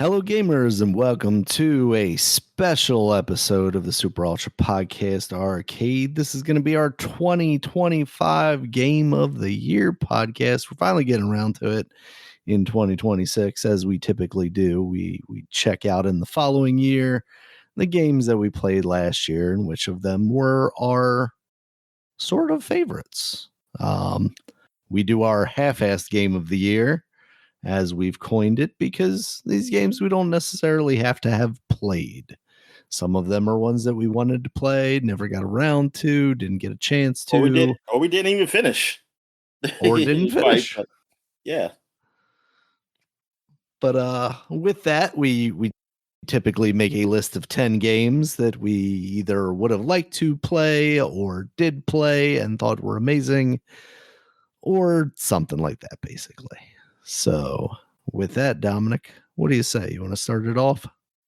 Hello, gamers, and welcome to a special episode of the Super Ultra Podcast Arcade. This is going to be our 2025 Game of the Year podcast. We're finally getting around to it in 2026, as we typically do. We check out in the following year the games that we played last year and which of them were our sort of favorites. We do our half-assed Game of the Year, as we've coined it, because these games we don't necessarily have to have played. Some of them are ones that we wanted to play, never got around to, didn't get a chance to. Or we didn't even finish. Or didn't finish. But, yeah. But with that, we typically make a list of 10 games that we either would have liked to play or did play and thought were amazing, or something like that, basically. So, with that, Dominic, what do you say? You want to start it off?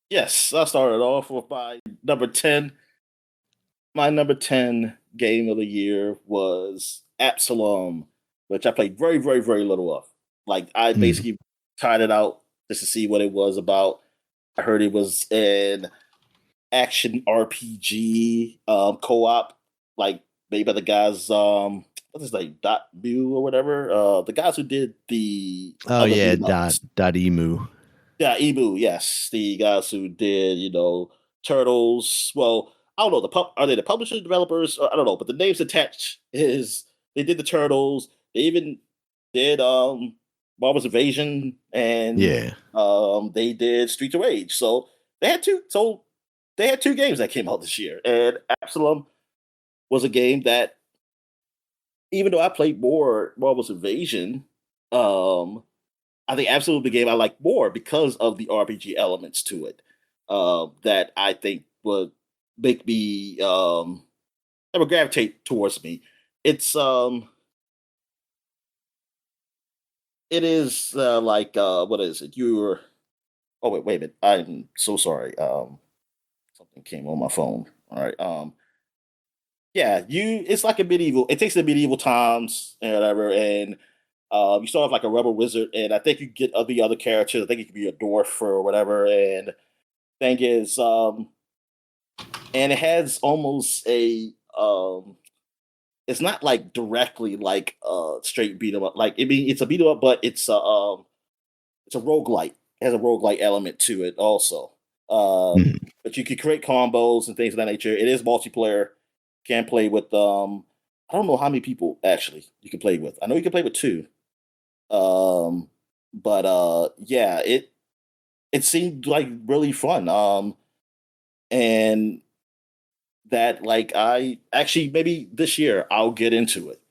Yes, I'll start it off with my number 10. My number 10 game of the year was Absalom, which I played very, very, very little of. Like, I basically tried it out just to see what it was about. I heard it was an action RPG co-op, like made by the guys... what is like .bu or whatever? The guys who did the .emu. Yeah, Emu. Yes, the guys who did Turtles. Well, I don't know. Are they the publishers, developers? I don't know. But the names attached is they did the Turtles. They even did Marvel's Invasion, and they did Streets of Rage. So they had two. So they had two games that came out this year, and Absalom was a game that, even though I played more Marvel's Invasion, I think Absalom the game I like more because of the RPG elements to it that I think would make me ever gravitate towards me. It is like what is it? Wait a minute. I'm so sorry. Something came on my phone. All right. Yeah, it's like it takes the medieval times and whatever, and you start off like a rebel wizard, and I think you get the other characters. I think you could be a dwarf or whatever, and thing is, and it has almost a, it's not like directly like straight beat 'em up. Like, it's a beat 'em up, but it's a roguelite. It has a roguelite element to it also. But you can create combos and things of that nature. It is multiplayer. Can play with I don't know how many people actually you can play with. I know you can play with 2. But yeah, it seemed like really fun. And that, like, I actually maybe this year I'll get into it.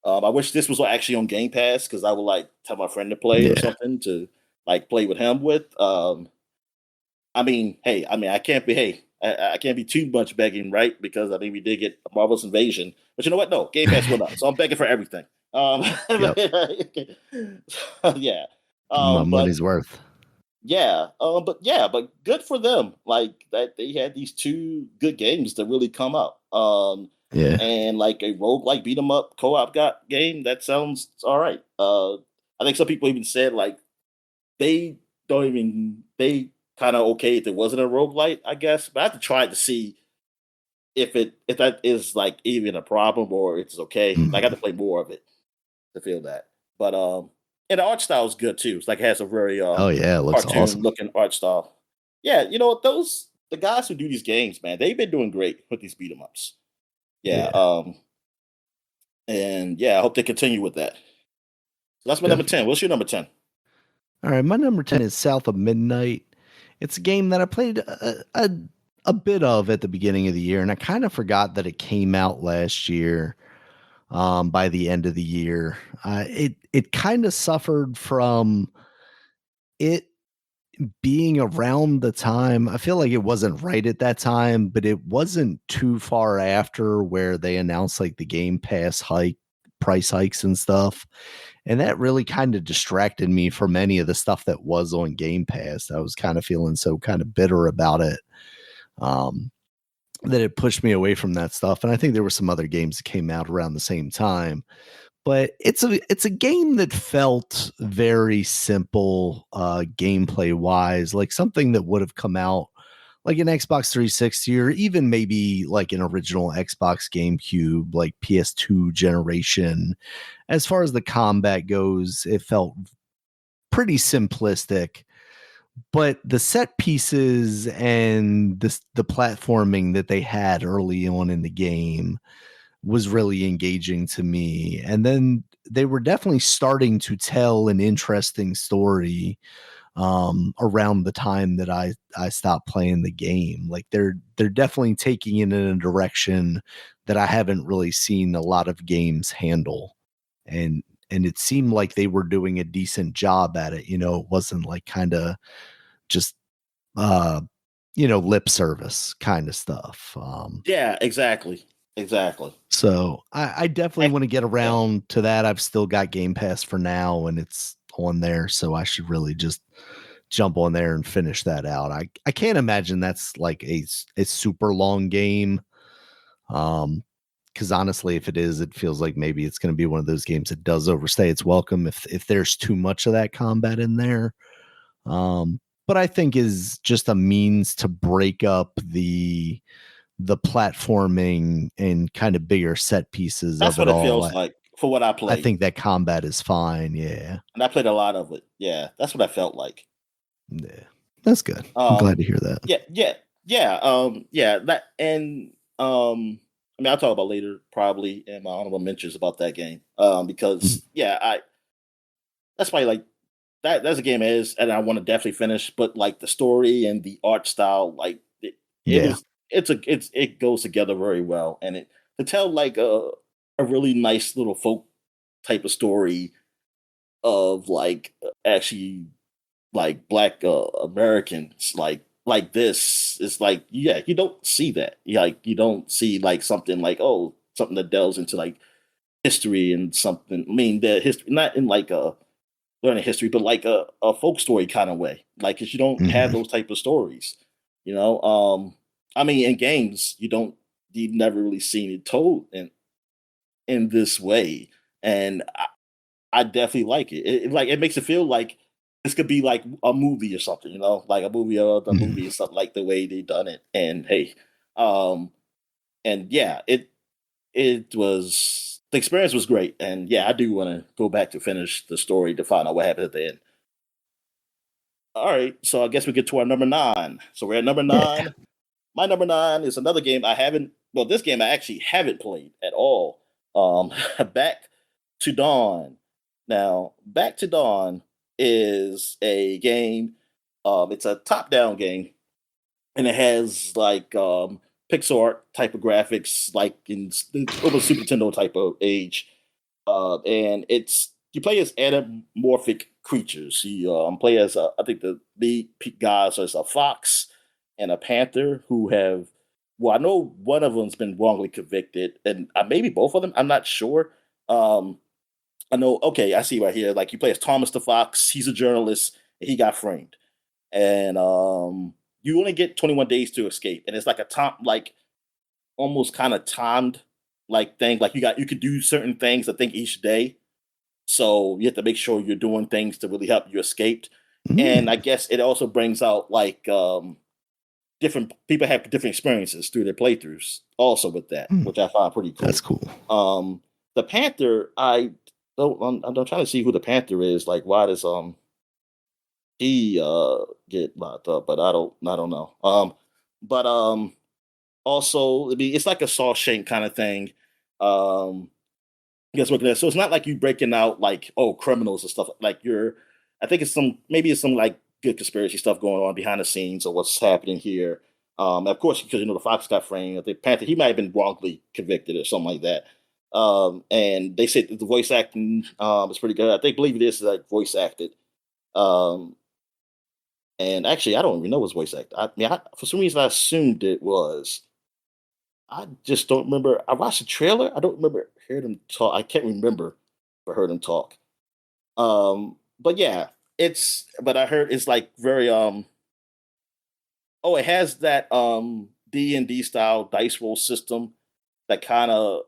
I wish this was actually on Game Pass, because I would like tell my friend to play or something to like play with him with. I can't be too much begging, right? Because I think we did get a Marvel's Invasion, but you know what? No, Game Pass went up, so I'm begging for everything. Yeah, money's worth. Yeah, but good for them. Like, that they had these 2 good games that really come up. And like a roguelike beat 'em up co-op game, that sounds all right. I think some people even said like they kind of okay if it wasn't a roguelite, I guess. But I have to try to see if that is like even a problem or it's okay. Like, I have to play more of it to feel that. But and the art style is good too. It's like, it has a very it looks cartoon awesome looking art style. Yeah, the guys who do these games, man, they've been doing great with these beat 'em ups. Yeah. And yeah, I hope they continue with that. So that's my number 10. What's your number 10? All right, my number 10 is South of Midnight. It's a game that I played a bit of at the beginning of the year, and I kind of forgot that it came out last year. By the end of the year, it kind of suffered from it being around the time. I feel like it wasn't right at that time, but it wasn't too far after where they announced like the Game Pass price hikes and stuff. And that really kind of distracted me from any of the stuff that was on Game Pass. I was kind of feeling so kind of bitter about it, that it pushed me away from that stuff. And I think there were some other games that came out around the same time, but it's a game that felt very simple gameplay wise, like something that would have come out like an Xbox 360 or even maybe like an original Xbox GameCube, like PS2 generation. As far as the combat goes, it felt pretty simplistic, but the set pieces and the platforming that they had early on in the game was really engaging to me. And then they were definitely starting to tell an interesting story around the time that I stopped playing the game. Like they're definitely taking it in a direction that I haven't really seen a lot of games handle. And it seemed like they were doing a decent job at it. It wasn't like kind of just uh lip service kind of stuff. Yeah, exactly. Exactly. So I definitely Heck, want to get yeah. around to that. I've still got Game Pass for now, and it's on there, so I should really just jump on there and finish that out. I can't imagine that's like a super long game. Because honestly, if it is, it feels like maybe it's going to be one of those games that does overstay its welcome if there's too much of that combat in there. But I think is just a means to break up the platforming and kind of bigger set pieces That's of what it it all. feels like for what I I played. think that combat is fine. Yeah. And I played a lot of it. Yeah, that's what I felt like. Yeah. That's good. I'm glad Um, to hear that. yeah, that and I mean I'll talk about later probably in my honorable mentions about that game. Mhm. Because that's why like that's a game is and I want to definitely finish, but like the story and the art style, like it Yeah. was it goes together very well. And it to tell like a really nice little folk type of story of like actually like black Americans like this is like yeah you don't see that like you don't see like something like oh something that delves into like history and something I mean the history not in like a learning history but like a folk story kind of way like because you don't have Mhm. those type of stories you know I mean in games you've never really seen it told in this way and I definitely like it. Like it makes it feel like this could be like a movie or something, you know, like a movie or the Mhm. movie or something like the way they done it. And hey, um, and yeah, it was the experience was great. And yeah, I do want to go back to finish the story to find out what happened at the end. All right, so I guess we get to our number 9. So we're at number Yeah. 9. My number 9 is another game I haven't. Well, this game I actually haven't played at all. Back to Dawn. Now, Back to Dawn is a game. It's a top-down game, and it has like pixel art type of graphics, like over Super Nintendo type of age. And it's you play as anamorphic creatures. You play as I think the lead guys are a fox and a panther who have. Well, I know one of them's been wrongly convicted, and maybe both of them. I'm not sure. Um, I know. Okay, I see right here. Like you play as Thomas the Fox. He's a journalist. And he got framed, and you only get 21 days to escape, and it's like a time, like almost kind of timed, like thing. Like you could do certain things. I think each day, so you have to make sure you're doing things to really help you escape. And I Mm. guess it also brings out like different people have different experiences through their playthroughs also with that, Mm. which I find pretty That's cool. cool. The Panther, I don't I'm trying to see who the Panther is. Like why does he get locked up, but I don't know. But also it's like a Saw Shank kind of thing. Um I guess looking at so it's not like you breaking out like oh criminals and stuff like you're I think it's some maybe it's some like good conspiracy stuff going on behind the scenes of what's happening here. Of course, because the Fox got framed, I think Panther he might have been wrongly convicted or something like that. And they said that the voice acting is pretty good. I think believe it is like voice acted. Um, and actually, I don't even know what's voice acted. I mean, for some reason, I assumed it was. I just don't remember. I watched the trailer. I don't remember hearing him talk. I can't remember if I heard him talk. But yeah, it's. But I heard it's like very. Oh, it has that D&D style dice roll system that kind of.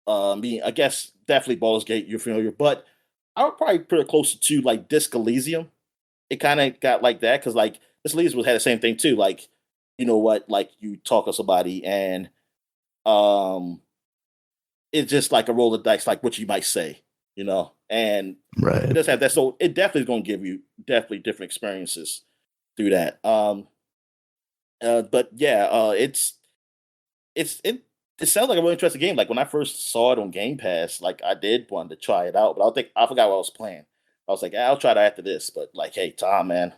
I guess definitely Baldur's Gate. You're familiar, but I would probably put it closer to like Disc Elysium. It kind of got like that because like Disc Elysium had the same thing too. Like, you know what? Like you talk to somebody and um, it's just like a roll of dice, like what you might say, and it Right. does have that. So it definitely is going to give you definitely different experiences through that. But yeah, it's it sounds like a really interesting game. Like when I first saw it on Game Pass, like I did want to try it out, but I forgot what I was playing. I was like, I'll try that after this. But like, hey, Tom, man,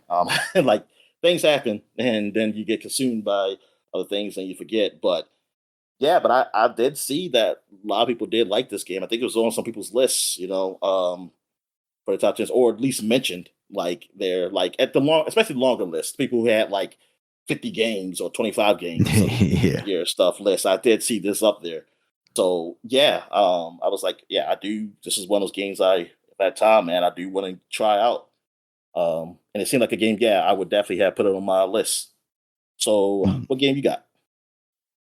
like things happen, and then you get consumed by other things and you forget. But yeah, but I did see that a lot of people did like this game. I think it was on some people's lists, for the top 10s, or at least mentioned. Like they're like at the especially the longer list, people who had like 50 games or 25 games of Yeah. year stuff list. I did see this up there. So yeah, I was like, yeah, I do. This is one of those games at that time, man, I do want to try out. And it seemed like a game, yeah, I would definitely have put it on my list. So Mm. what game you got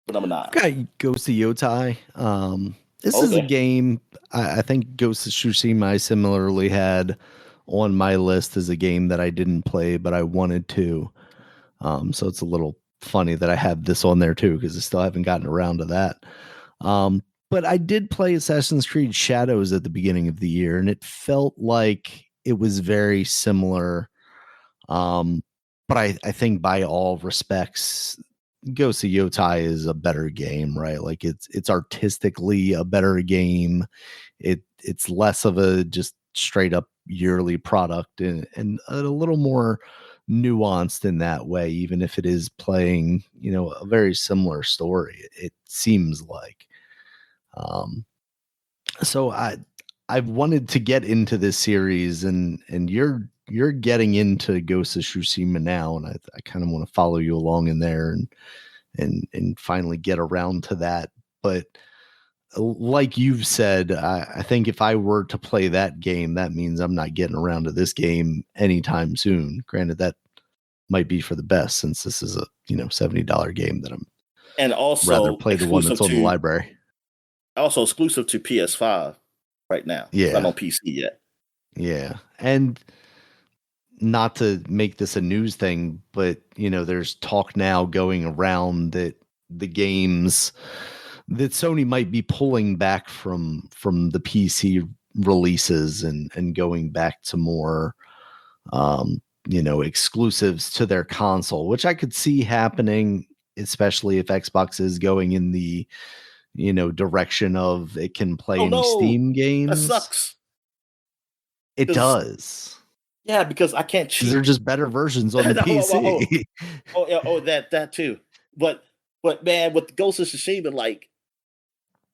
for number nine? I've got Ghost of Yotai. This is a Okay. game I think Ghost of Tsushima I similarly had on my list as a game that I didn't play, but I wanted to. So it's a little funny that I have this on there too, because I still haven't gotten around to that. But I did play Assassin's Creed Shadows at the beginning of the year, and it felt like it was very similar. But I think by all respects, Ghost of Yotai is a better game, right? Like it's artistically a better game. It's less of a just straight up yearly product and a little more nuanced in that way, even if it is playing, a very similar story, it seems like. Um, so I've wanted to get into this series, and you're getting into Ghost of Tsushima now, and I kind of want to follow you along in there and finally get around to that. But like you've said, I think if I were to play that game, that means I'm not getting around to this game anytime soon. Granted, that might be for the best since this is a $70 game that I'm And rather play the one that's on the library. also exclusive to PS5 right now. It's not Yeah. on PC yet. Yeah. And not to make this a news thing, but there's talk now going around that the games that Sony might be pulling back from the PC releases and going back to more exclusives to their console, which I could see happening, especially if Xbox is going in the direction of it can play Oh any no, Steam that games. sucks. It 'Cause does. yeah, because I can't Because they're cheat. just better versions on the PC. Yeah, that too. But man, with the Ghost of Tsushima, like,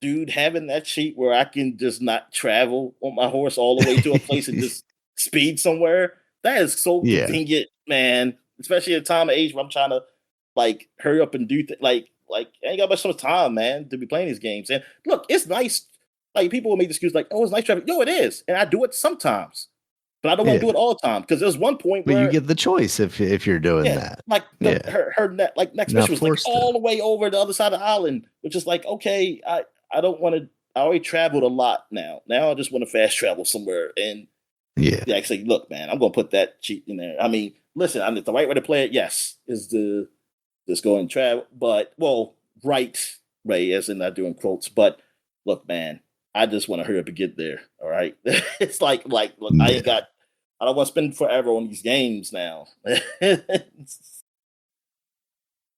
dude, having that cheat where I can just not travel on my horse all the way to a place and just speed somewhere, that is so Yeah. convenient, man. Especially at a time of age where I'm trying to like hurry up and do like I ain't got much time, man, to be playing these games. And look, it's nice. Like people will make the excuse like, "Oh, it's nice traveling." Yo, it is, and I do it sometimes, but I don't want to do Yeah. it all the time because there's one point But you where get the choice if you're doing yeah, that. like Yeah. like next You're not mission was like forced to. all the way over the other side of the island, which is like okay, I don't want to. I already traveled a lot now. Now I just want to fast travel somewhere and Yeah. yeah, actually, look, man, I'm gonna put that cheat in there. I mean, listen, I mean, the right way to play it, yes, is to just go and travel, but well, right way, as in not doing quotes. But look, man, I just want to hurry up and get there. All right, it's like look, Yeah. I don't want to spend forever on these games now.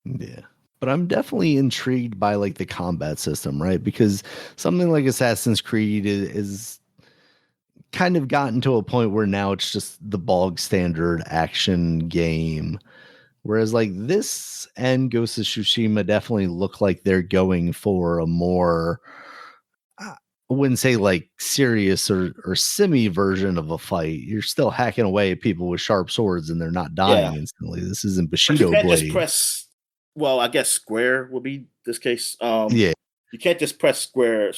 Yeah. But I'm definitely intrigued by like the combat system, right? Because something like Assassin's Creed is kind of gotten to a point where now it's just the bog standard action game. Whereas like this and Ghost of Tsushima definitely look like they're going for a more I wouldn't say like serious or semi version of a fight. You're still hacking away at people with sharp swords and they're not Yeah, dying instantly. This isn't but you Bushido can't just Blade. press. Well, I guess square would be this case. Yeah, You can't just press square,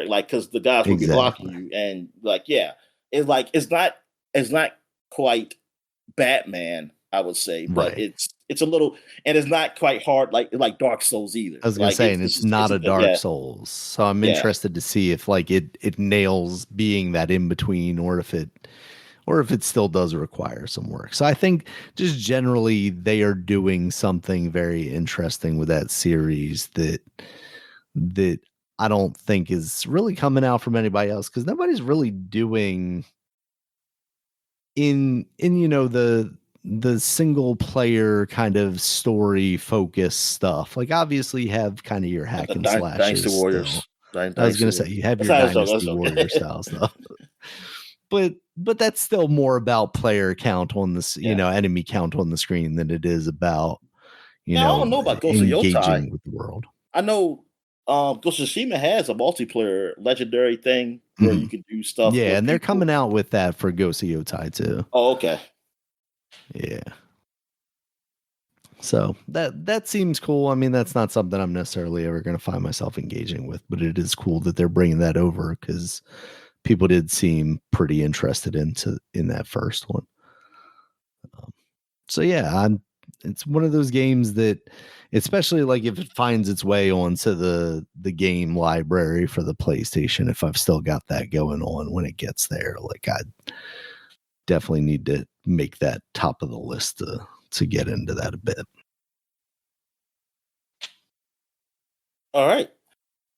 like because the guys will be blocking exactly. you, and like yeah, it's like it's not quite Batman, I would say, but Right. it's a little, and it's not quite hard like Dark Souls either. I was gonna Like say, and it's not a Dark yeah, Souls, so I'm yeah. interested to see if like it nails being that in between, or if it still does require some work. So I think just generally they are doing something very interesting with that series that I don't think is really coming out from anybody else, because nobody's really doing in the single player kind of story focus stuff. Like obviously you have kind of your Like hack the and Dynasty slashes still. Warriors, I was Dynasty gonna say Warriors. you have That's your how I was joking. Dynasty That's Warrior okay. style stuff. But that's still more about player count on this, Yeah. enemy count on the screen than it is about, Now I don't know about Ghost of Yotai. engaging with the world. I know Ghost of Tsushima has a multiplayer legendary thing where you Mhm. can do stuff Yeah, with and they're people. coming out with that for Ghost of Yotai too. Oh, okay. Yeah. So that seems cool. I mean, that's not something I'm necessarily ever going to find myself engaging with, but it is cool that they're bringing that over, because people did seem pretty interested in that first one. So yeah, it's one of those games that, especially like if it finds its way onto the game library for the PlayStation, if I've still got that going on when it gets there, like I definitely need to make that top of the list to get into that a bit. All right.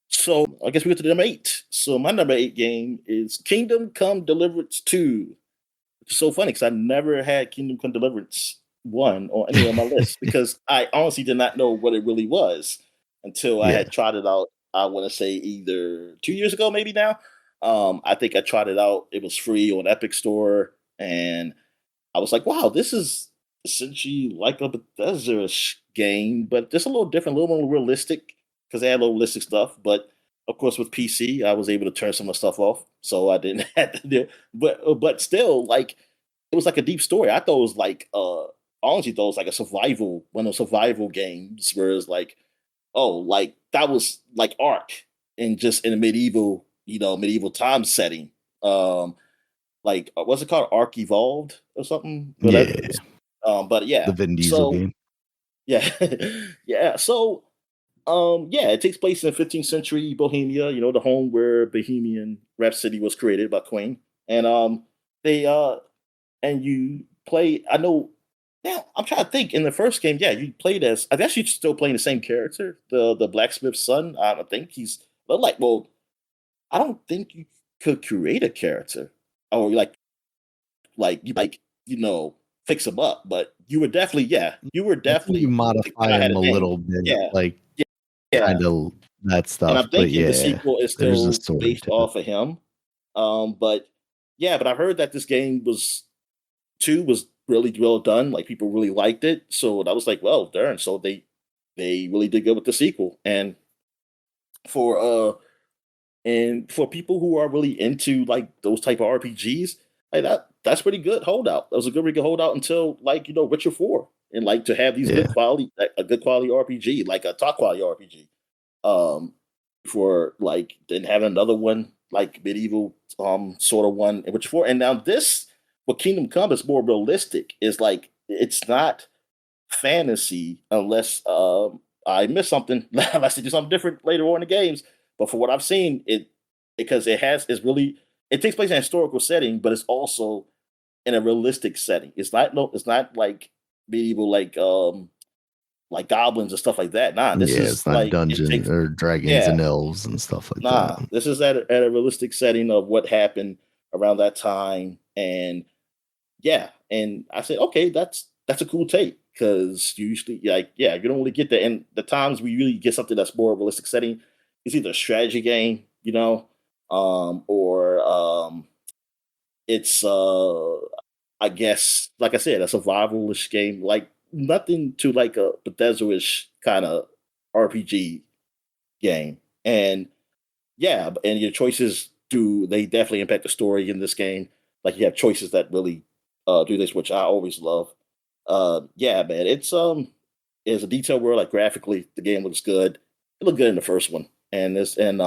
So I guess we go to number 8. So my number 8 game is Kingdom Come Deliverance 2. Which is so funny because I never had Kingdom Come Deliverance 1 on any of my lists because I honestly did not know what it really was until I Yeah. had tried it out. I want to say either 2 years ago, maybe now. I think I tried it out. It was free on Epic Store, and I was like, "Wow, this is essentially like a Bethesda game, but just a little different, a little more realistic because they had a little realistic stuff." But of course, with PC, I was able to turn some of the stuff off, so I didn't have to do. But still, like it was like a deep story. I thought it was like honestly thought it was like a survival, one of those survival games where it's like, oh, like that was like Ark in just in a medieval, medieval time setting. Like what's it called? Ark Evolved or something? Yeah. Whatever. But The yeah. Vin Diesel So game. yeah. Yeah. So yeah, it takes place in 15th century Bohemia, the home where Bohemian Rhapsody was created by Queen. And they and you play. I know. Now I'm trying to think. In the first game, yeah, you played as. I guess you're still playing the same character, the blacksmith's son. I think he's. But like, well, I don't think you could create a character, or like you fix him up. But you were definitely, yeah, you were I think you definitely the modify guy had them a a name. little bit, Yeah, like yeah, yeah. kind of that And stuff, I'm but thinking the yeah, sequel is there's a still story based to it. off of him. But yeah, but I heard that this game was two was really well done. Like people really liked it. So I was like, well, darn. So they really did good with the sequel. For uh and for people who are really into like those type of RPGs, like that's pretty good holdout. That was a good really good holdout until like Witcher 4. And like to have these Yeah. good quality like, a good quality RPG, like a top quality RPG. For like then having another one like medieval sort of one in Witcher 4. And now this what Kingdom Come is more realistic is like it's not fantasy unless I miss something unless they do something different later on in the games. But for what I've seen, because it's really it takes place in a historical setting, but it's also in a realistic setting. It's not like medieval like goblins and stuff like that. Nah, this Yeah, is it's not like it dungeon takes or dragons yeah, and elves and stuff like nah, that. this is at a realistic setting of what happened around that time. And yeah, and I said, okay, that's a cool take because usually, like, yeah, you don't really get that. And the times we really get something that's more realistic setting is either a strategy game, or it's I guess, like I said, a survivalish game, like nothing to like a Bethesda-ish kind of RPG game. And yeah, and your choices do they definitely impact the story in this game. Like you have choices that really do this, which I always love. Yeah, man, it's a detailed world. Like graphically, the game looks good. It looked good in the first one, and this and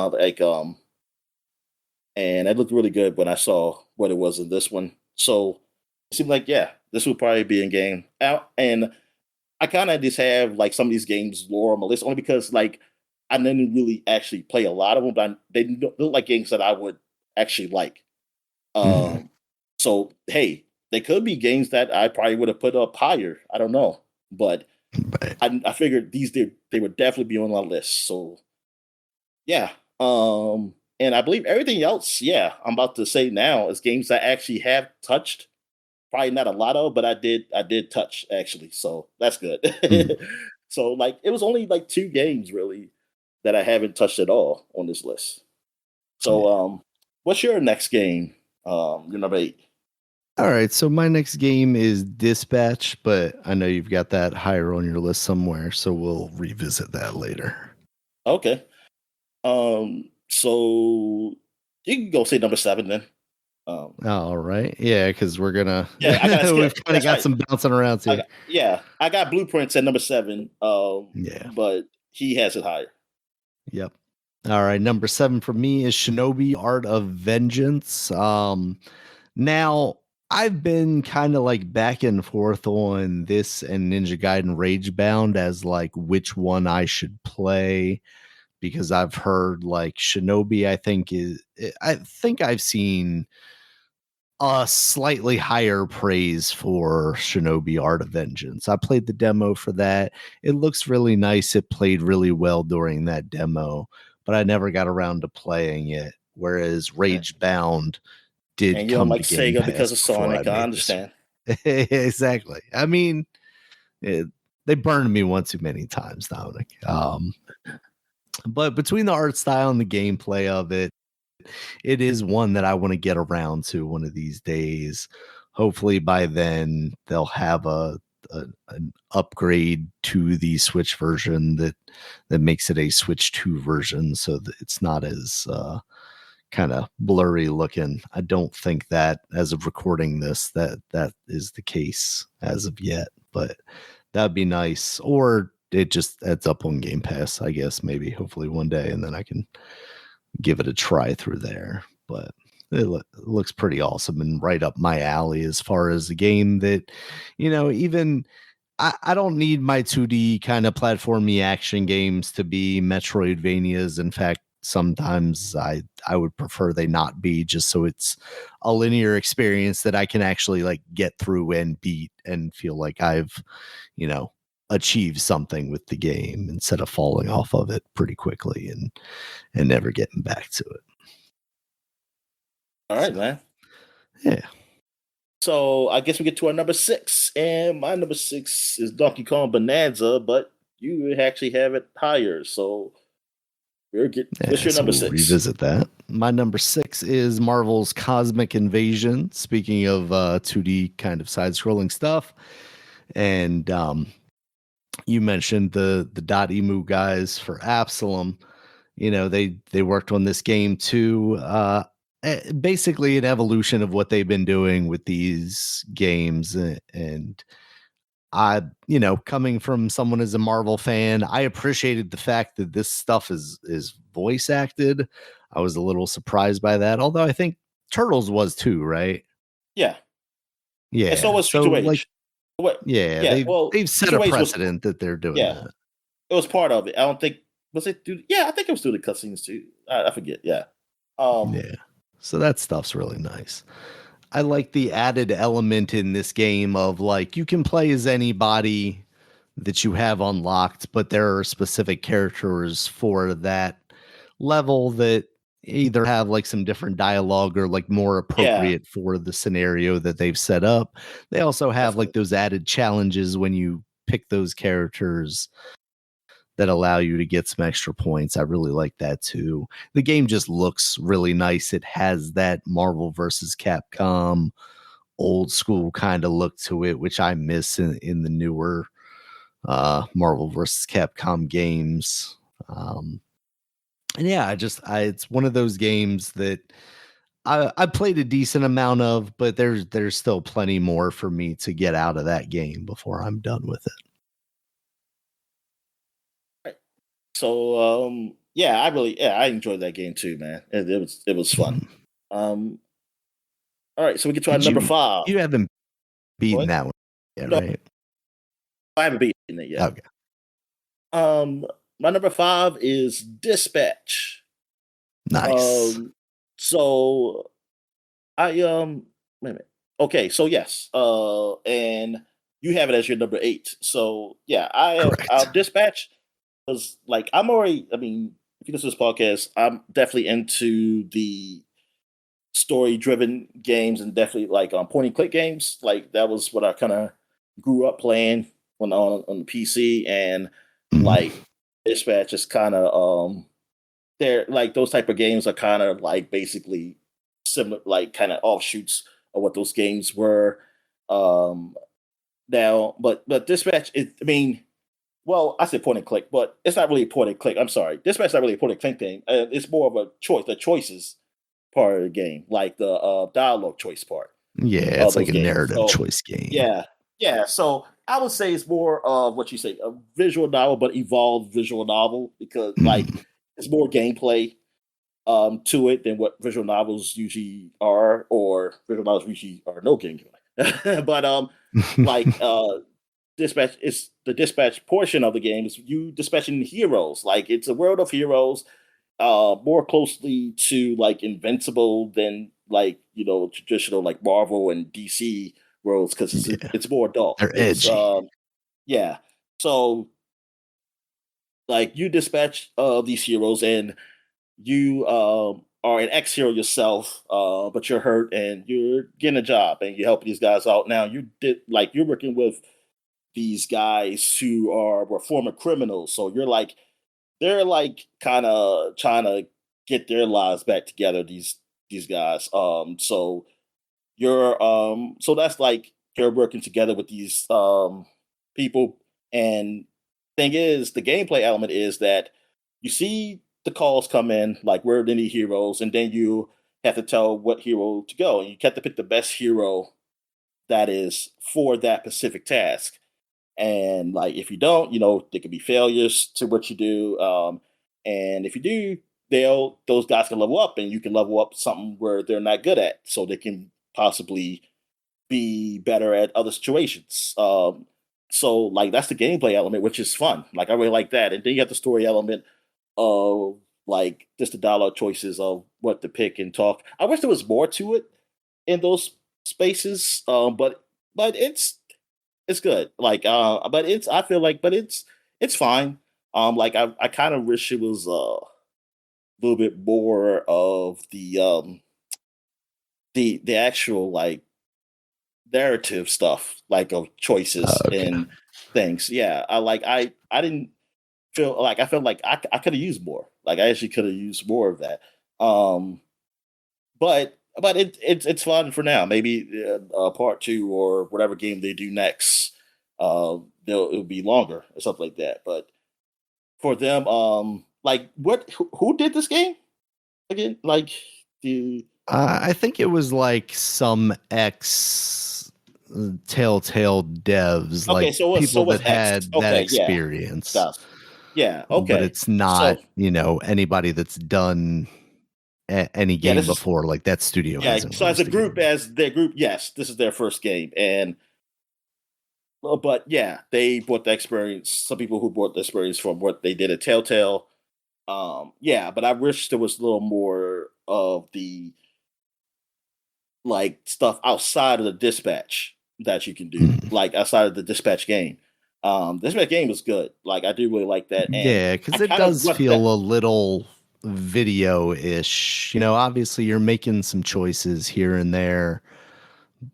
it looked really good when I saw what it was in this one. So it seemed like yeah, this would probably be in game out. And I kind of just have like some of these games lore on my list only because like I didn't really actually play a lot of them, but they don't look like games that I would actually like. Mhm. Um, so hey, they could be games that I probably would have put up higher. I don't know, but Right. I figured they would definitely be on my list. So yeah, and I believe everything else, yeah, I'm about to say now is games I actually have touched. Probably not a lot of, but I did touch actually, so that's good. Mm. So like it was only like 2 games really that I haven't touched at all on this list. So Yeah. what's your next game? Your number 8. All right. So my next game is Dispatch, but I know you've got that higher on your list somewhere, so we'll revisit that later. Okay. So you can go say number 7 then. Um, All right. Yeah, because we're gonna yeah, I gotta we've skip. kind of That's got right. some bouncing around here. I got Blueprints at number 7. Yeah. But he has it higher. Yep. All right. Number 7 for me is Shinobi Art of Vengeance. Now I've been kind of like back and forth on this and Ninja Gaiden Ragebound as like which one I should play because I've heard like Shinobi, I think I've seen a slightly higher praise for Shinobi Art of Vengeance. I played the demo for that. It looks really nice. It played really well during that demo, but I never got around to playing it. Whereas Okay. Rage Bound did And you don't come like to Game Sega Pass because of before I Sonic. I made this. understand. Exactly. I mean, they burned me one too many times, Dominic. But between the art style and the gameplay of it, it is one that I want to get around to one of these days. Hopefully by then they'll have an upgrade to the Switch version that makes it a Switch 2 version so that it's not as kind of blurry looking. I don't think that as of recording this that is the case as of yet, but that'd be nice. Or it just ends up on Game Pass, I guess, maybe hopefully one day, and then I can give it a try through there. But it looks pretty awesome and right up my alley as far as a game that, even I don't need my 2D kind of platformy action games to be Metroidvanias. In fact, sometimes I would prefer they not be, just so it's a linear experience that I can actually like get through and beat and feel like I've, you know, achieved something with the game instead of falling off of it pretty quickly and never getting back to it. All right, So man. yeah. So I guess we get to our number 6, and my number 6 is Donkey Kong Bonanza, but you actually have it higher. So what's Yeah, your so number we'll 6? revisit that. My number 6 is Marvel's Cosmic Invasion. Speaking of 2D kind of side-scrolling stuff, and you mentioned the Dot Emu guys for Absalom. They worked on this game too. Basically, an evolution of what they've been doing with these games, and coming from someone as a Marvel fan, I appreciated the fact that this stuff is voice acted. I was a little surprised by that, although I think Turtles was too, right? Yeah, and so Yeah. was So Future like, Age. What? yeah, Yeah, well, they've set a Future Age was precedent that they're doing yeah, that. it was part of it. I don't think was it through. Yeah, I think it was through the cutscenes too. I forget. Yeah. Um. Yeah. So that stuff's really nice. I like the added element in this game of like you can play as anybody that you have unlocked, but there are specific characters for that level that either have like some different dialogue or like more Yeah. appropriate for the scenario that they've set up. They also have like Definitely. those added challenges when you pick those characters that allow you to get some extra points. I really like that too. The game just looks really nice. It has that Marvel versus Capcom old school kind of look to it, which I miss in the newer Marvel versus Capcom games. And yeah, it's one of those games that I played a decent amount of, but there's still plenty more for me to get out of that game before I'm done with it. Right. So yeah, I enjoyed that game too, man. It was fun. Mhm. Um. All right, so we get to our Did number you 5. you haven't beaten What? that one yet, No, right? I haven't beaten it yet. Okay. My number 5 is Dispatch. Nice. Um, so I wait a minute. Okay, so yes, and you have it as your number 8. So yeah, I have Correct. Dispatch was like I'm already. I mean, if you listen to this podcast, I'm definitely into the story-driven games and definitely like point and click games. Like that was what I kind of grew up playing when on the PC, and like Mhm. Dispatch is kind of they're like those type of games are kind of like basically similar, like kind of offshoots of what those games were. Um, Now, but Dispatch, I mean, well, I said point and click, but it's not really a point and click. I'm sorry, Dispatch is not really a point and click thing. It's more of a choice, the choices part of the game, like the dialogue choice part Yeah, of it's like those a games. narrative So choice game. yeah, yeah. So I would say it's more of what you say, a visual novel, but evolved visual novel because like Mhm. it's more gameplay to it than what visual novels usually are, or visual novels usually are no gameplay. But like dispatch is the dispatch portion of the game is you dispatching heroes. Like it's a world of heroes, more closely to like Invincible than like traditional like Marvel and DC worlds because Yeah, it's more adult. they're It's edgy. yeah. So like you dispatch these heroes and you are an ex-hero yourself, but you're hurt and you're getting a job and you're helping these guys out. Now you did like you're working with these guys who were former criminals, so you're like they're like kind of trying to get their lives back together. These guys, so you're so that's like you're working together with these people, and thing is the gameplay element is that you see the calls come in like where they need heroes, and then you have to tell what hero to go, and you have to pick the best hero that is for that specific task. And like if you don't, there could be failures to what you do, and if you do, those guys can level up and you can level up something where they're not good at so they can possibly be better at other situations. So like that's the gameplay element, which is fun. Like I really like that. And then you have the story element of like just the dialogue choices of what to pick and talk. I wish there was more to it in those spaces, but it's good. Like but it's I feel like but it's fine. Like I kind of wish it was a little bit more of the actual like narrative stuff, like of choices Okay. and things. Yeah, I didn't feel like I felt like I could have used more. Like I actually could have used more of that. Um, but it's fun for now. Maybe part two or whatever game they do next, it'll be longer or something like that. But for them, like who did this game again? Like the I think it was like some ex Telltale devs, okay, like so people was that X. had that Okay, yeah, experience, gotcha. Yeah, but okay. it's So not, anybody that's done any yeah, game this is before. Like that studio yeah. hasn't So as a released a group, game. as their group, yes, this is their first game, and but yeah, they brought the experience. Some people who brought the experience from what they did at Telltale. Yeah, but I wish there was a little more of the like stuff outside of the dispatch that you can do, Mhm. like outside of the dispatch game. Dispatch game is good. Like I do really like that, and Yeah, I because it kind of does want that. feel a little video-ish. Obviously you're making some choices here and there,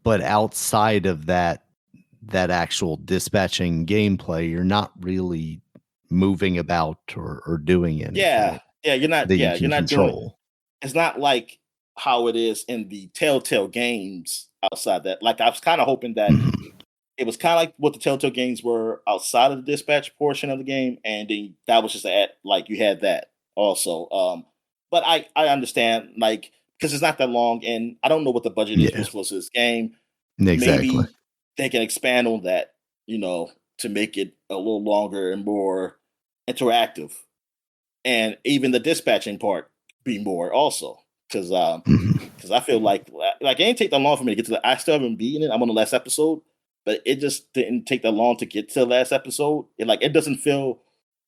but outside of that actual dispatching gameplay, you're not really moving about or doing Yeah, anything yeah, that you you're can not doing. control. It's not like how it is in the Telltale games outside that. Like I was kind of hoping that Mhm. it was kind of like what the Telltale games were outside of the dispatch portion of the game, and then that was just at like you had that also. But I understand like because it's not that long, and I don't know what the budget is Yeah, for this game. exactly. Maybe they can expand on that, to make it a little longer and more interactive, and even the dispatching part be more also Mhm. because I feel like it ain't take that long for me to get to the. I still haven't beaten it. I'm on the last episode, but it just didn't take that long to get to the last episode. It doesn't feel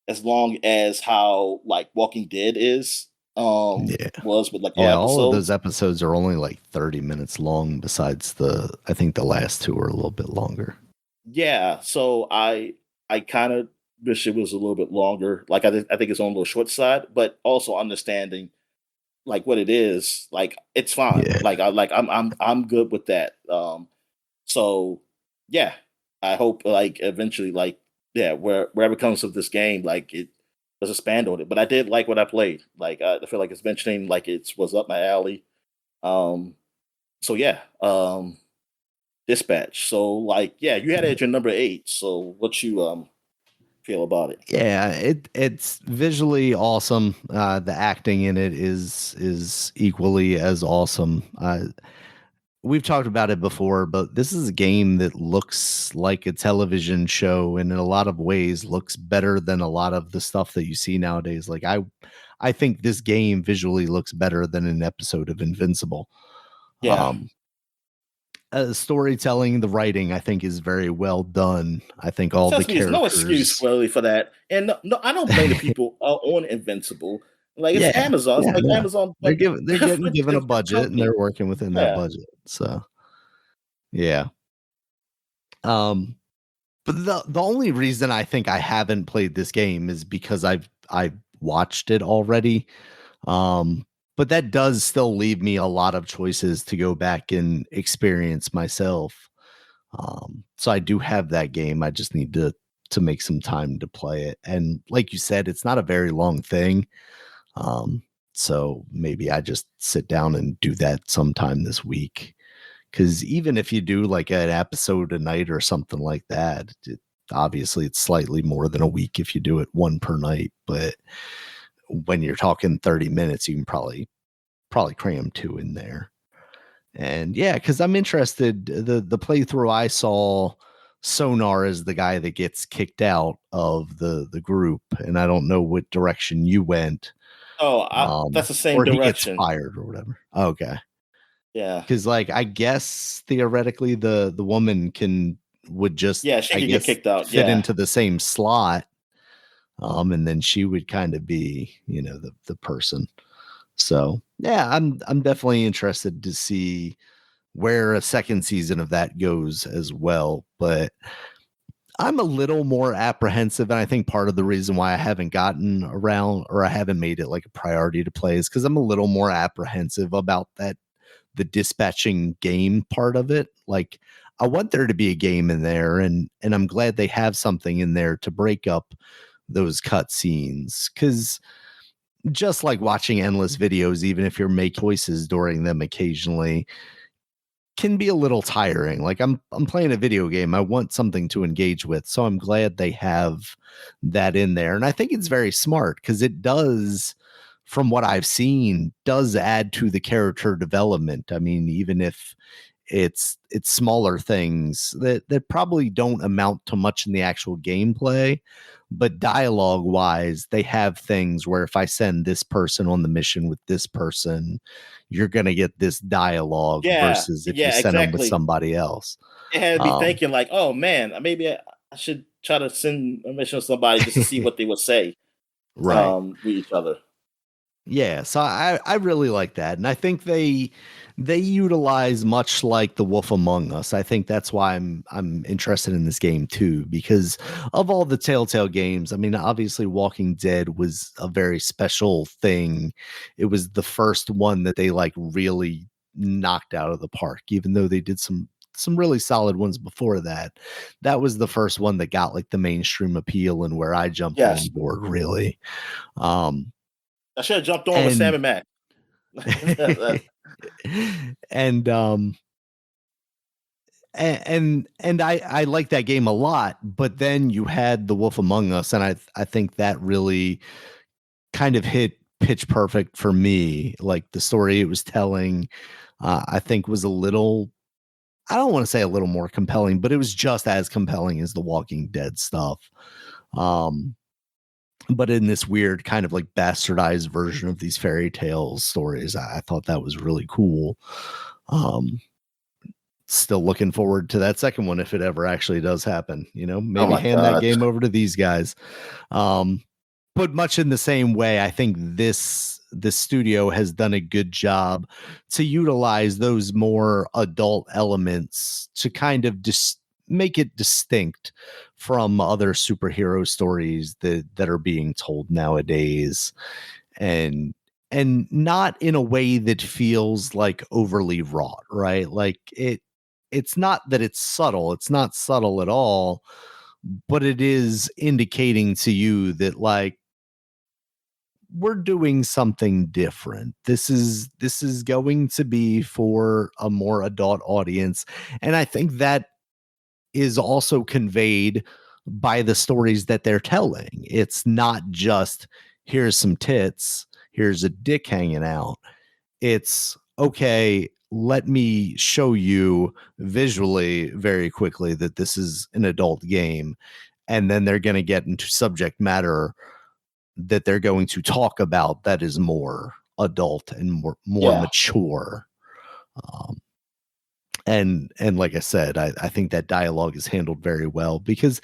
as long as how like Walking Dead is Yeah. was with like all Yeah, all of those episodes. episodes are only like 30 minutes long, besides I think the last two are a little bit longer. Yeah, so I kind of wish it was a little bit longer. I think it's on a little short side, but also understanding like what it is, like it's fine. Yeah. I'm good with that. So yeah, I hope like eventually like yeah, wherever it comes of this game, like it does expand on it. But I did like what I played. Like I feel like it's mentioning like it was up my alley. Um, so yeah, Dispatch. So like yeah, you had it at your number 8. So what you feel about it? Yeah, it's visually awesome. The acting in it is equally as awesome. We've talked about it before, but this is a game that looks like a television show, and in a lot of ways looks better than a lot of the stuff that you see nowadays. Like I think this game visually looks better than an episode of Invincible. Yeah. Um, Storytelling, the writing, I think is very well done. I think all the Trust me, there's no excuse characters. really for that. And no, I don't blame the people on Invincible. Like it's Yeah, Amazon. It's yeah, like no. Amazon, They're like given they're getting given a it's a budget, and company. they're working within that Yeah. budget. So yeah. Um, but the only reason I think I haven't played this game is because I've watched it already. Um, but that does still leave me a lot of choices to go back and experience myself. So I do have that game. I just need to make some time to play it. And like you said, it's not a very long thing. Um, so maybe I just sit down and do that sometime this week. Because even if you do like an episode a night or something like that, obviously it's slightly more than a week if you do it one per night. But when you're talking 30 minutes, you can probably cram two in there. And yeah, because I'm interested. The playthrough I saw, Sonar is the guy that gets kicked out of the group, and I don't know what direction you went. Oh, that's the same Or he gets direction. fired or whatever. Okay. Yeah. Because like I guess theoretically the woman would just, Yeah, she I could get guess, kicked out. fit Yeah. into the same slot. And then she would kind of be, the person. So yeah, I'm definitely interested to see where a second season of that goes as well. But I'm a little more apprehensive, and I think part of the reason why I haven't gotten around, or I haven't made it like a priority to play, is because I'm a little more apprehensive about the dispatching game part of it. Like I want there to be a game in there, and I'm glad they have something in there to break up those cut scenes, because just like watching endless videos, even if you're making choices during them occasionally, can be a little tiring. Like I'm playing a video game. I want something to engage with. So I'm glad they have that in there. And I think it's very smart because it does, from what I've seen, does add to the character development. I mean, even if it's smaller things that probably don't amount to much in the actual gameplay, but dialogue wise, they have things where if I send this person on the mission with this person, you're going to get this dialogue Yeah. versus if you Yeah, send them with exactly. somebody else. It had me Um, thinking like, oh man, maybe I should try to send a mission to somebody just to see what they would say right. with each other. Yeah, so I really like that, and I think they utilize much like The Wolf Among Us. I think that's why I'm interested in this game too, because of all the Telltale games. I mean, obviously, Walking Dead was a very special thing. It was the first one that they like really knocked out of the park, even though they did some really solid ones before that. That was the first one that got like the mainstream appeal and where I jumped on Yes. board really. Um, I should have jumped on with Sam and and Mac. and and I like that game a lot, but then you had The Wolf Among Us, and I think that really kind of hit pitch perfect for me. Like the story it was telling, I think was a little, I don't want to say a little more compelling, but it was just as compelling as the Walking Dead stuff. Um, but in this weird kind of like bastardized version of these fairy tale stories, I thought that was really cool. Um, still looking forward to that second one if it ever actually does happen. Oh Maybe my hand that god. game over to these guys. But much in the same way, I think this studio has done a good job to utilize those more adult elements to kind of just make it distinct from other superhero stories that are being told nowadays, and not in a way that feels like overly wrought, right? Like it's not that it's subtle. It's not subtle at all, but it is indicating to you that, like, we're doing something different. This is going to be for a more adult audience. And I think that is also conveyed by the stories that they're telling. It's not just here's some tits, here's a dick hanging out. It's okay, let me show you visually very quickly that this is an adult game. And then they're going to get into subject matter that they're going to talk about that is more adult and more Yeah. mature. Um, and like I said, I think that dialogue is handled very well, because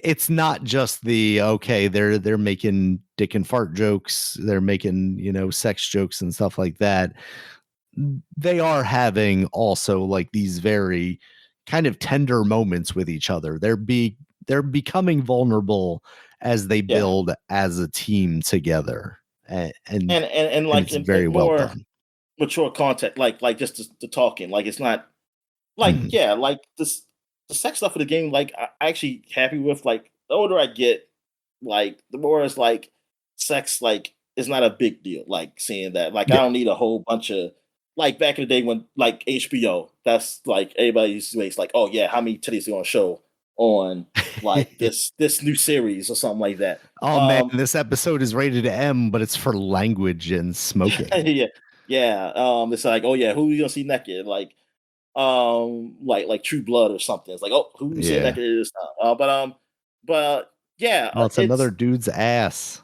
it's not just the okay, they're making dick and fart jokes, they're making, sex jokes and stuff like that. They are having also like these very kind of tender moments with each other. They're becoming vulnerable as they Yeah. build as a team together, and And like it's very in well more done. mature content, like just the talking, like it's not like, Mhm. yeah, like this the sex stuff of the game, like I actually happy with. Like the older I get, like the more it's like sex, like it's not a big deal. Like seeing that, like I Yeah. don't need a whole bunch of like back in the day when like HBO, that's like everybody used to make like, oh yeah, how many titties are gonna show on like this new series or something like that. Oh man, Um, this episode is rated M, but it's for language and smoking. yeah, yeah. It's like, oh yeah, who you gonna see naked? Like True Blood or something. It's like, oh, who said that Yeah. is but yeah, Oh, it's another it's dude's ass.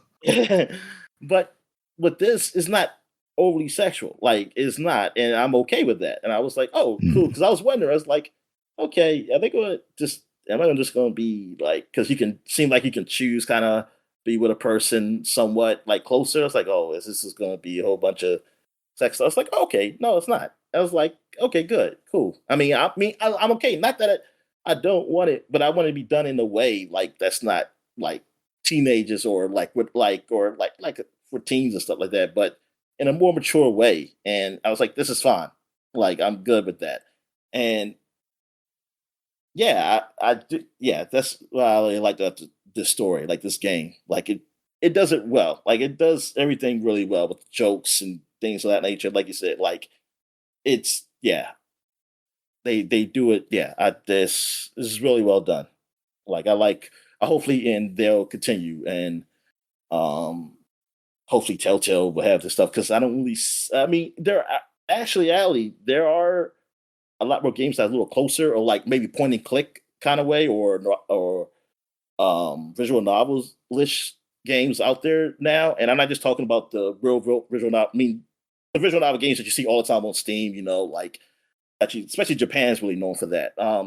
but with this, it's not overly sexual. Like it's not, and I'm okay with that. And I was like, oh, cool, Mm. because I was wondering. I was like, okay, are they going to just? Am I just going to be like? Because you can seem like you can choose kind of be with a person somewhat like closer. It's like, oh, this is going to be a whole bunch of sex. I was like, okay, no, it's not. I was like, okay, good, cool. I'm okay. Not that I don't want it, but I want it to be done in a way like that's not like teenagers or like with like or like for teens and stuff like that, but in a more mature way. And I was like, this is fine. Like I'm good with that. And yeah, I do. Yeah, that's why I really like this story, like this game. Like it does it well. Like it does everything really well with jokes and things of that nature. Like you said, like it's yeah, they do it. Yeah, this is really well done. Like I like. Hopefully, and they'll continue, and um, hopefully Telltale will have this stuff because I don't really. I mean, actually, Ali, there are a lot more games that are a little closer, or like maybe point and click kind of way, or visual novels ish games out there now. And I'm not just talking about the real visual novel. I mean, the visual novel games that you see all the time on Steam. Like actually, especially Japan's really known for that. Yeah.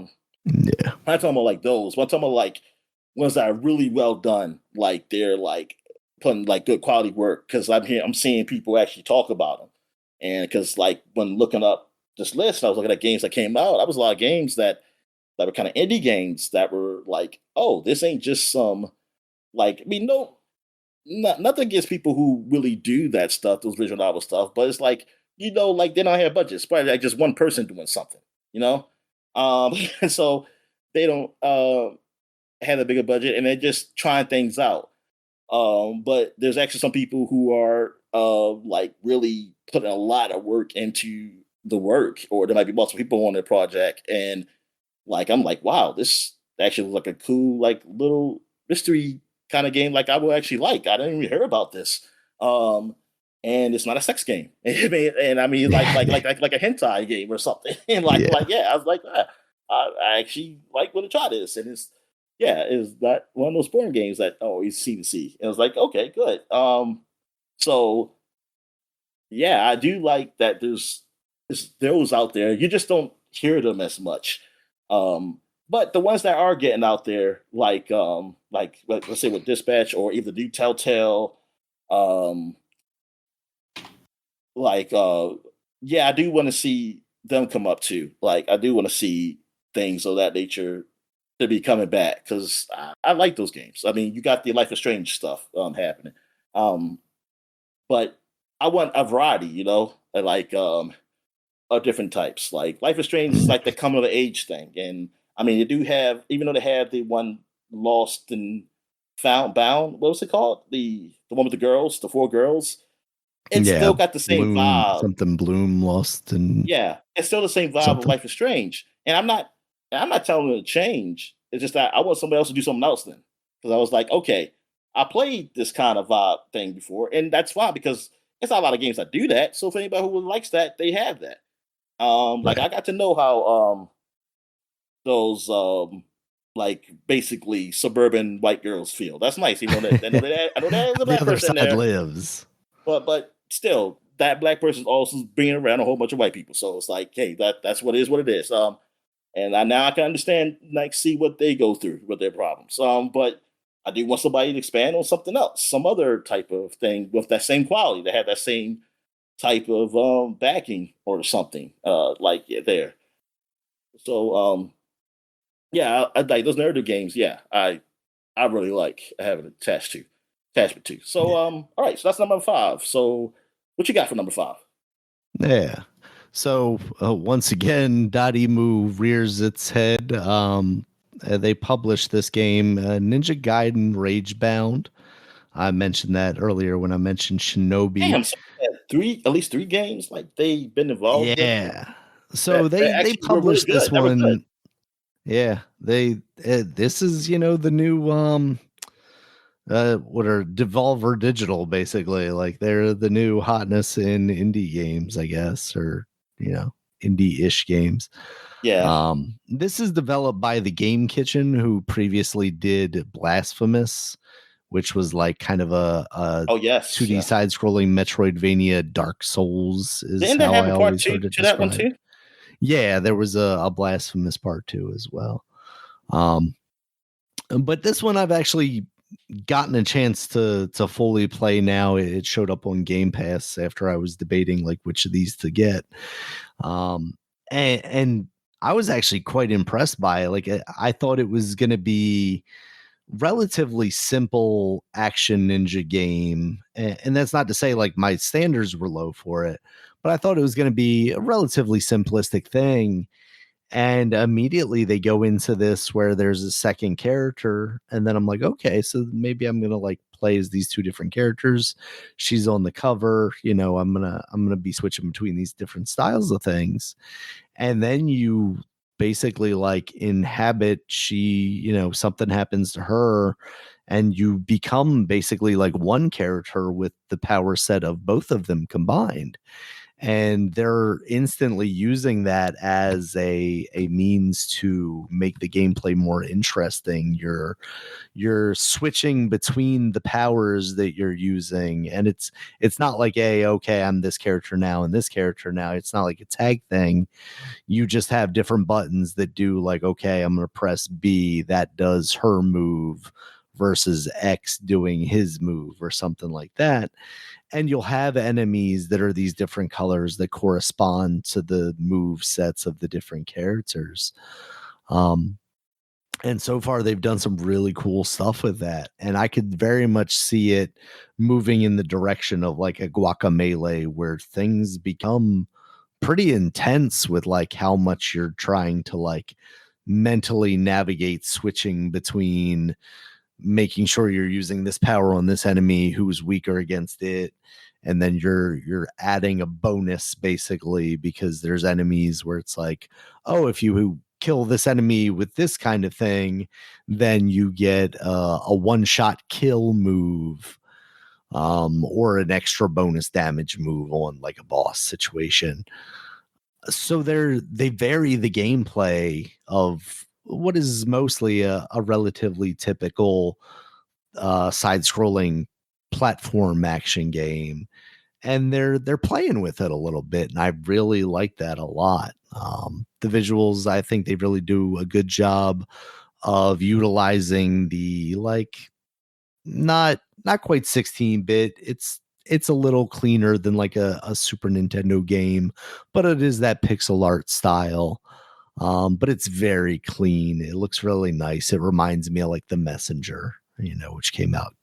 I'm not talking about like those. But I'm talking about like ones that are really well done. Like they're like putting like good quality work because I'm seeing people actually talk about them. And because like when looking up this list, I was looking at games that came out. That was a lot of games that were kind of indie games that were like, oh, this ain't just some like I mean, no, nothing against people who really do that stuff, those visual novel stuff, but it's like, like they don't have budgets. It's probably like just one person doing something, you know? And so they don't have a bigger budget and they're just trying things out. But there's actually some people who are like really putting a lot of work into the work, or there might be multiple people on their project. And like I'm like, wow, this actually looks like a cool, like little mystery kind of game. Like I would actually like. I didn't even hear about this. Um, and it's not a sex game. I mean, like a hentai game or something. And Yeah. yeah, I was like, I actually like want to try this. And it's not one of those porn games that you see to see. And I was like, okay, good. So yeah, I do like that. There's those out there. You just don't hear them as much. But the ones that are getting out there, like let's say with Dispatch or either do Telltale, um, like yeah, I do want to see them come up too. Like I do want to see things of that nature to be coming back because I like those games. I mean, you got the Life is Strange stuff happening, um, but I want a variety, and like of different types. Like Life is Strange is like the coming of age thing, and I mean, they do have, even though they have the one Lost and Found Bound, what was it called? The one with the girls, the four girls. It's Yeah, still got the same Bloom, vibe. something Bloom lost and Yeah, it's still the same vibe of something. Life is Strange, and I'm not telling them to change. It's just that I want somebody else to do something else then, because I was like, okay, I played this kind of vibe thing before, and that's fine because it's not a lot of games that do that. So if anybody who likes that, they have that. Like Right. I got to know how those like basically suburban white girls feel. That's nice. I know that there's a The black other person in side there, lives. but still, that black person is also bringing around a whole bunch of white people. So it's like, hey, that's what it is. What it is. And now I can understand, like, see what they go through with their problems. But I do want somebody to expand on something else, some other type of thing with that same quality, to have that same type of backing or something there. So yeah, I like those narrative games. Yeah, I really like having attachment to. So all right, so that's number 5. So what you got for number 5? Yeah. So once again, Emu rears its head. They published this game, Ninja Gaiden Ragebound. I mentioned that earlier when I mentioned Shinobi. Damn, so they had at least 3 games like they've been involved with Yeah. So that they actually were really published this good. That were good. one. Yeah. This is, the new what are Devolver Digital, basically. Like they're the new hotness in indie games, I guess, or indie-ish games. Yeah. This is developed by the Game Kitchen, who previously did Blasphemous, which was like kind of a Oh yes. 2D Yeah. side-scrolling Metroidvania. Dark Souls is Didn't they how have I a part always two heard it to that one described. too? Yeah, there was a Blasphemous part 2 as well. Um, but this one I've actually gotten a chance to fully play now. It showed up on Game Pass after I was debating like which of these to get. Um, and I was actually quite impressed by it. Like I thought it was going to be relatively simple action ninja game, and that's not to say like my standards were low for it, but I thought it was going to be a relatively simplistic thing. And immediately they go into this where there's a second character, and then I'm like, okay, so maybe I'm gonna like play as these two different characters. She's on the cover, I'm gonna be switching between these different styles of things. And then you basically like inhabit, something happens to her, and you become basically like one character with the power set of both of them combined. And they're instantly using that as a means to make the gameplay more interesting. You're switching between the powers that you're using, and it's not like, a okay, I'm this character now and this character now. It's not like a tag thing. You just have different buttons that do, like, okay, I'm going to press B, that does her move, versus X doing his move, or something like that. And you'll have enemies that are these different colors that correspond to the move sets of the different characters. Um, and so far, they've done some really cool stuff with that. And I could very much see it moving in the direction of like a Guacamelee, where things become pretty intense with like how much you're trying to like mentally navigate switching between making sure you're using this power on this enemy who's weaker against it, and then you're adding a bonus basically because there's enemies where it's like, oh, if you kill this enemy with this kind of thing, then you get a one-shot kill move, or an extra bonus damage move on like a boss situation. So they vary the gameplay of what is mostly a relatively typical side-scrolling platform action game, and they're playing with it a little bit, and I really like that a lot. The visuals, I think they really do a good job of utilizing the not quite 16-bit. It's a little cleaner than like a Super Nintendo game, but it is that pixel art style. But it's very clean. It looks really nice. It reminds me of like The Messenger, which came out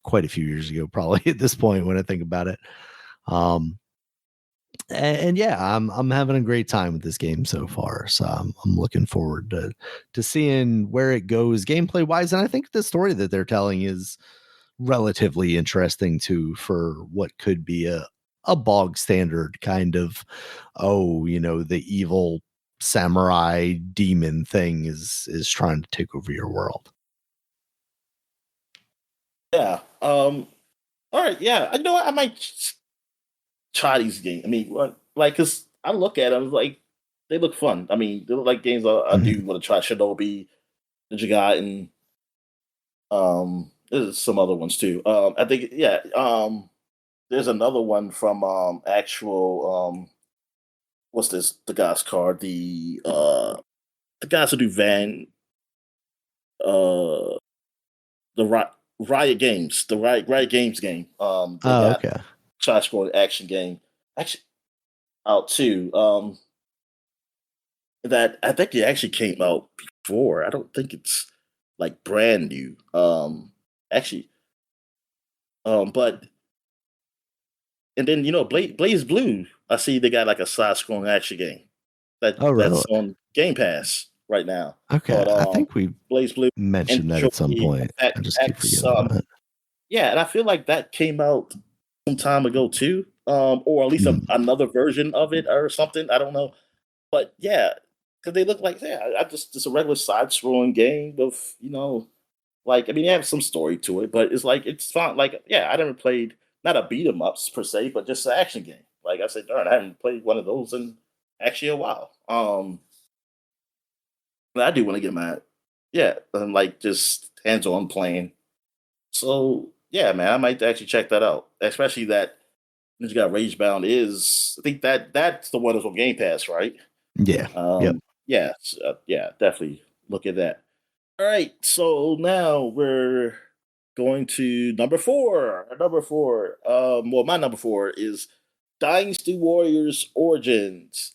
quite a few years ago, probably at this point when I think about it. And yeah, I'm having a great time with this game so far. So I'm looking forward to seeing where it goes gameplay wise. And I think the story that they're telling is relatively interesting too, for what could be a bog standard kind of, the evil samurai demon thing is trying to take over your world. Yeah. All right. Yeah. I know I might try these games. I mean, because I look at them like they look fun. I mean, they look like games I do want to try. Shinobi, Ninja Gaiden. There's some other ones too. I think yeah. There's another one from actual what's this? The guy's card. The guys who do uh the Riot Games, the Riot Games game. They Oh, got okay. side scrolling action game actually out too. That I think it actually came out before. I don't think it's like brand new. Actually, but and then Blaze Blue. I see they got like a side scrolling action game Oh, really? that's on Game Pass right now Okay. called I think we Blaze Blue. mentioned that Enjoy at some point. I just keep X. forgetting about it. Yeah, and I feel like that came out some time ago too, or at least Mm. another version of it or something. I don't know, but yeah, because they look like I just a regular side-scrolling game with like I mean, they have some story to it, but it's like it's fun. Like yeah, I never played not a beat 'em ups per se, but just an action game. Like I said, darn, I haven't played one of those in actually a while. But I do want to get my like just hands-on playing. So yeah, man, I might actually check that out. Especially that Ninja got Ragebound is I think that's the one that's on Game Pass, right? Yeah. Yep. Yeah, yeah, definitely look at that. All right, so now we're going to number four. Number four. Well, my number four is Dynasty Warriors Origins.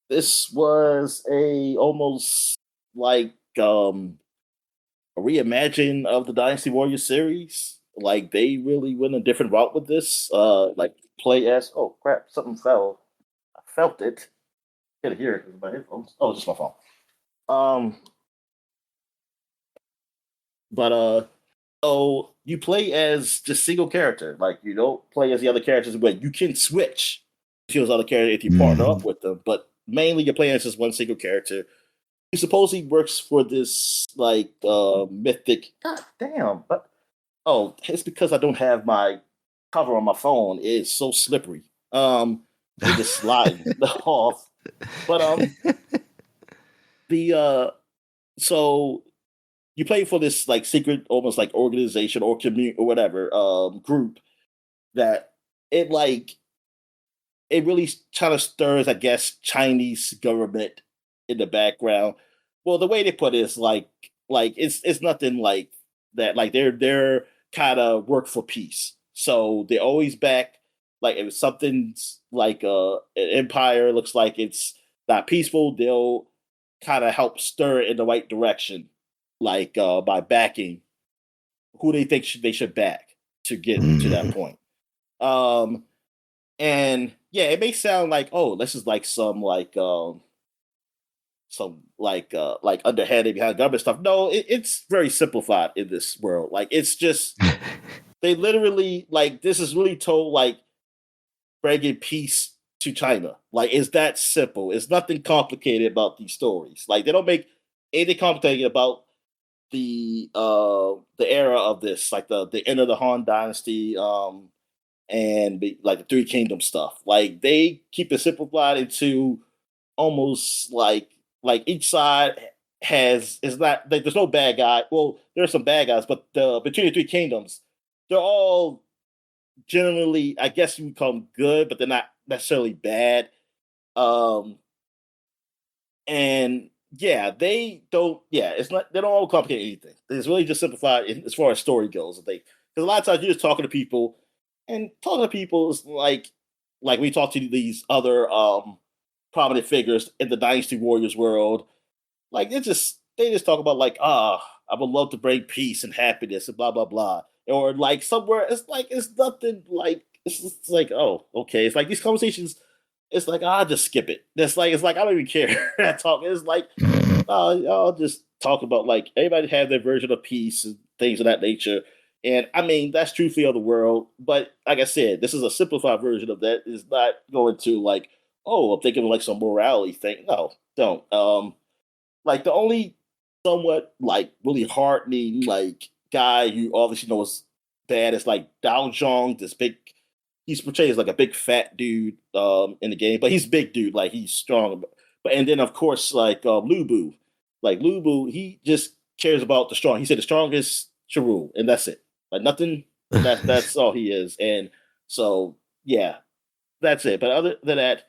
This was a almost like a reimagine of the Dynasty Warriors series. Like they really went a different route with this. Like play as oh crap, something fell. I felt it. Can't hear it with my headphones. Oh, it's just my phone. Um, but so you play as just single character. Like you don't play as the other characters, but you can switch to those other characters if you partner up Mhm. with them. But mainly you're playing as just one single character. He supposedly works for this like mythic. God damn! But oh, it's because I don't have my cover on my phone. It's so slippery. It just sliding off. But the so you play for this like secret, almost like organization or community or whatever group that it like it really kind of stirs, I guess, Chinese government in the background. Well, the way they put it is like it's nothing like that. Like they're kind of work for peace, so they always back. Like if something's like an empire looks like it's not peaceful, they'll kind of help stir it in the right direction, like by backing who they think they should back to get to that Mhm. point. Um, and yeah, it may sound like, oh, this is like some like underhanded behind government stuff. No, it's very simplified in this world. Like it's just they literally like this is really told like bringing peace to China. Like it's that simple. It's nothing complicated about these stories. Like they don't make anything complicated about the era of this, like the end of the Han Dynasty, and like the Three Kingdoms stuff. Like they keep it simplified into almost like each side has is not like there's no bad guy. Well, there's some bad guys, but between the Three Kingdoms, they're all generally, I guess you would call them good, but they're not necessarily bad. Um, And yeah, they don't. Yeah, it's not. They don't all complicate anything. It's really just simplified as far as story goes. Because a lot of times you're just talking to people, and talking to people is like we talk to these other prominent figures in the Dynasty Warriors world. Like they just talk about like I would love to bring peace and happiness and blah blah blah. Or like somewhere it's like it's nothing like it's just like oh okay. It's like these conversations. It's like I'll just skip it. It's like I don't even care. I talk. It's like I'll just talk about like everybody have their version of peace and things of that nature. And I mean that's true for the other world. But like I said, this is a simplified version of that. It's not going to like oh I'm thinking of like some morality thing. No, don't. Like the only somewhat like really hardening like guy you obviously know is bad is like Dao Zhong, this big he's portrayed as like a big fat dude in the game, but he's big dude, like he's strong. But and then of course like Lu Bu. Like Lu Bu, he just cares about the strong. He said the strongest should rule, and that's it. Like nothing that's all he is. And so yeah, that's it. But other than that,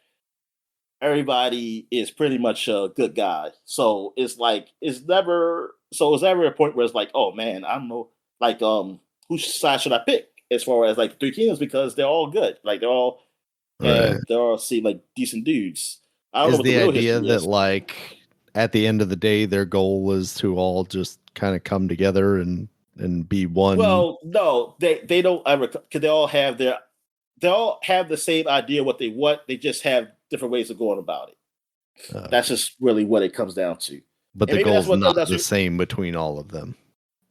everybody is pretty much a good guy. So it's never a point where it's like, oh man, I don't know, like whose side should I pick as far as like the Three Kingdoms because they're all good. Like Right. they're all seem like decent dudes. I don't know Is what the the real idea history that is. like at the end of the day their goal was to all just kind of come together and be one? Well, no, they don't ever because they all have the same idea what they want. They just have different ways of going about it. That's Okay. just really what it comes down to. But And the maybe goal's not that's the what same between all of them.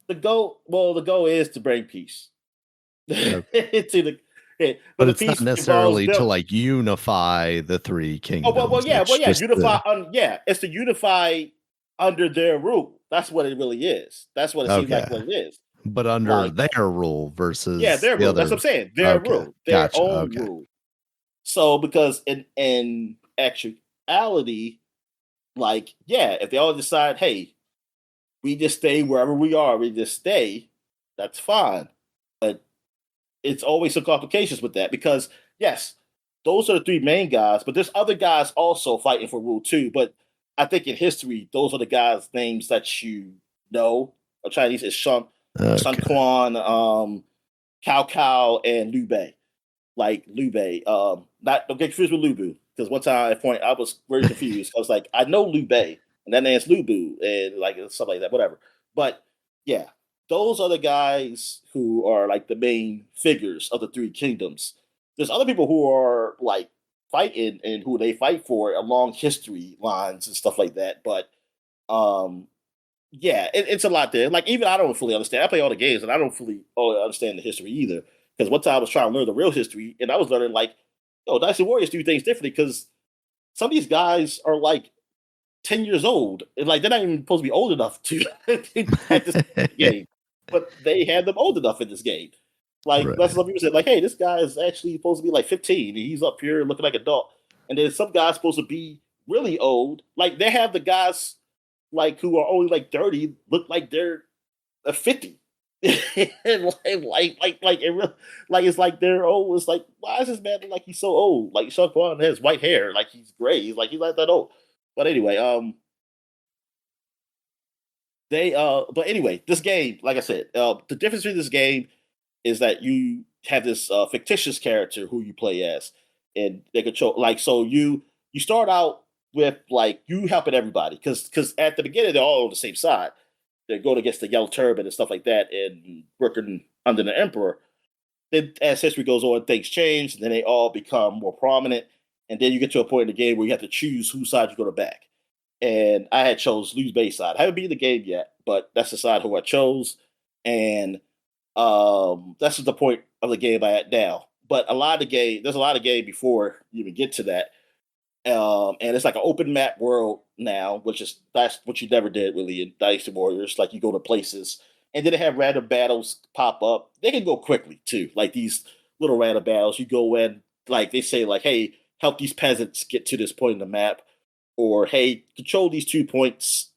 the goal. Well, the goal is to bring peace to Okay. the. But But the it's not peace involves necessarily to them. like unify the three Oh kingdoms. well, It's yeah. just Unify. Yeah, it's to unify under their rule. That's what it really is. That's what it seems okay. like. What it is. But under Like their rule yeah, versus their the rule. That's other. what I'm saying. Their Okay. rule. Their Gotcha. own Okay. rule. So because in actuality, like yeah, if they all decide, hey, we just stay wherever we are, we just stay. That's fine. But it's always some complications with that because yes, those are the three main guys, but there's other guys also fighting for rule too. But I think in history, those are the guys' names that you know. Of Chinese is Sun Okay. Quan, Cao Cao, and Liu Bei. Like Liu Bei, not don't get confused with Lu Bu because one time at point I was very confused. I was like, I know Liu Bei, and that name's Lu Bu, and like stuff like that, whatever. But yeah, those are the guys who are like the main figures of the Three Kingdoms. There's other people who are like fighting and who they fight for along history lines and stuff like that. But um, yeah, it's a lot there. Like even I don't fully understand. I play all the games and I don't fully understand the history either. Because one time I was trying to learn the real history and I was learning like, oh, Dynasty Warriors do things differently because some of these guys are like 10 years old and like they're not even supposed to be old enough to at this game, but they had them old enough in this game. Like that's Right. what people said. Like, hey, this guy is actually supposed to be like 15 and he's up here looking like an adult. And then some guys supposed to be really old. Like they have the guys like who are only like 30 look like they're 50. And like it's like they're old. It's like why is this man look like he's so old? Like Sean Kwan has white hair, like he's gray. He's like that old. But anyway, but anyway, this game, like I said, the difference between this game is that you have this fictitious character who you play as, and they control like so you start out with like you helping everybody because at the beginning they're all on the same side. They're going against the Yellow Turban and stuff like that, and working under the Emperor. Then as history goes on, things change, and then they all become more prominent. And then you get to a point in the game where you have to choose whose side you're going to back. And I had chose Liu's base side. I haven't beaten the game yet, but that's the side who I chose. And that's just the point of the game I at now. But there's a lot of game before you even get to that. And it's like an open map world now, that's what you never did really in Dynasty Warriors. Like you go to places, and then they have random battles pop up. They can go quickly too, like these little random battles. You go in, like they say, like, "Hey, help these peasants get to this point in the map," or "Hey, control these 2 points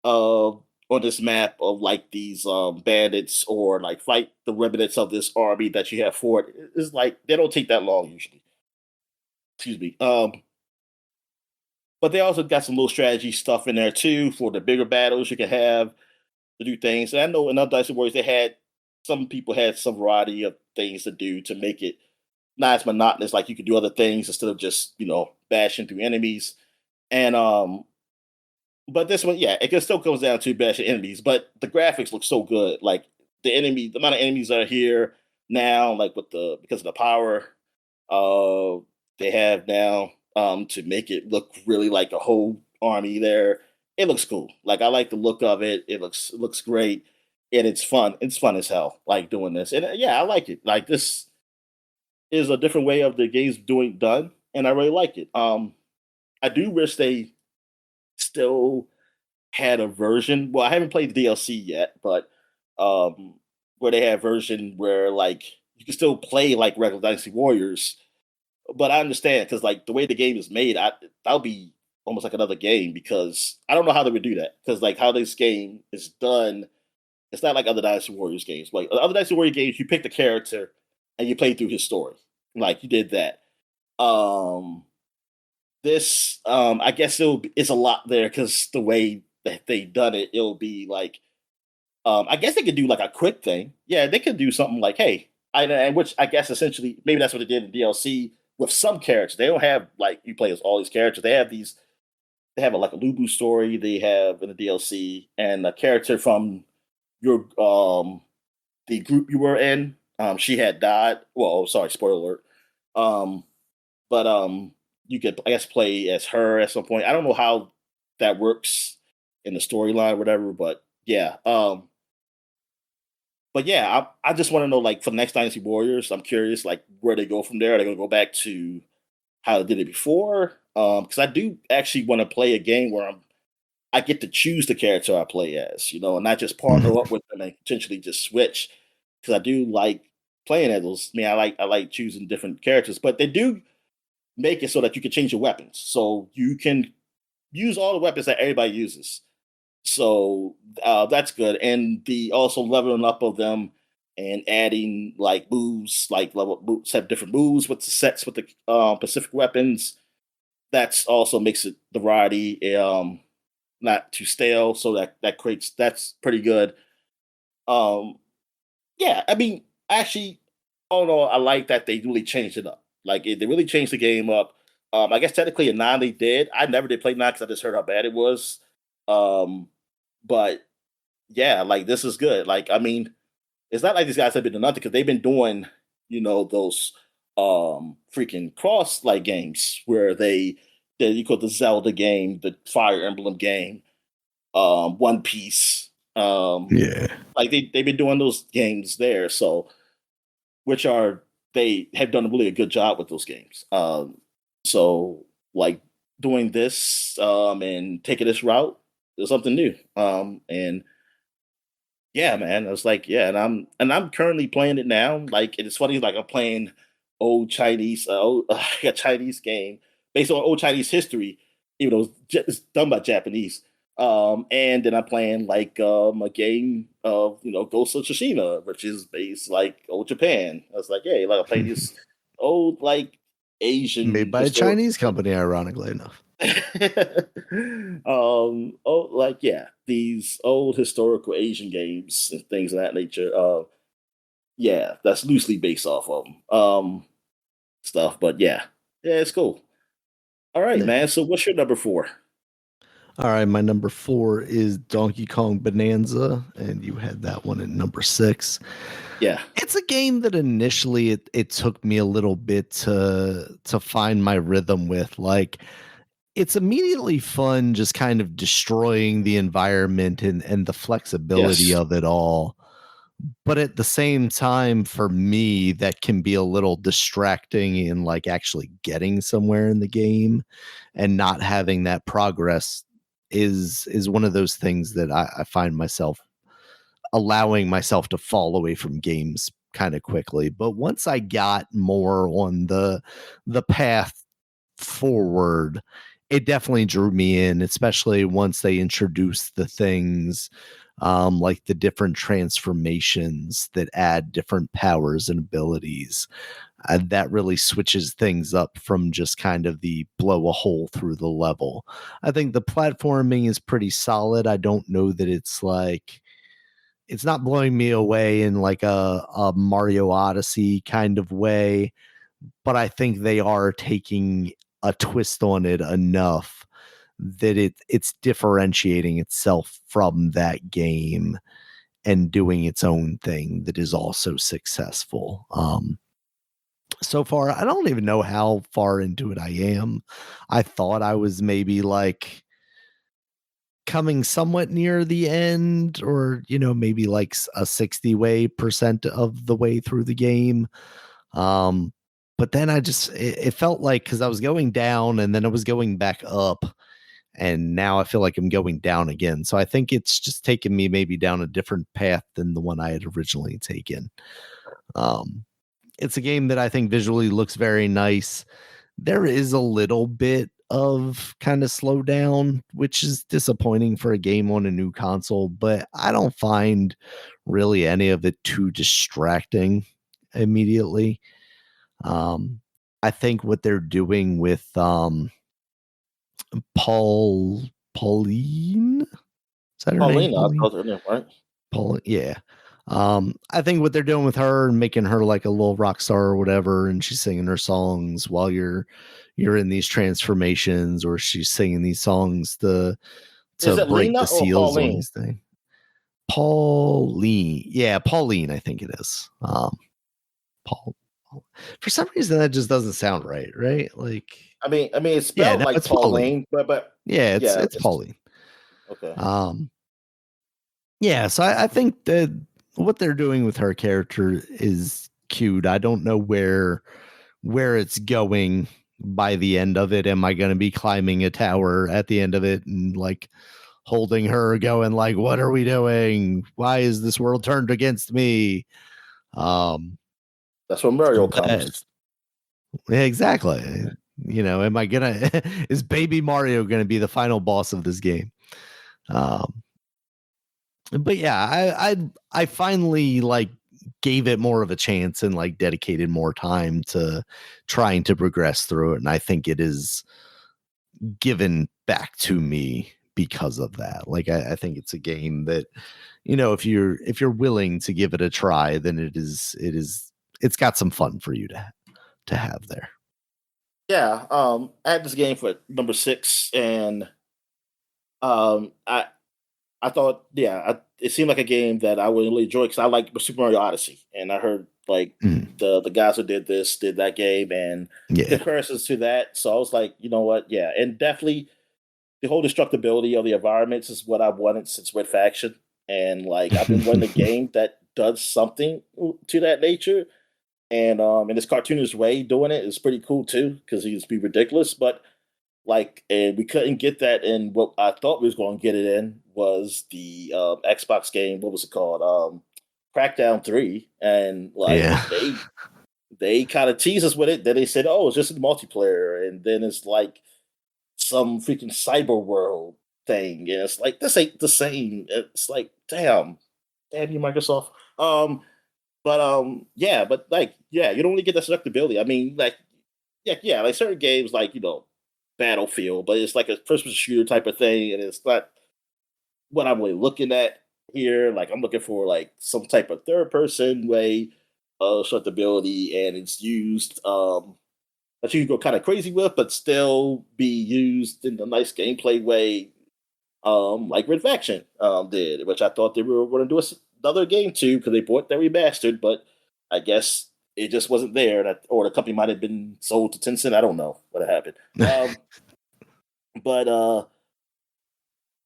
uh, on this map of like these bandits, or like fight the remnants of this army that you have for it." It's like they don't take that long usually. Excuse me. But they also got some little strategy stuff in there too for the bigger battles you can have to do things. And I know in other Dynasty Warriors they had some people had some variety of things to do to make it not as monotonous. Like you could do other things instead of just bashing through enemies. And but this one, yeah, it still comes down to bashing enemies. But the graphics look so good. Like the amount of enemies that are here now, like because of the power uh they have now to make it look really like a whole army there. It looks cool. Like I like the look of it. It looks great, and it's fun. It's fun as hell. Like doing this, and yeah, I like it. Like this is a different way of the game's done, and I really like it. I do wish they still had a version. Well, I haven't played the DLC yet, but um, where they have a version where like you can still play like regular Dynasty Warriors, but I understand because like the way the game is made, that'll be almost like another game because I don't know how they would do that because like how this game is done, it's not like other Dynasty Warriors games. Like other Dynasty Warrior games, you pick the character and you play through his story, like you did that. Um, this, I guess it's a lot there because the way that they done it, it'll be like, I guess they could do like a quick thing. Yeah, they could do something like, hey, and which I guess essentially maybe that's what they did in DLC with some characters. They don't have like you play as all these characters. They have these. They have like a Lubu story. They have in the DLC and a character from your the group you were in. She had died. Well, oh, sorry, spoiler alert. Um, but you could I guess play as her at some point. I don't know how that works in the storyline, or whatever. But yeah, I just want to know like for the next Dynasty Warriors, I'm curious like where they go from there. Are they gonna go back to how they did it before? Because I do actually want to play a game where I get to choose the character I play as, and not just partner up with them and potentially just switch. Because I do like playing as those. I mean, I like choosing different characters, but they do make it so that you can change your weapons, so you can use all the weapons that everybody uses. So that's good, and the also leveling up of them and adding like moves, like level moves have different moves with the sets with the Pacific weapons. That's also makes it the variety not too stale, so that's pretty good. Um, yeah, I mean, actually, all in all, I like that they really changed it up. Like they really changed the game up. I guess technically in nine they did. I never did play nine because I just heard how bad it was. Um, but yeah, like this is good. Like I mean, it's not like these guys have been doing nothing because they've been doing, those freaking cross like games where you call the Zelda game, the Fire Emblem game, One Piece. Yeah. Like they've been doing those games there, so which are they have done really a good job with those games. So like doing this and taking this route is something new. And yeah, man, I was like, yeah, and I'm currently playing it now. Like it's funny, like I'm playing old Chinese, a Chinese game based on old Chinese history, even though it's done by Japanese. And then I'm playing like a game of Ghost of Tsushima, which is based like old Japan. I was like, hey, like I play this old like Made Asian by a historical. Chinese company, ironically enough. Like yeah, these old historical Asian games and things of that nature. Yeah, that's loosely based off of them. Stuff, but yeah, it's cool. All right, Yeah. man. So what's your number four? All right, my number 4 is Donkey Kong Bonanza, and you had that one at number 6. Yeah, It's a game that initially it took me a little bit to find my rhythm with. Like it's immediately fun just kind of destroying the environment and the flexibility yes, of it all. But at the same time, for me, that can be a little distracting in like actually getting somewhere in the game and not having that progress is one of those things that I find myself allowing myself to fall away from games kind of quickly. But once I got more on the path forward, it definitely drew me in, especially once they introduced the things like the different transformations that add different powers and abilities. That really switches things up from just kind of the blow a hole through the level. I think the platforming is pretty solid. I don't know that it's not blowing me away in like a Mario Odyssey kind of way, but I think they are taking a twist on it enough that it's differentiating itself from that game and doing its own thing that is also successful. So far, I don't even know how far into it I am. I thought I was maybe like coming somewhat near the end, or maybe like a 60% of the way through the game. But then it felt like, because I was going down and then I was going back up, and now I feel like I'm going down again. So I think it's just taken me maybe down a different path than the one I had originally taken. It's a game that I think visually looks very nice. There is a little bit of kind of slow down, which is disappointing for a game on a new console, but I don't find really any of it too distracting immediately. I think what they're doing with Pauline, is that her name? Paulina, I thought her name, right? Paul, yeah. I think what they're doing with her and making her like a little rock star or whatever, and she's singing her songs while you're in these transformations, or she's singing these songs Is to it break Lena the or seals on Pauline? these things. Pauline, yeah, Pauline, I think it is. Paul. For some reason, that just doesn't sound right, right? Like, It's yeah, spelled no, like it's Pauline. Pauline, but Yeah, yeah, it's Pauline. okay. Yeah, so I think that what they're doing with her character is cute. I don't know where it's going by the end of it. Am I going to be climbing a tower at the end of it and like holding her, going like, "What are we doing? Why is this world turned against me?" That's where Mario comes. Exactly. Am I gonna is Baby Mario gonna be the final boss of this game? But yeah, I finally like gave it more of a chance and like dedicated more time to trying to progress through it, and I think it is given back to me because of that. Like I think it's a game that, if you're willing to give it a try, then it's got some fun for you to have there. Yeah, I had this game for number 6, and I thought, yeah, it seemed like a game that I would really enjoy because I like Super Mario Odyssey, and I heard like Mm, the guys who did that game, and yeah. comparisons to that. So I was like, you know what, yeah, and definitely the whole destructibility of the environments is what I've wanted since Red Faction, and like I've been wanting a game that does something to that nature, and in this cartoonish way, doing it is pretty cool too because he used to be ridiculous, but like, and we couldn't get that in what I thought we was going to get it in was the Xbox game. What was it called? Crackdown 3, and like Yeah. they kind of tease us with it. Then they said, "Oh, it's just a multiplayer," and then it's like some freaking cyber world thing, and it's like this ain't the same. It's like, damn you, Microsoft. Yeah, but like, yeah, you don't really get that selectability. I mean, like, yeah, like certain games, like Battlefield, but it's like a first-person shooter type of thing, and it's not what I'm really looking at here. Like, I'm looking for like some type of third-person way of selectability, and it's used that you can go kind of crazy with, but still be used in a nice gameplay way, like Red Faction did, which I thought they were going to do another game too because they bought that remastered, but I guess it just wasn't there, or the company might have been sold to Tencent. I don't know what happened. But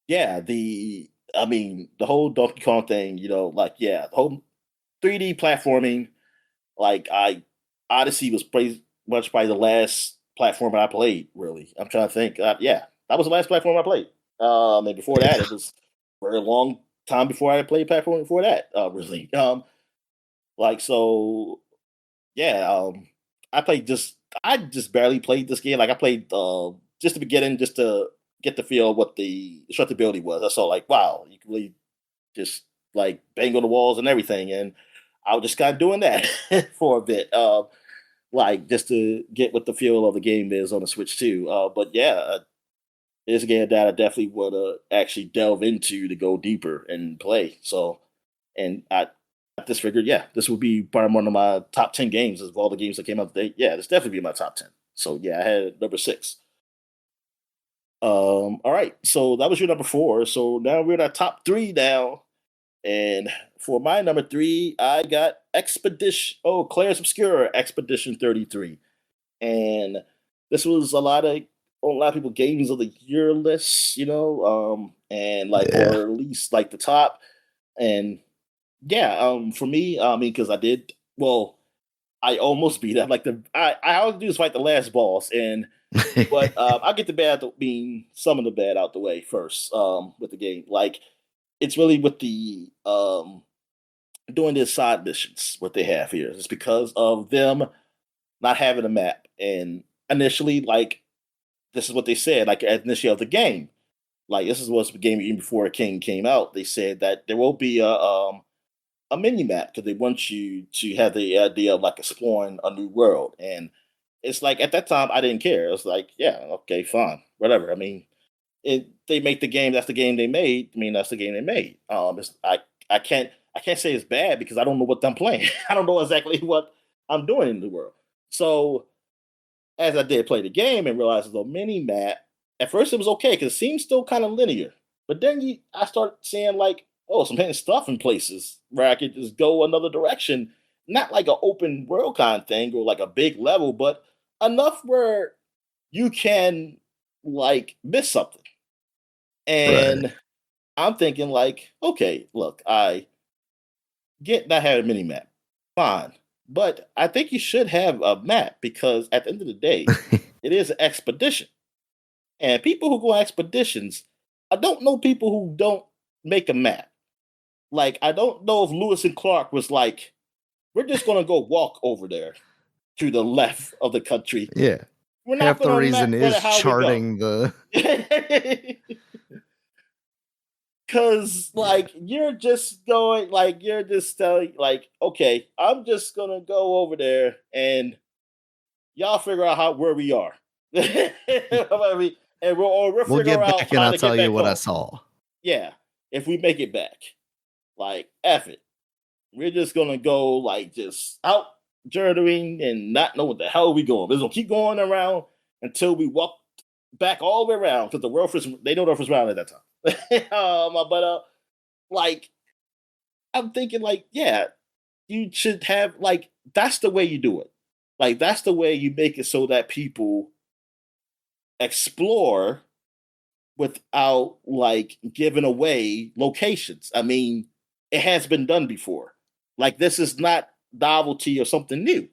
yeah, the whole Donkey Kong thing, like yeah, the whole 3D platforming, like Odyssey was pretty much probably the last platform I played. Really, I'm trying to think. Yeah, that was the last platform I played. And before that, it was a very long time before I played platform before that. Really, like so, yeah. I just barely played this game. Like I played just the beginning, just to get the feel of what the instructability was. I saw like, wow, you can really just like bang on the walls and everything. And I was just kind of doing that for a bit, like just to get what the feel of the game is on the Switch too. But yeah, it's a game that I definitely want to actually delve into to go deeper and play. So, and I just figured, yeah, this would be probably one of my top 10 games of all the games that came out today. Yeah, this definitely be my top 10. So yeah, I had number six. All right, so that was your number four. So now we're at our top three now. And for my number three, I got Expedition. Oh, Claire's Obscure Expedition 33. And this was a lot of people games of the year lists, and like Yeah. or at least like the top. And yeah, for me, I mean, because I did well, I almost beat it. Like I always do is fight the last boss, and but I'll get the some of the bad out the way first. With the game, like it's really with the doing the side missions. What they have here is because of them not having a map, and initially, like this is what they said, like initially of the game. Like this is what's the game even before King came out. They said that there will be a mini map because they want you to have the idea of like exploring a new world. And it's like at that time I didn't care. It was like, yeah, okay, fine, whatever. I mean, they make the game. That's the game they made. I mean, that's the game they made. I can't say it's bad because I don't know what I'm playing. I don't know exactly what I'm doing in the world. So as I did play the game and realized it's a mini map, at first it was okay because it seemed still kind of linear. But then I start seeing like, oh, some hidden stuff in places where I could just go another direction. Not like an open world kind of thing or like a big level, but enough where you can like miss something. Right. And I'm thinking like, okay, look, I get not having a mini map, fine, but I think you should have a map because at the end of the day, it is an expedition, and people who go on expeditions, I don't know people who don't make a map. Like I don't know if Lewis and Clark was like, we're just gonna go walk over there to the left of the country. Yeah. We're not Half the gonna reason map is how we go. charting the Cause like you're just going like you're just telling like okay I'm just gonna go over there and y'all figure out how where we are. I mean, and we'll we'll figure get out back and how I'll to get tell you back what I home. saw. Yeah, if we make it back, like F it, we're just gonna go like just out journeying and not know what the hell we going. We're gonna keep going around until we walk back all the way around because the world first they know the first round at that time. But like I'm thinking like, yeah, you should have like that's the way you do it. Like that's the way you make it so that people explore without like giving away locations. I mean, it has been done before. Like this is not novelty or something new.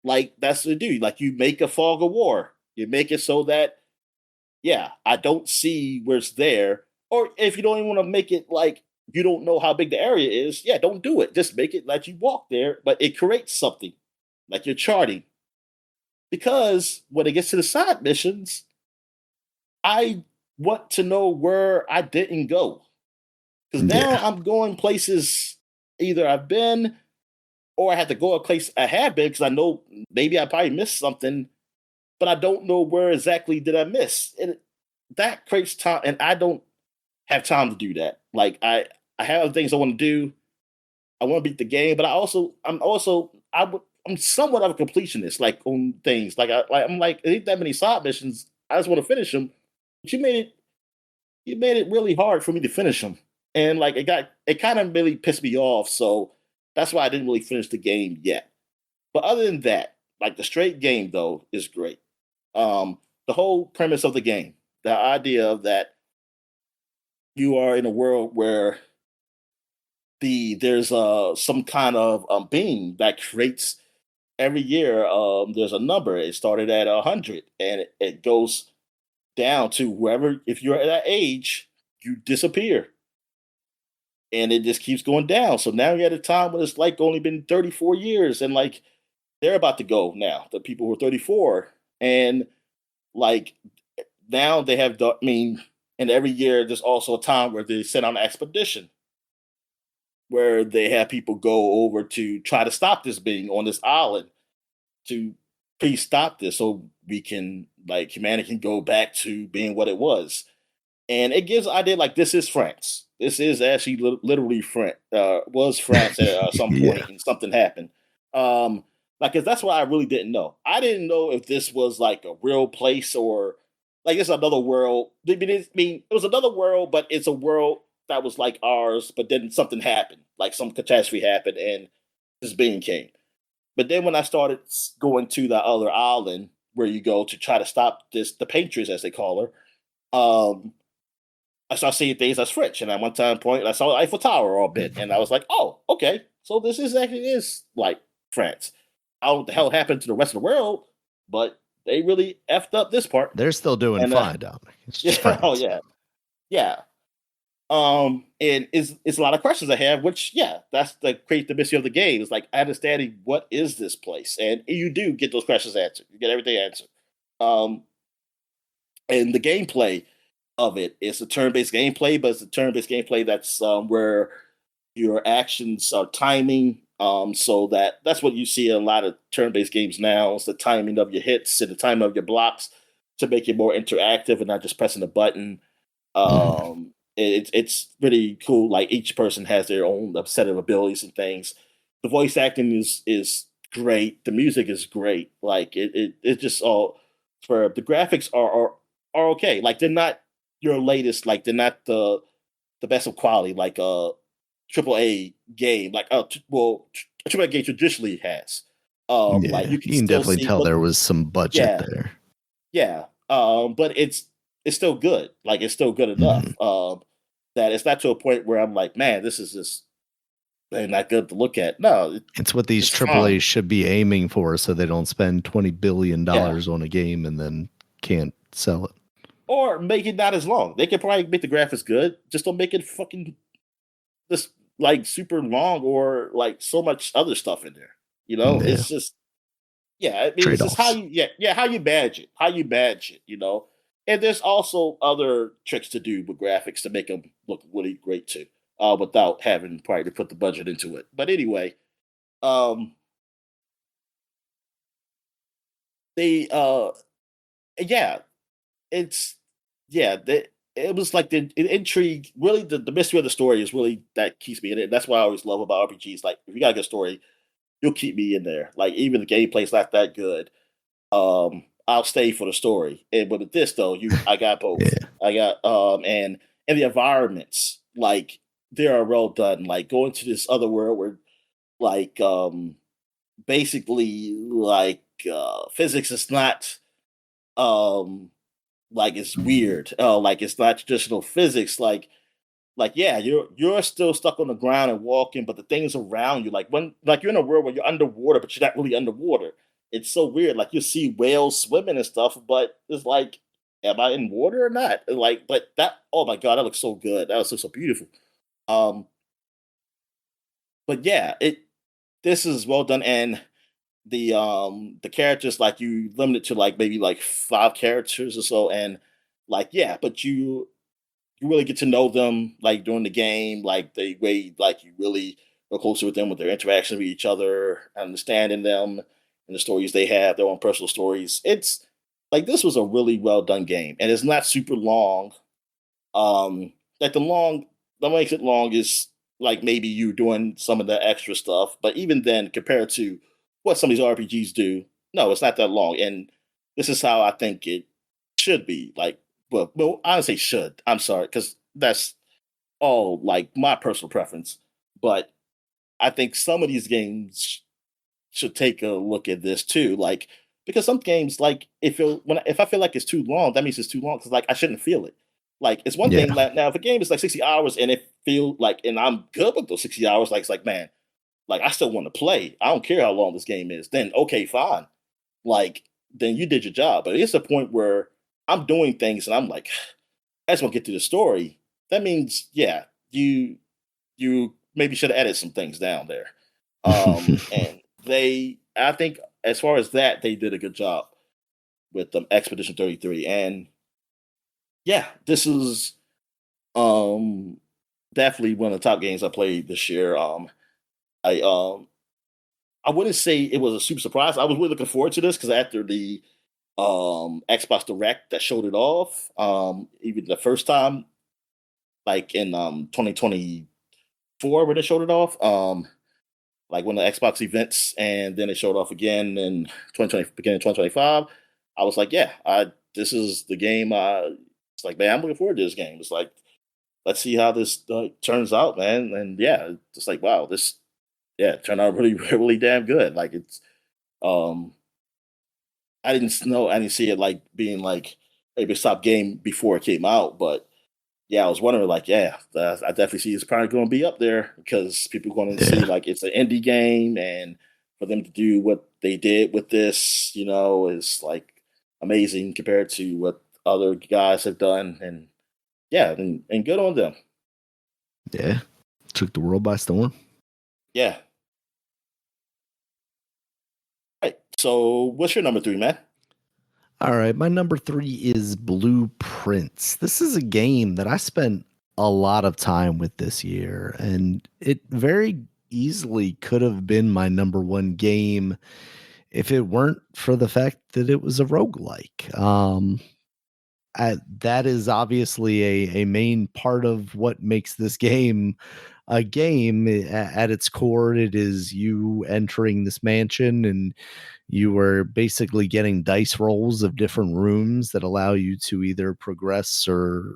Like that's what you do. Like you make a fog of war. You make it so that yeah, I don't see where it's there. Or if you don't even want to make it like you don't know how big the area is, yeah, don't do it. Just make it like you walk there, but it creates something like you're charting. Because when it gets to the side missions, I want to know where I didn't go. Because now Yeah. I'm going places either I've been or I have to go a place I have been because I know maybe I probably missed something, but I don't know where exactly did I miss. And that creates time, and I don't have time to do that. Like I have things I want to do. I want to beat the game, but I'm somewhat of a completionist, like on things. I'm like it ain't that many side missions. I just want to finish them. But you made it really hard for me to finish them, and like it kind of really pissed me off. So that's why I didn't really finish the game yet. But other than that, like the straight game though is great. The whole premise of the game, the idea of that you are in a world where there's some kind of being that creates every year. There's a number. It started at 100, and it goes down to whoever. If you're at that age, you disappear, and it just keeps going down. So now you're at a time when it's like only been 34 years, and like they're about to go now. The people who are 34, and like now they have. I mean, and every year there's also a time where they send on an expedition. where they have people go over to try to stop this being on this island to please stop this so we can like humanity can go back to being what it was. And it gives an idea like this is France. This is actually literally France. Was France at some Yeah. point and something happened. Like, 'cause that's what I really didn't know. I didn't know if this was like a real place or like it's another world. It was another world, but it's a world that was like ours. But then something happened, like some catastrophe happened, and this being came. But then when I started going to the other island where you go to try to stop this, the patriots as they call her, I started seeing things as French. And at one time point, I saw Eiffel Tower all bit, and I was like, oh, okay, so this is actually is like France. How the hell happened to the rest of the world? But they really effed up this part. They're still doing And fine, Dominic. It's just yeah, oh France. yeah, yeah. And it's a lot of questions I have, which yeah, that's the create the mystery of the game. It's like understanding what is this place, and you do get those questions answered. You get everything answered. Um, and the gameplay of it is a turn-based gameplay, but it's a turn-based gameplay that's where your actions are timing. So that's what you see in a lot of turn-based games now. It's the timing of your hits and the timing of your blocks to make it more interactive and not just pressing a button. Mhm. It's really cool. Like each person has their own set of abilities and things. The voice acting is great. The music is great. Like it's just all for the graphics are okay. Like they're not your latest. Like they're not the best of quality. Like a triple A game. Like a triple A game traditionally has. Like Yeah, you can you can still definitely see tell look. there was some budget Yeah, there. yeah. But it's still good. Like it's still good Mhm. enough. That it's not to a point where I'm like, man, this is just not good to look at. No, It's what these it's fine. AAAs should be aiming for so they don't spend Yeah. $20 billion on a game and then can't sell it. Or make it not as long. They could probably make the graphics good. Just don't make it fucking this like super long or like so much other stuff in there. You know, Yeah, it's just yeah, I mean, it's just how trade-offs. you how you badge it, you know. And there's also other tricks to do with graphics to make them look really great too, without having probably to put the budget into it. But anyway, um, they yeah, it's yeah, it was like the intrigue, really the mystery of the story is really that keeps me in it. That's what I always love about RPGs. Like if you got a good story, you'll keep me in there. Like even the gameplay's not that good, I'll stay for the story. And but with this though, I got both. Yeah. I got and the environments, like they are well done. Like going to this other world where like basically like physics is not um like it's weird. Like it's not traditional physics. Like yeah, you're still stuck on the ground and walking, but the things around you, like when like you're in a world where you're underwater, but you're not really underwater. It's so weird. Like you see whales swimming and stuff, but it's like, am I in water or not? Like, but that oh my god, that looks so good. That was so beautiful. Um, but yeah, it this is well done, and the characters like you limited to like maybe like 5 characters or so, and like yeah, but you really get to know them like during the game, like the way like you really are closer with them with their interaction with each other, understanding them and the stories they have, their own personal stories. It's like this was a really well done game, and it's not super long. Like the long that makes it long is like maybe you doing some of the extra stuff, but even then, compared to what some of these RPGs do, no, it's not that long. And this is how I think it should be. Like, well, I don't say should. I'm sorry, because that's all like my personal preference. But I think some of these games should take a look at this too. Like, because some games, like, if I feel like it's too long, that means it's too long. Because like I shouldn't feel it. Like, it's one thing Yeah. like now if a game is like 60 hours and it feel like, and I'm good with those 60 hours, like it's like man, like I still want to play. I don't care how long this game is. Then okay, fine. Like then you did your job. But it's a point where I'm doing things and I'm like, I just want to get to the story. That means, yeah, you maybe should have added some things down there. And I think, as far as that, they did a good job with Expedition 33. And yeah, this is um definitely one of the top games I played this year. I I wouldn't say it was a super surprise. I was really looking forward to this because after the Xbox Direct that showed it off, even the first time, like in 2024 when they showed it off, like one of the Xbox events, and then it showed off again in 2020, beginning of 2025. I was like, yeah, I this is the game. It's like, man, I'm looking forward to this game. It's like, let's see how this turns out, man. And yeah, it's like, wow, this yeah turned out really, really damn good. Like it's um I didn't see it like being like maybe a top game before it came out, but yeah, I was wondering like, yeah, I definitely see it's probably going to be up there because people are going to see Yeah. like it's an indie game, and for them to do what they did with this, is like amazing compared to what other guys have done, and yeah, and good on them. Yeah. Took the world by storm. Yeah. Right. So, what's your number three, man? All right, my number 3 is Blueprints. This is a game that I spent a lot of time with this year, and it very easily could have been my number 1 game if it weren't for the fact that it was a roguelike. That is obviously a main part of what makes this game a game. At its core, it is you entering this mansion, and you are basically getting dice rolls of different rooms that allow you to either progress or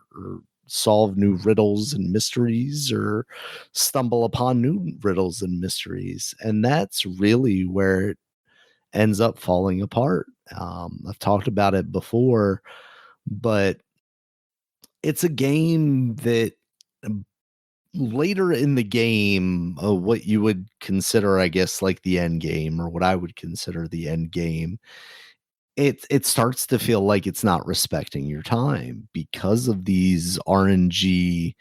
solve new riddles and mysteries, or stumble upon new riddles and mysteries. And that's really where it ends up falling apart. I've talked about it before, but it's a game that later in the game, what you would consider, I guess, like the end game, or what I would consider the end game, it starts to feel like it's not respecting your time because of these RNG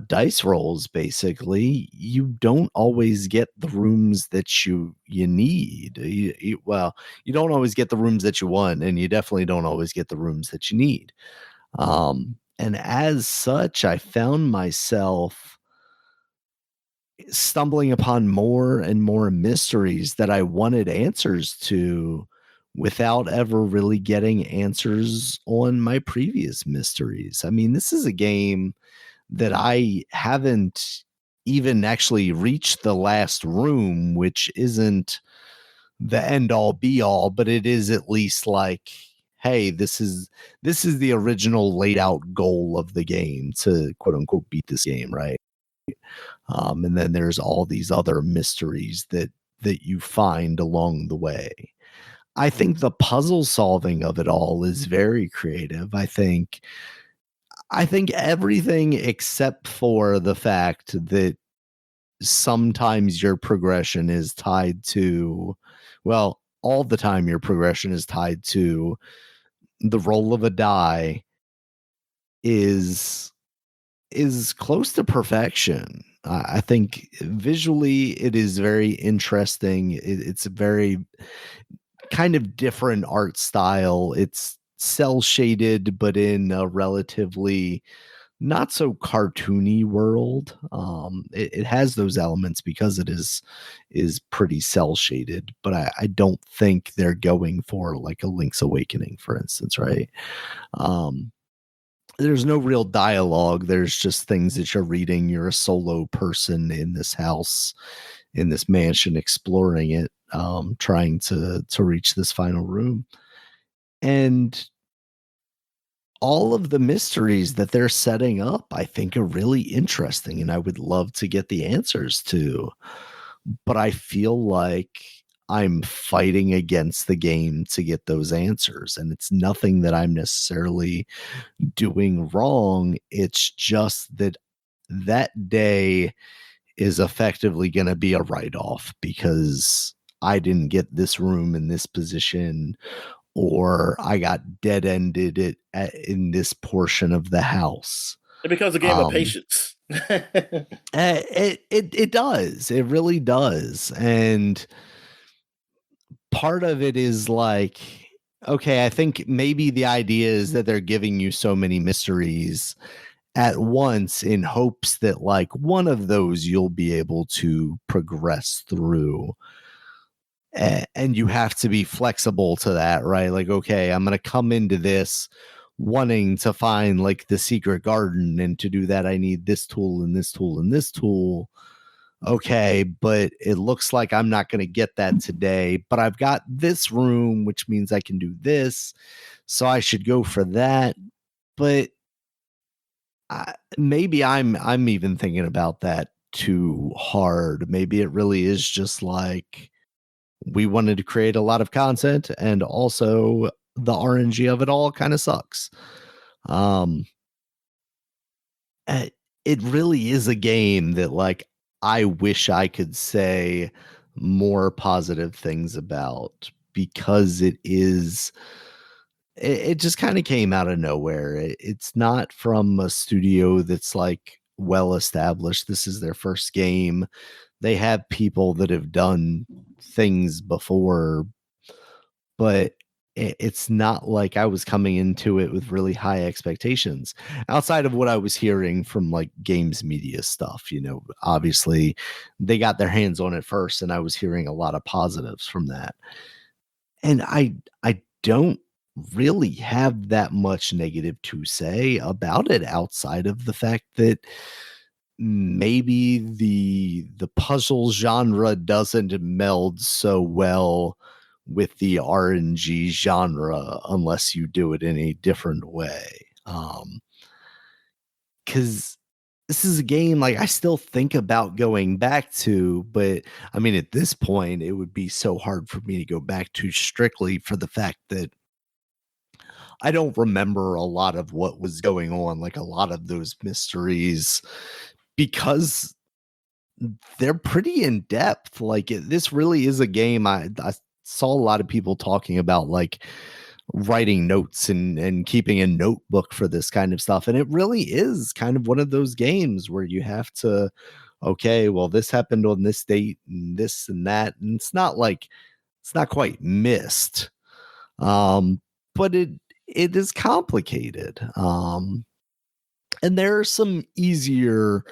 dice rolls. Basically, you don't always get the rooms that you need. Well, you don't always get the rooms that you want, and you definitely don't always get the rooms that you need. And as such, I found myself stumbling upon more and more mysteries that I wanted answers to without ever really getting answers on my previous mysteries. I mean, this is a game that I haven't even actually reached the last room, which isn't the end all be all, but it is at least like, hey, this is the original laid out goal of the game, to quote unquote beat this game, right? And then there's all these other mysteries that you find along the way. I think the puzzle solving of it all is very creative. I think everything except for the fact that sometimes your progression is tied to, well, all the time your progression is tied to the roll of a die, is close to perfection. I think visually it is very interesting. It's a very kind of different art style. It's cell shaded, but in a relatively not so cartoony world. It has those elements because it is pretty cell shaded, but I don't think they're going for like a Link's Awakening, for instance, right? Um, there's no real dialogue. There's just things that you're reading. You're a solo person in this house, in this mansion, exploring it, trying to reach this final room. And all of the mysteries that they're setting up, I think, are really interesting, and I would love to get the answers to. But I feel like I'm fighting against the game to get those answers, and it's nothing that I'm necessarily doing wrong. It's just that that day is effectively going to be a write off because I didn't get this room in this position, or I got dead ended in this portion of the house. It becomes a game of Um, patience. it does. It really does. And part of it is like, okay, I think maybe the idea is that they're giving you so many mysteries at once in hopes that like one of those you'll be able to progress through. And you have to be flexible to that, right? Like, okay, I'm going to come into this wanting to find like the secret garden, and to do that I need this tool and this tool and this tool. Okay, but it looks like I'm not going to get that today, but I've got this room, which means I can do this, so I should go for that. But maybe I'm even thinking about that too hard. Maybe it really is just like we wanted to create a lot of content, and also the RNG of it all kind of sucks. Um, it really is a game that like I wish I could say more positive things about, because it just kind of came out of nowhere. It's not from a studio that's like well established. This is their first game. They have people that have done things before, but it's not like I was coming into it with really high expectations outside of what I was hearing from like games media stuff. Obviously they got their hands on it first, and I was hearing a lot of positives from that. And I don't really have that much negative to say about it, outside of the fact that maybe the puzzle genre doesn't meld so well with the RNG genre unless you do it in a different way. Because this is a game like I still think about going back to, but I mean, at this point, it would be so hard for me to go back to, strictly for the fact that I don't remember a lot of what was going on, like a lot of those mysteries, because they're pretty in depth. Like this really is a game. I saw a lot of people talking about like writing notes and keeping a notebook for this kind of stuff. And it really is kind of one of those games where you have to, okay, well, this happened on this date and this and that. And it's not quite missed. But it is complicated. And there are some easier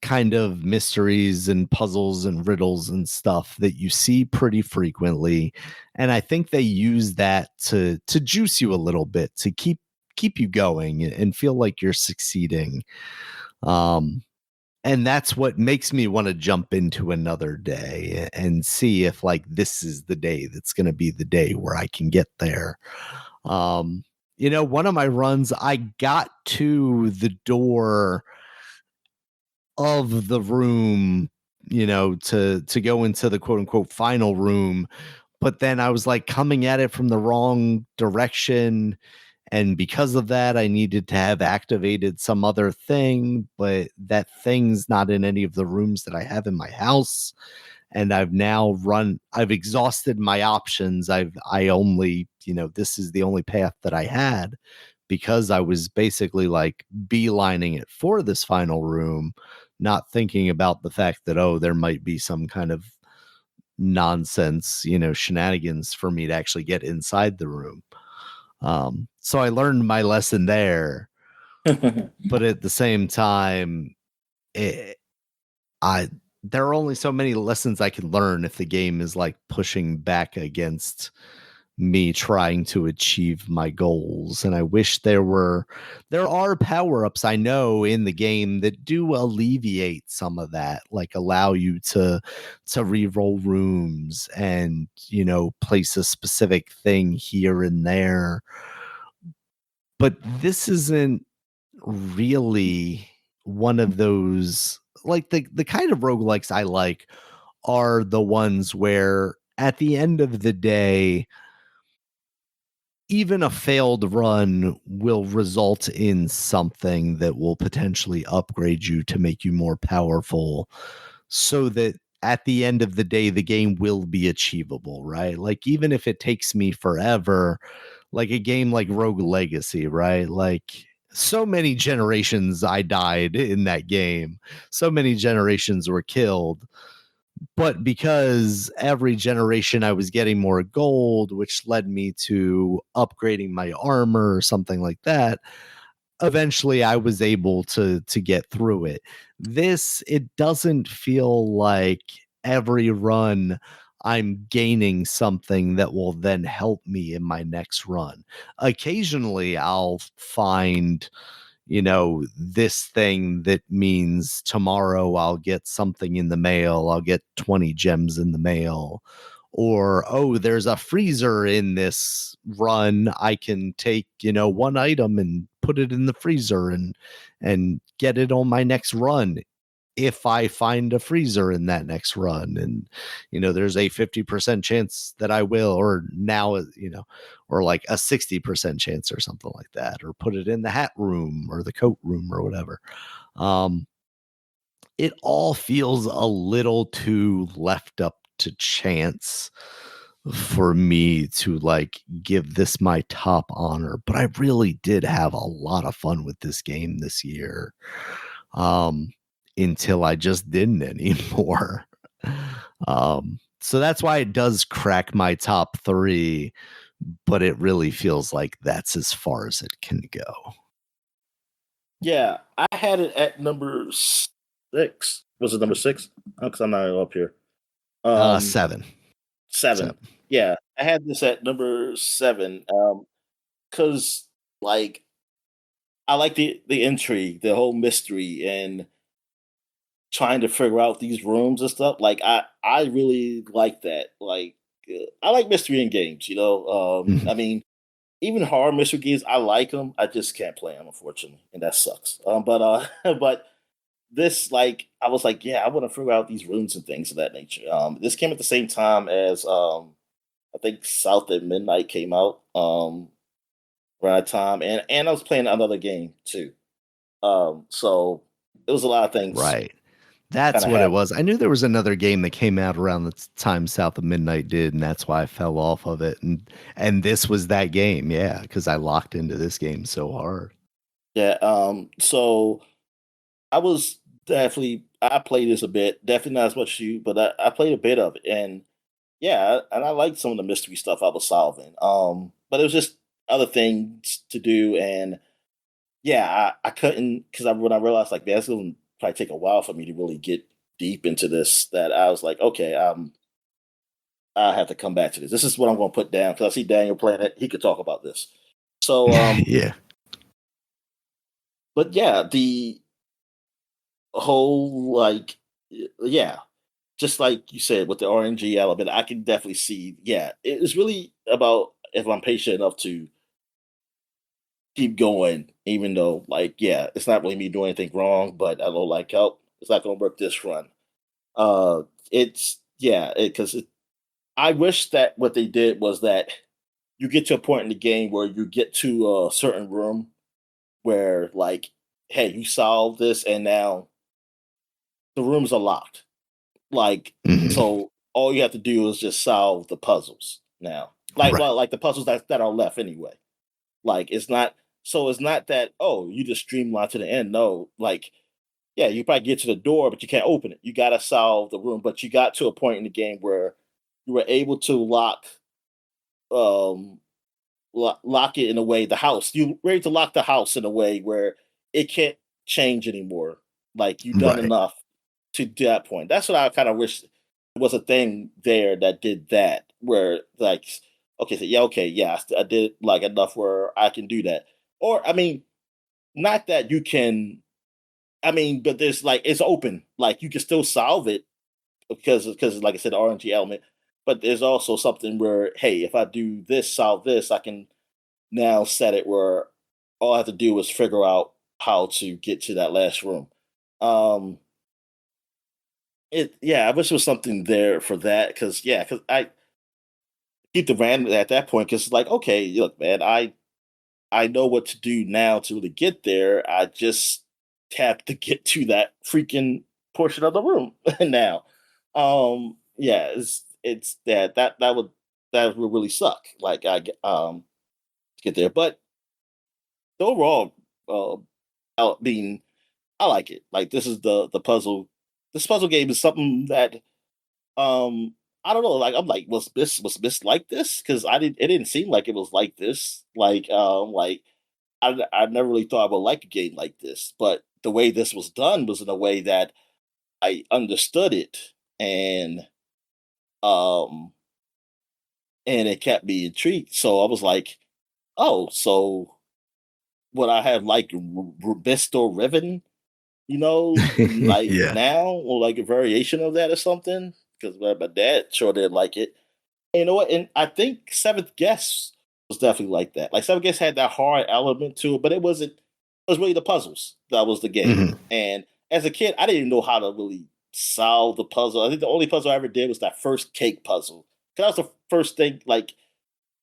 kind of mysteries and puzzles and riddles and stuff that you see pretty frequently, and I think they use that to juice you a little bit, to keep you going and feel like you're succeeding. And that's what makes me want to jump into another day and see if like this is the day that's going to be the day where I can get there. One of my runs, I got to the door of the room, to go into the quote unquote final room. But then I was like coming at it from the wrong direction. And because of that, I needed to have activated some other thing, but that thing's not in any of the rooms that I have in my house. And I've exhausted my options. I only, this is the only path that I had, because I was basically like beelining it for this final room, not thinking about the fact that, oh, there might be some kind of nonsense, shenanigans for me to actually get inside the room. So I learned my lesson there, but at the same time, there are only so many lessons I can learn if the game is like pushing back against me trying to achieve my goals. And I wish there are power-ups I know in the game that do alleviate some of that, like allow you to re-roll rooms and, place a specific thing here and there. But this isn't really one of those, like the kind of roguelikes I like are the ones where at the end of the day, even a failed run will result in something that will potentially upgrade you to make you more powerful, so that at the end of the day, the game will be achievable, right? Like, even if it takes me forever, like a game like Rogue Legacy, right? Like, so many generations I died in that game. So many generations were killed. But because every generation I was getting more gold, which led me to upgrading my armor or something like that, eventually I was able to get through it. This, it doesn't feel like every run I'm gaining something that will then help me in my next run. Occasionally I'll find, this thing that means tomorrow I'll get something in the mail. I'll get 20 gems in the mail. Or, oh, there's a freezer in this run. I can take, one item and put it in the freezer and get it on my next run if I find a freezer in that next run. And, there's a 50% chance that I will, or now, or like a 60% chance or something like that, or put it in the hat room or the coat room or whatever. It all feels a little too left up to chance for me to like give this my top honor, but I really did have a lot of fun with this game this year. Until I just didn't anymore. So that's why it does crack my top 3, but it really feels like that's as far as it can go. Yeah, I had it at number 6. Was it number 6? Because I'm not up here. 7. 7. Yeah, I had this at number 7. Because like I like the intrigue, the whole mystery, and trying to figure out these rooms and stuff. Like I really like that. Like I like mystery in games. I mean, even horror mystery games, I like them. I just can't play them, unfortunately, and that sucks. But but this, like, I was like, yeah, I want to figure out these rooms and things of that nature. This came at the same time as I think South at Midnight came out around that time, and I was playing another game too. So it was a lot of things Right. That's kind of what it happened. was. I knew there was another game that came out around the time South of Midnight did, and that's why I fell off of it. And this was that game, yeah, because I locked into this game so hard. Yeah. So I was definitely I played this a bit, definitely not as much as you, but I played a bit of it, and yeah, and I liked some of the mystery stuff I was solving. But it was just other things to do, and yeah, I couldn't because when I realized like that's going to probably take a while for me to really get deep into this. That I was like, okay, I have to come back to this. This is what I'm going to put down because I see Daniel playing it. He could talk about this. So, Yeah. but yeah, the whole like, yeah, just like you said with the RNG element, I can definitely see. Yeah, it's really about if I'm patient enough to keep going, even though, like, yeah, it's not really me doing anything wrong, but I know, like, oh, it's not going to work this run. It's yeah, because I wish that what they did was that you get to a point in the game where you get to a certain room where, like, hey, you solved this, and now the rooms are locked. Like, Mhm. so all you have to do is just solve the puzzles now. Like, Right. well, like the puzzles that are left anyway. Like, it's not so it's not that, oh, you just streamline to the end. No, like, yeah, you probably get to the door, but you can't open it. You gotta solve the room. But you got to a point in the game where you were able to um lock it in a way the house. You were able to lock the house in a way where it can't change anymore. Like you done Right. enough to that point. That's what I kind of wish was a thing there that did that, where like, okay, so yeah, okay, yeah, I did like enough where I can do that. Or I mean, not that you can. I mean, but there's like it's open, like you can still solve it because like I said, the RNG element. But there's also something where, hey, if I do this, solve this, I can now set it where all I have to do is figure out how to get to that last room. Um, I wish there was something there for that because yeah, because I keep the random at that point because like okay, look, man, I know what to do now to really get there. I just have to get to that freaking portion of the room now. Yeah, it's that would really suck. Like to get there, but overall, uh, being I like it. Like this is the puzzle. This puzzle game is something that I don't know. Like I'm like, was this like this? Because I didn't. It didn't seem like it was like this. Like I never really thought I would like a game like this, but the way this was done was in a way that I understood it, and um and it kept me intrigued. So I was like, oh, so would I have like Visto Riven, like Yeah. now, or like a variation of that or something? Because my dad sure did like it. And you know what? And I think Seventh Guest was definitely like that. Like Seventh Guest had that hard element to it, but it wasn't. It was really the puzzles that was the game. Mhm. And as a kid, I didn't even know how to really solve the puzzle. I think the only puzzle I ever did was that first cake puzzle. 'Cause that was the first thing. Like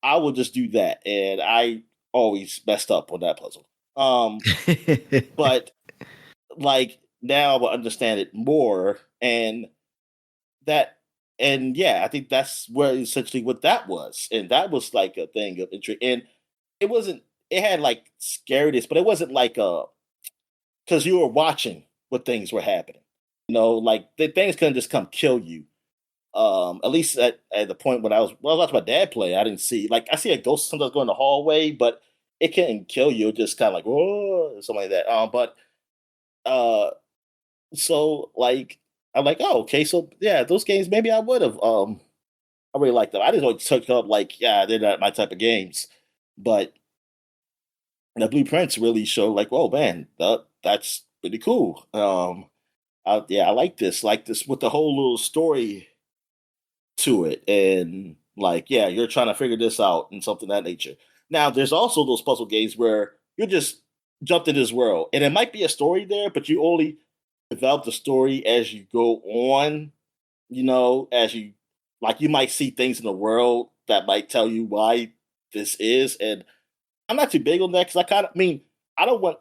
I would just do that, and I always messed up on that puzzle. But like now I understand it more, and that and yeah, I think that's where essentially what that was, and that was like a thing of intrigue. And it wasn't. It had like scariness, but it wasn't like because you were watching what things were happening. Like the things couldn't just come kill you. At least at the point when I was watching my dad play, I didn't see like I see a ghost sometimes go in the hallway, but it couldn't kill you. It just kind of like whoa, something like that. But uh, so like I'm like, oh, okay, so yeah, those games maybe I would have. I really like them. I just always took up like, yeah, they're not my type of games, but the blueprints really show like, oh man, that's pretty cool. Yeah, I like this with the whole little story to it, and like, yeah, you're trying to figure this out and something of that nature. Now, there's also those puzzle games where you just jumped in this world, and it might be a story there, but you only develop the story as you go on. As you like, you might see things in the world that might tell you why this is, and I'm not too big on that because I don't want.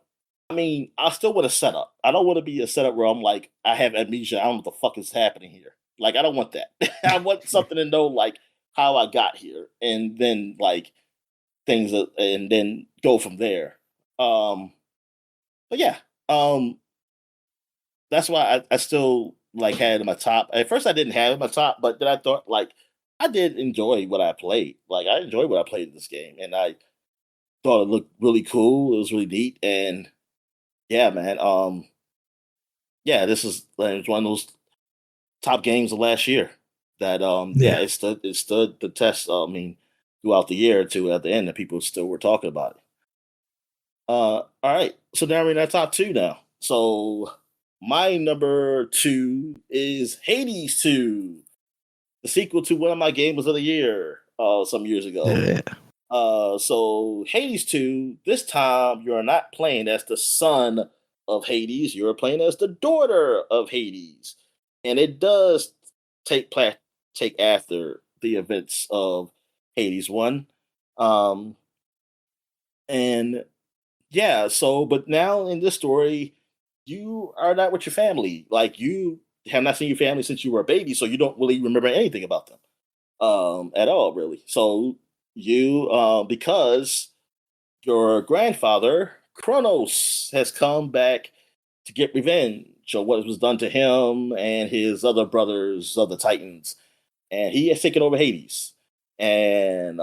I still want a setup. I don't want to be a setup where I'm like, I have amnesia. I don't know what the fuck is happening here. Like, I don't want that. I want something to know, like, how I got here, and then like and then go from there. Um, but yeah, um, that's why I still like had it in my top. At first, I didn't have it in my top, but then I thought like I did enjoy what I played. Like, I enjoyed what I played in this game, and I thought it looked really cool. It was really neat, and yeah, man. Yeah, this is like, it's one of those top games of last year that yeah, Yeah. it stood the test. Throughout the year or two, at the end, that people still were talking about it. All right, so now we're in our top two now. So my number two is Hades 2, the sequel to one of my games of the year some years ago. Yeah. So Hades 2, this time you're not playing as the son of Hades, you're playing as the daughter of Hades. And it does take after the events of Hades 1. Um and yeah, so but now in this story, you are not with your family. Like you have not seen your family since you were a baby, so you don't really remember anything about them at all, really. So you, because your grandfather Kronos has come back to get revenge of what was done to him and his other brothers of the Titans, and he has taken over Hades. And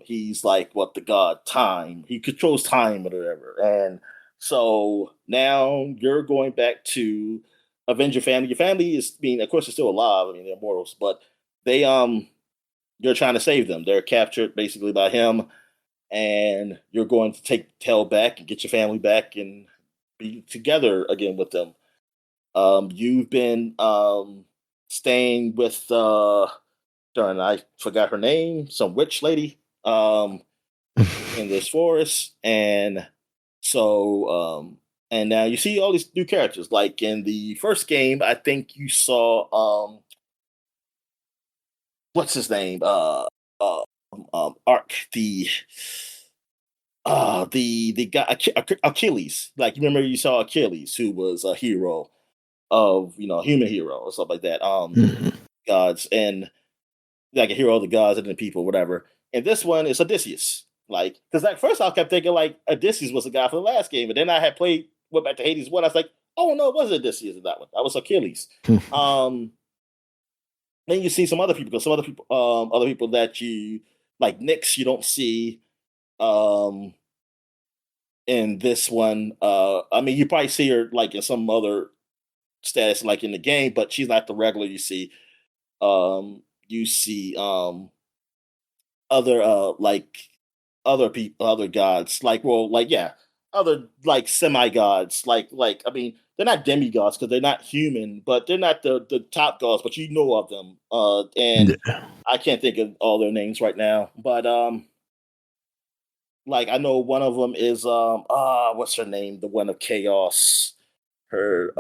he's like what the god time. He controls time or whatever. And so now you're going back to avenge your family. Your family is, of course, they're still alive. They're mortals, but they you're trying to save them. They're captured basically by him, and you're going to take Tell back and get your family back and be together again with them. You've been staying with darn, I forgot her name, some witch lady in this forest, and so and now you see all these new characters. Like in the first game, I think you saw what's his name? Arc the guy Achilles. Like you remember you saw Achilles, who was a hero of human hero or stuff like that. Mhm. Gods and like a hero of the gods and the people, whatever. And this one is Odysseus. Like, because like first I kept thinking like Odysseus was the guy for the last game, but then I had went back to Hades 1. I was like, oh no, it wasn't Odysseus in that one. That was Achilles. Um, then you see some other people, because some other people that you like Nyx, you don't see. Um, in this one. I mean, you probably see her like in some other status, like in the game, but she's not the regular you see. You see other like other people, other gods, like well, like yeah, other like semi gods, like I mean, they're not demigods because they're not human, but they're not the top gods, but you know of them. And Yeah. I can't think of all their names right now, but like I know one of them is what's her name? The one of chaos. Her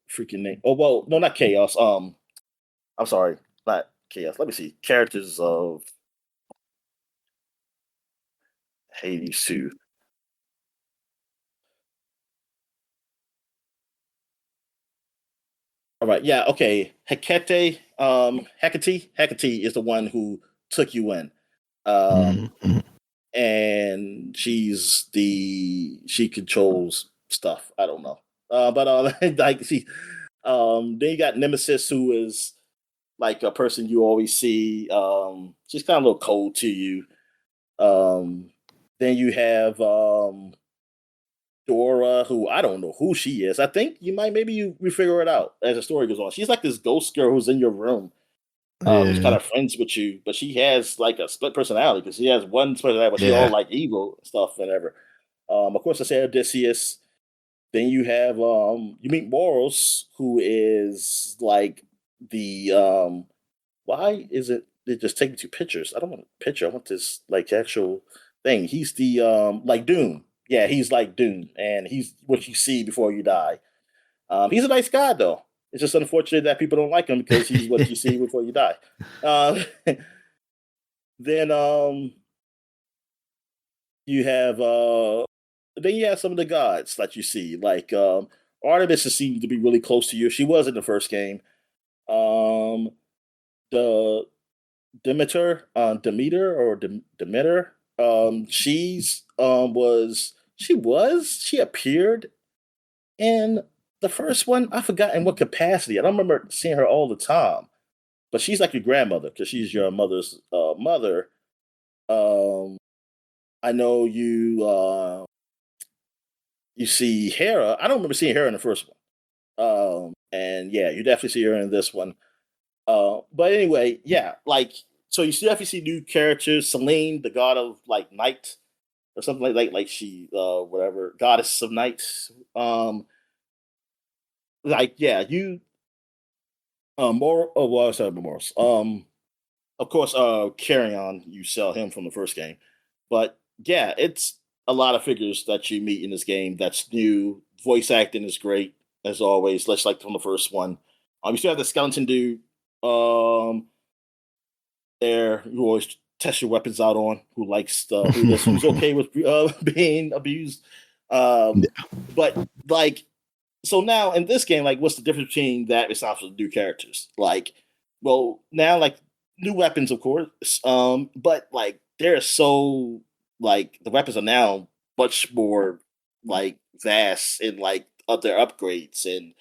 freaking name. Oh well, no, not chaos. I'm sorry, not chaos. Let me see. Characters of Hades 2. All right, yeah, okay. Hecate is the one who took you in. Um, Mhm. and she controls stuff. I don't know. But like she then you got Nemesis who is like a person you always see. She's kind of a little cold to you. Um then you have Dora, who I don't know who she is. I think you might maybe you figure it out as the story goes on. She's like this ghost girl who's in your room, who's kind Yeah. of friends with you, but she has like a split personality because she has one personality, but she all Yeah. like evil and stuff and ever. Of course, I say Odysseus. Then you have you meet Moros, who is like the why is it they just take me to pictures? I don't want a picture. I want this like actual thing. He's the like Doom. Yeah, he's like Doom, and he's what you see before you die. He's a nice guy though. It's just unfortunate that people don't like him because he's what you see before you die. Uh, then you have then you have some of the gods that you see, like Artemis seems to be really close to you. She was in the first game. Um, the Demeter or Demeter. She appeared in the first one. I forgot in what capacity. I don't remember seeing her all the time, but she's like your grandmother because she's your mother's mother. Um, I know you see Hera. I don't remember seeing her in the first one. And yeah, you definitely see her in this one. But anyway, yeah, like so you definitely see new characters. Selene, the god of like night or something like she whatever goddess of night. Um, like yeah, you more. Oh well, sorry, Morris. Of course, Carrion, you sell him from the first game, but yeah, it's a lot of figures that you meet in this game that's new. Voice acting is great as always, just like from the first one. You still have the skeleton dude. Um, there you always test your weapons out on who's okay with being abused. Um, but like so now in this game, like what's the difference between that and stuff with new characters? Like, well, now like new weapons, of course, but like they're so like the weapons are now much more like vast and like of their upgrades and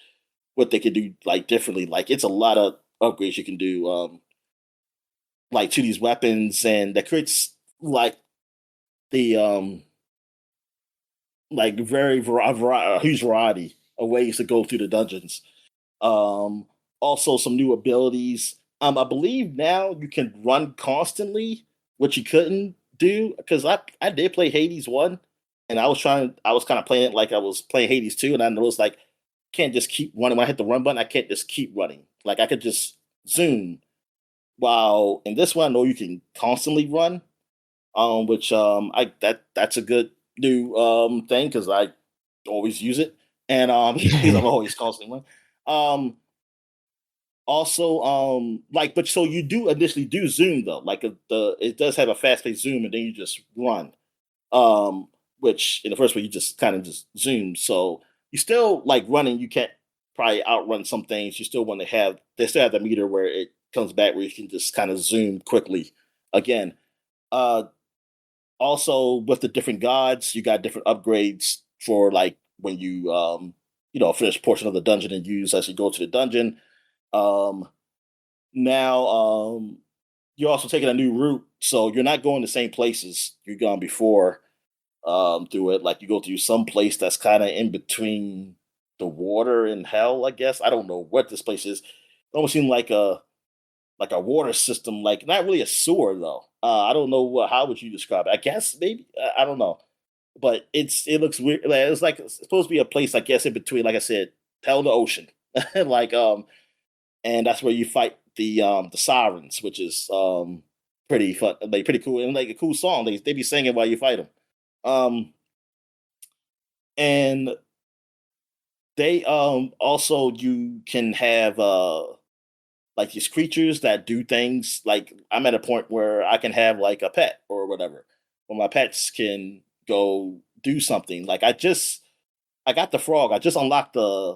what they can do like differently. Like it's a lot of upgrades you can do like to these weapons, and that creates like the like a huge variety of ways to go through the dungeons. Um, Also, some new abilities. I believe now you can run constantly, which you couldn't do because I did play Hades 1, and I was kind of playing it like I was playing Hades 2, and I noticed like can't just keep running. When I hit the run button, I can't just keep running. Like I could just zoom. While in this one, I know you can constantly run, which I that's a good new thing because I always use it, and because I'm always constantly running. Also, like, but so you do initially do zoom though, like the it does have a fast paced zoom, and then you just run. Um, which in the first way you just kind of just zoom, so you still like running. You can't probably outrun some things. You still want to have they still have the meter where it comes back where you can just kind of zoom quickly again. Uh, Also with the different gods, you got different upgrades for like when you finish portion of the dungeon and use as you go to the dungeon. Um, Now you're also taking a new route, so you're not going the same places you've gone before. through it. Like you go through some place that's kind of in between the water and hell. I guess I don't know what this place is. It almost seemed like a water system, like not really a sewer though. I don't know how would you describe it. I guess maybe I don't know, but it looks weird. Like it's supposed to be a place, I guess, in between. Like I said, hell and the ocean, like and that's where you fight the sirens, which is pretty fun, like pretty cool, and like a cool song. They be singing while you fight them. Um, and they also you can have like these creatures that do things. Like I'm at a point where I can have like a pet or whatever, where my pets can go do something. Like I got the frog. I just unlocked a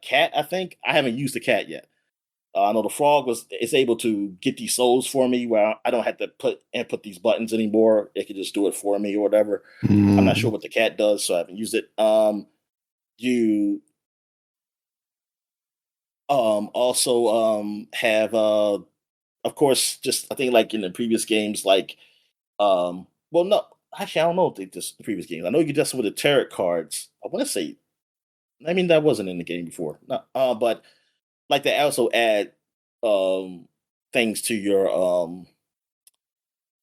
cat. I think I haven't used the cat yet. I know the frog is able to get these souls for me, where I don't have to put these buttons anymore. It can just do it for me or whatever. I'm not sure Mm. what the cat does, so I haven't used it. You also have of course, just I think like in the previous games, like well, no, actually I don't know if just the previous games. I know you did some with the tarot cards. I want to say, I mean, that wasn't in the game before. No, but like they also add um things to your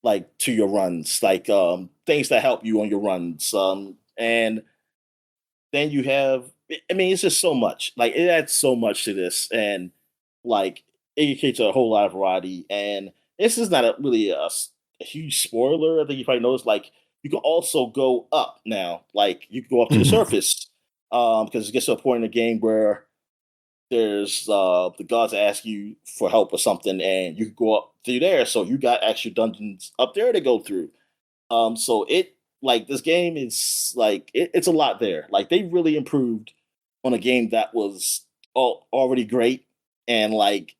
like to your runs, like things that help you on your runs. And then you have, I mean, it's just so much. Like it adds so much to this, and like it creates a whole lot of variety. And this is not really a huge spoiler. I think you probably noticed. Like you can also go up now. Like you can go up to the Mhm. surface because it gets to a point in the game where there's the gods ask you for help or something, and you can go up through there. So you got actual dungeons up there to go through. So it like this game is like it's a lot there. Like they really improved on a game that was already great, and like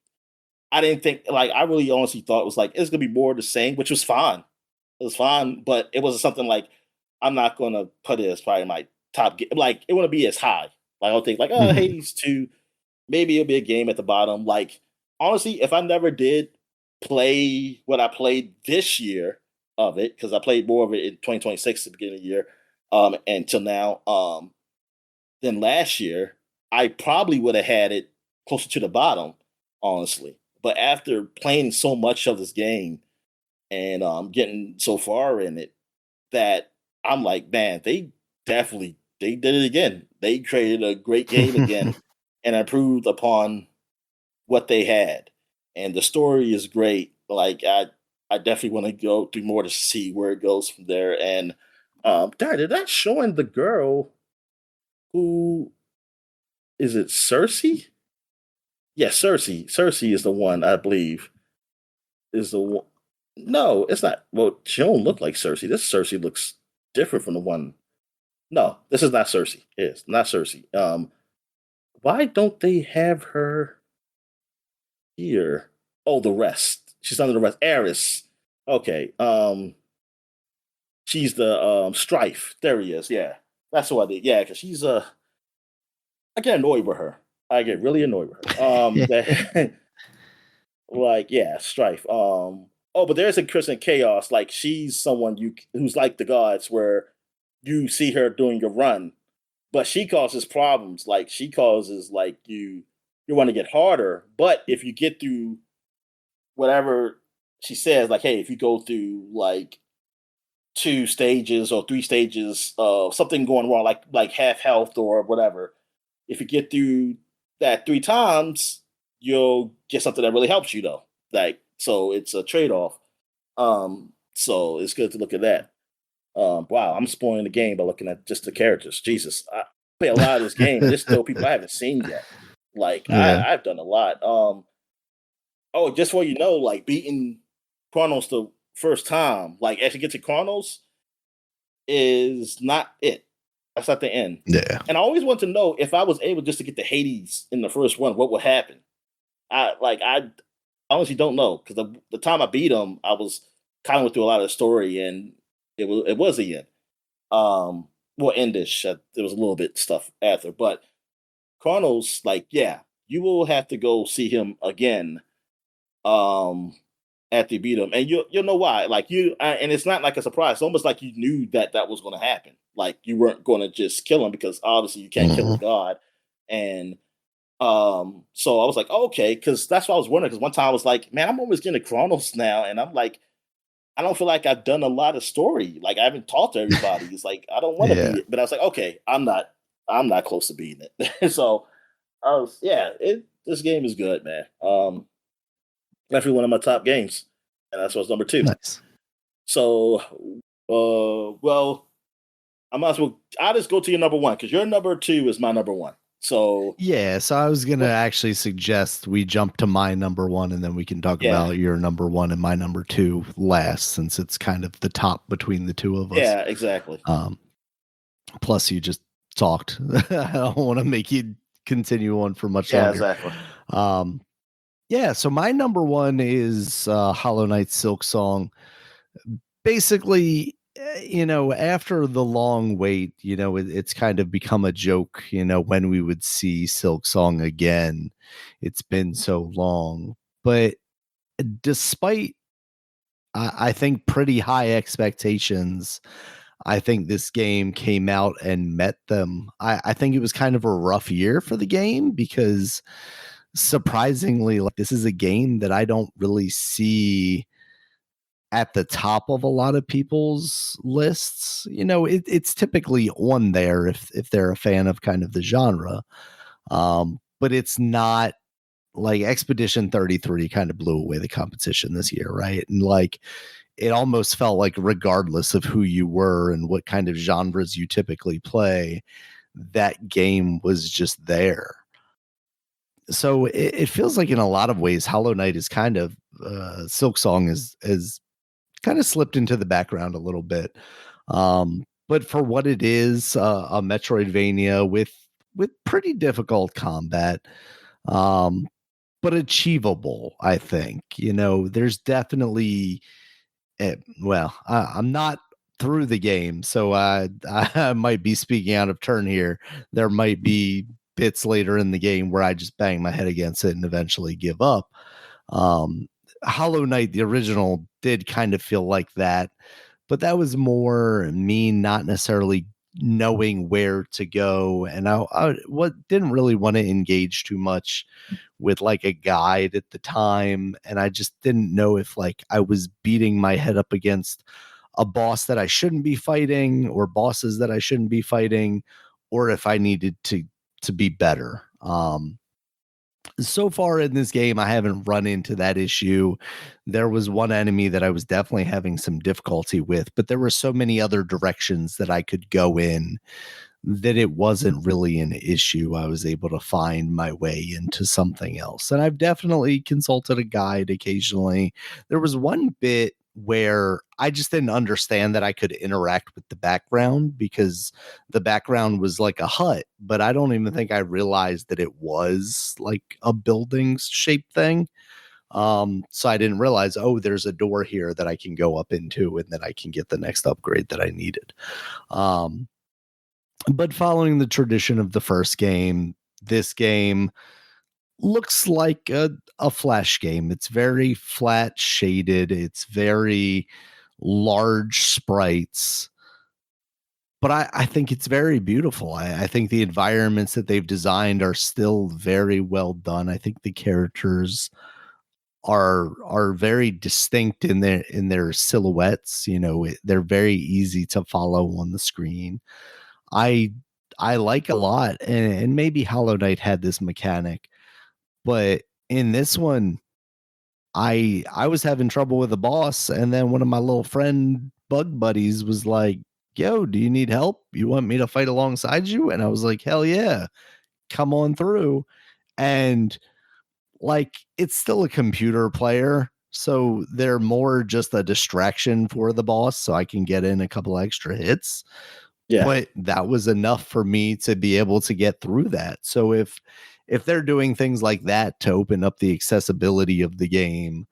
I didn't think, like I really honestly thought it was like it's gonna be more of the same, which was fine. It was fine, but it wasn't something like I'm not gonna put it as probably my top game. Like it wouldn't be as high. Like I'll think like Mhm. Hades 2, maybe it'll be a game at the bottom. Like honestly, if I never did play what I played this year of it, because I played more of it in 2026 at the beginning of the year, until now, than last year, I probably would have had it closer to the bottom, honestly. But after playing so much of this game and getting so far in it, that I'm like, man, they did it again. They created a great game again and improved upon what they had. And the story is great. Like I definitely want to go through more to see where it goes from there. And Dad, did that showing the girl who is it Cersei? Yeah, Cersei. Cersei is the one I believe is the one. No, it's not. Well, she don't look like Cersei. This Cersei looks different from the one. No, this is not Cersei. It is not Cersei. Why don't they have her here? Oh, the rest. She's under the rest. Eris. Okay. She's the Strife. There he is. Yeah, that's what I did. Yeah, because she's I get annoyed with her. I get really annoyed with her. That like yeah, Strife. Oh, but there's a Kristen Chaos. Like she's someone who's like the gods, where you see her doing your run, but she causes problems. Like she causes like you want to get harder, but if you get through whatever she says, like hey, if you go through like 2 stages or 3 stages of something going wrong, like half health or whatever, if you get through that 3 times, you'll get something that really helps you though. Like so, it's a trade off. So it's good to look at that. Wow, I'm spoiling the game by looking at just the characters. Jesus, I play a lot of this game, and there's still people I haven't seen yet. Like Yeah. I've done a lot. Oh, just so you know, like beating Chronos the first time, like actually get to Chronos is not it. That's not the end. Yeah. And I always want to know if I was able just to get to Hades in the first one, what would happen? I honestly don't know because the time I beat him, I was kind of went through a lot of the story, and it was the end. Well, endish. There was a little bit stuff after, but Chronos, like, yeah, you will have to go see him again. Um, after you beat him, and you'll know why. Like and it's not like a surprise. It's almost like you knew that was going to happen. Like you weren't going to just kill him because obviously you can't kill a Mhm. god. And so I was like, oh, okay, because that's what I was wondering. Because one time I was like, man, I'm almost getting to Chronos now, and I'm like, I don't feel like I've done a lot of story. Like I haven't talked to everybody. It's like I don't want to Yeah. beat it, but I was like, okay, I'm not close to beating it. So yeah, this game is good, man. Definitely one of my top games, and that's what's number two. Nice. So, well, I might as well. I'll just go to your number one because your number two is my number one. So, Yeah, so I was gonna what? actually suggest we jump to my number one, and then we can talk Yeah, about your number one and my number two last, since it's kind of the top between the two of us. yeah, exactly. Um, Plus, you just talked. I don't want to make you continue on for much Yeah, longer. exactly. Um, yeah, so my number one is Hollow Knight Silk Song. Basically, after the long wait, it's kind of become a joke, when we would see Silk Song again. It's been so long. But despite, I think, pretty high expectations, I think this game came out and met them. I think it was kind of a rough year for the game because surprisingly, like, this is a game that I don't really see at the top of a lot of people's lists. It's typically on there if they're a fan of kind of the genre. But it's not like Expedition 33 kind of blew away the competition this year, right? And like it almost felt like regardless of who you were and what kind of genres you typically play, that game was just there. So it feels like in a lot of ways, Hollow Knight is kind of Silk Song is kind of slipped into the background a little bit. But for what it is, a Metroidvania with pretty difficult combat, um, but achievable, I think. There's definitely I'm not through the game, so I might be speaking out of turn here. There might be bits later in the game where I just bang my head against it and eventually give up. Um, Hollow Knight, the original, did kind of feel like that, but that was more me not necessarily knowing where to go, and I what didn't really want to engage too much with like a guide at the time, and I just didn't know if like I was beating my head up against a boss that I shouldn't be fighting or bosses that I shouldn't be fighting, or if I needed to be better. So far in this game, I haven't run into that issue. There was one enemy that I was definitely having some difficulty with, but there were so many other directions that I could go in that it wasn't really an issue. I was able to find my way into something else. And I've definitely consulted a guide occasionally. There was one bit where I just didn't understand that I could interact with the background because the background was like a hut, but I don't even think I realized that it was like a building shaped thing. So I didn't realize, oh, there's a door here that I can go up into and then I can get the next upgrade that I needed. Um, but following the tradition of the first game, this game looks like a flash game. It's very flat shaded, it's very large sprites, but I think it's very beautiful. I think the environments that they've designed are still very well done. I think the characters are very distinct in their silhouettes. They're very easy to follow on the screen. I I like a lot, and maybe Hollow Knight had this mechanic, but in this one, I was having trouble with the boss, and then one of my little friend bug buddies was like, "Yo, do you need help? You want me to fight alongside you?" And I was like, "Hell yeah, come on through." And like, it's still a computer player, so they're more just a distraction for the boss, so I can get in a couple extra hits. Yeah, But that was enough for me to be able to get through that. So if they're doing things like that to open up the accessibility of the game,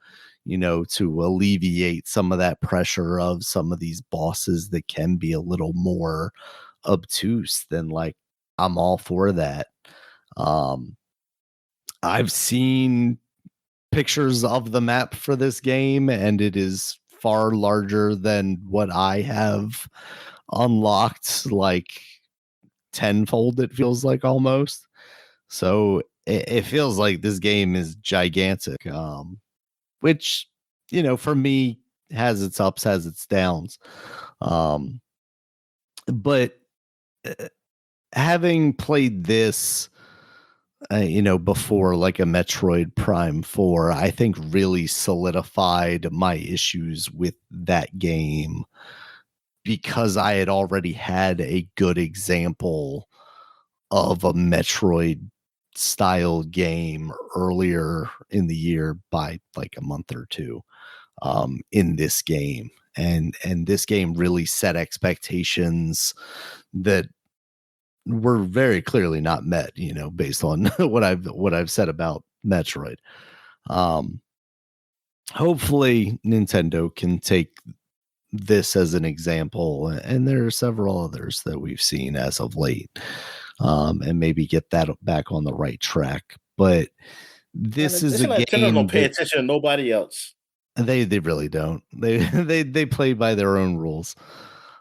to alleviate some of that pressure of some of these bosses that can be a little more obtuse, then like I'm all for that. Um I've seen pictures of the map for this game, and it is far larger than what I have unlocked, like tenfold, it feels like almost. So it feels like this game is gigantic, which, for me, has its ups, has its downs. But having played this, before, like a Metroid Prime 4, I think really solidified my issues with that game, because I had already had a good example of a Metroid style game earlier in the year by like a month or two, in this game. And this game really set expectations that were very clearly not met, based on what I've said about Metroid. Um, Hopefully Nintendo can take this as an example, and there are several others that we've seen as of late, and maybe get that back on the right track. But this is a Nintendo don't game pay that attention to nobody else. they really don't. They play by their own rules.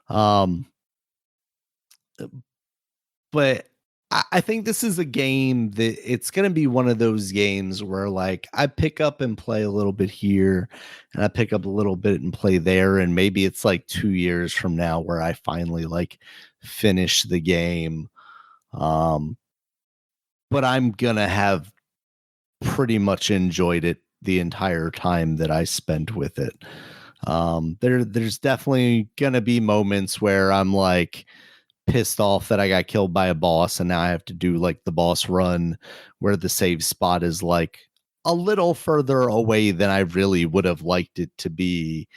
Um, but I think this is a game that it's going to be one of those games where, like, I pick up and play a little bit here, and I pick up a little bit and play there, and maybe it's like 2 years from now where I finally like finish the game. But I'm gonna have pretty much enjoyed it the entire time that I spent with it. There's definitely gonna be moments where I'm like pissed off that I got killed by a boss, and now I have to do like the boss run where the save spot is like a little further away than I really would have liked it to be,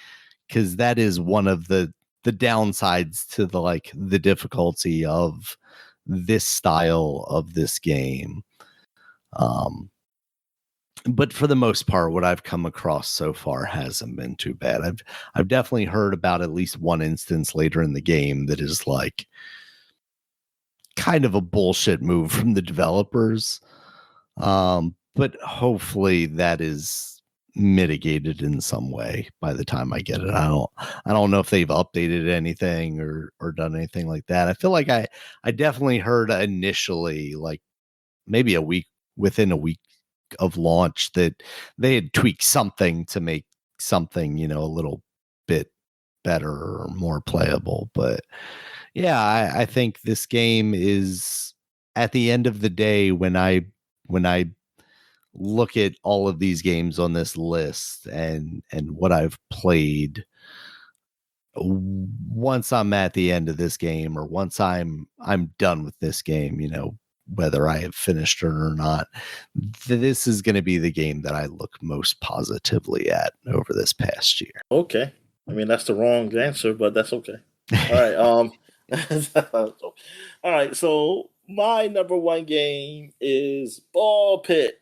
because that is one of the downsides to the difficulty of this style of this game. Um, but for the most part, what I've come across so far hasn't been too bad. I've definitely heard about at least one instance later in the game that is like kind of a bullshit move from the developers. But hopefully that is mitigated in some way by the time I get it. I don't know if they've updated anything or done anything like that. I feel like I definitely heard initially, like maybe within a week of launch, that they had tweaked something to make something, a little bit better or more playable. But yeah, I think this game is, at the end of the day, when I look at all of these games on this list and what I've played, once I'm at the end of this game, or once I'm done with this game, whether I have finished it or not, this is going to be the game that I look most positively at over this past year. Okay. I mean, that's the wrong answer, but that's okay. All right. All right. So my number one game is Ball Pit.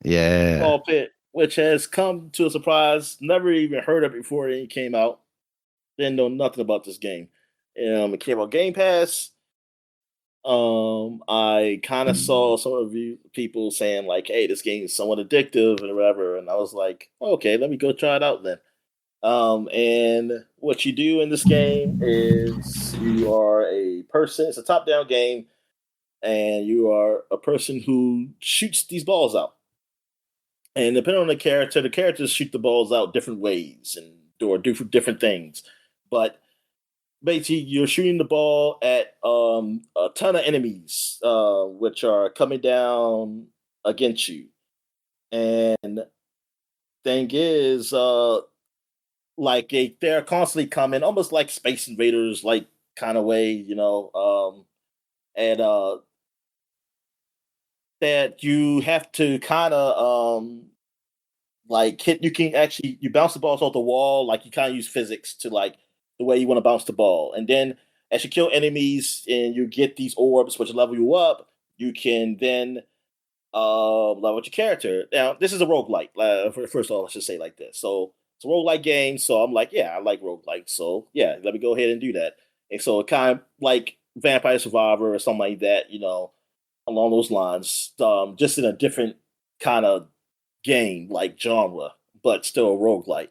Yeah. Ball Pit, which has come to a surprise. Never even heard of it before it came out. Didn't know nothing about this game. It came on Game Pass. I kind of saw some people saying like, "Hey, this game is somewhat addictive and whatever," and I was like, "Okay, let me go try it out then." And what you do in this game is you are a person. It's a top-down game, and you are a person who shoots these balls out. And depending on the characters shoot the balls out different ways and do different things. But basically, you're shooting the ball at a ton of enemies, which are coming down against you. And thing is, they're constantly coming, almost like Space Invaders, like kind of way, and that you have to kind of hit. You can actually you bounce the balls off the wall, like you kind of use physics to like the way you want to bounce the ball, and then as you kill enemies and you get these orbs which level you up, you can then level your character. Now this is a roguelike. First of all, I should say like this. So it's a roguelike game, so I'm like, yeah, I like roguelike. So yeah, let me go ahead and do that. And so it kind of like Vampire Survivor or something like that, along those lines. Just in a different kind of game like genre, but still a roguelike.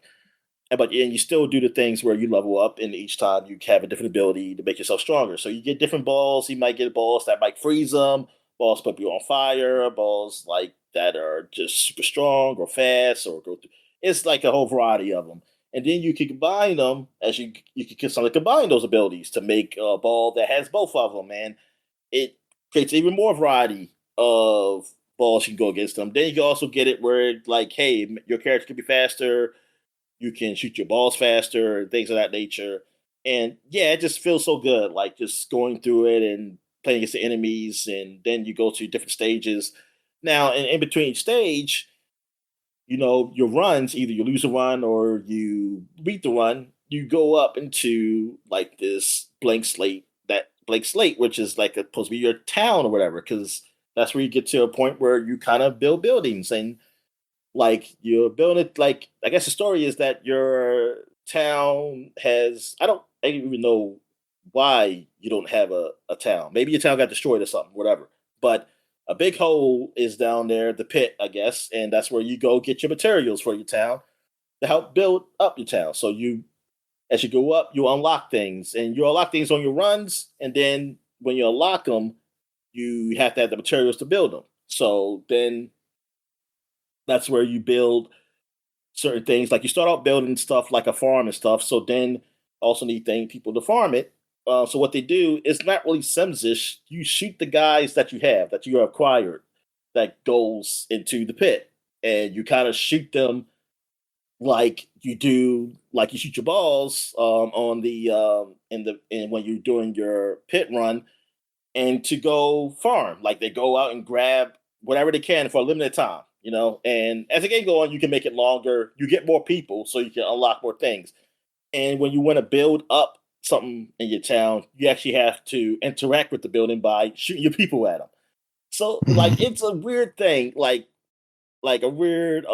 But you still do the things where you level up, and each time you have a different ability to make yourself stronger. So you get different balls. You might get balls that might freeze them, balls put you on fire, balls like that are just super strong or fast or go through. It's like a whole variety of them, and then you can combine them as you can sort of combine those abilities to make a ball that has both of them, and it creates even more variety of balls you can go against them. Then you can also get it where like, hey, your character can be faster, you can shoot your balls faster, things of that nature. And yeah, it just feels so good, like just going through it and playing against the enemies, and then you go to different stages. Now, in between each stage, your runs, either you lose a run or you beat the run, you go up into like this blank slate, which is like supposed to be your town or whatever, because that's where you get to a point where you kind of build buildings and like you're building it. Like I guess the story is that your town has I don't even know why you don't have a town. Maybe your town got destroyed or something, whatever. But a big hole is down there, the pit, I guess, and that's where you go get your materials for your town to help build up your town. So you as you go up, you unlock things, and you unlock things on your runs, and then when you unlock them, you have to have the materials to build them. So then that's where you build certain things. Like you start out building stuff like a farm and stuff. So then also need people to farm it. So what they do is not really Simsish. You shoot the guys that you have acquired that goes into the pit, and you kind of shoot them like you do, like you shoot your balls on the in when you're doing your pit run, and to go farm. Like they go out and grab whatever they can for a limited time, And as the game goes on, you can make it longer. You get more people, so you can unlock more things. And when you want to build up something in your town, you actually have to interact with the building by shooting your people at them. So, like, it's a weird thing, like a weird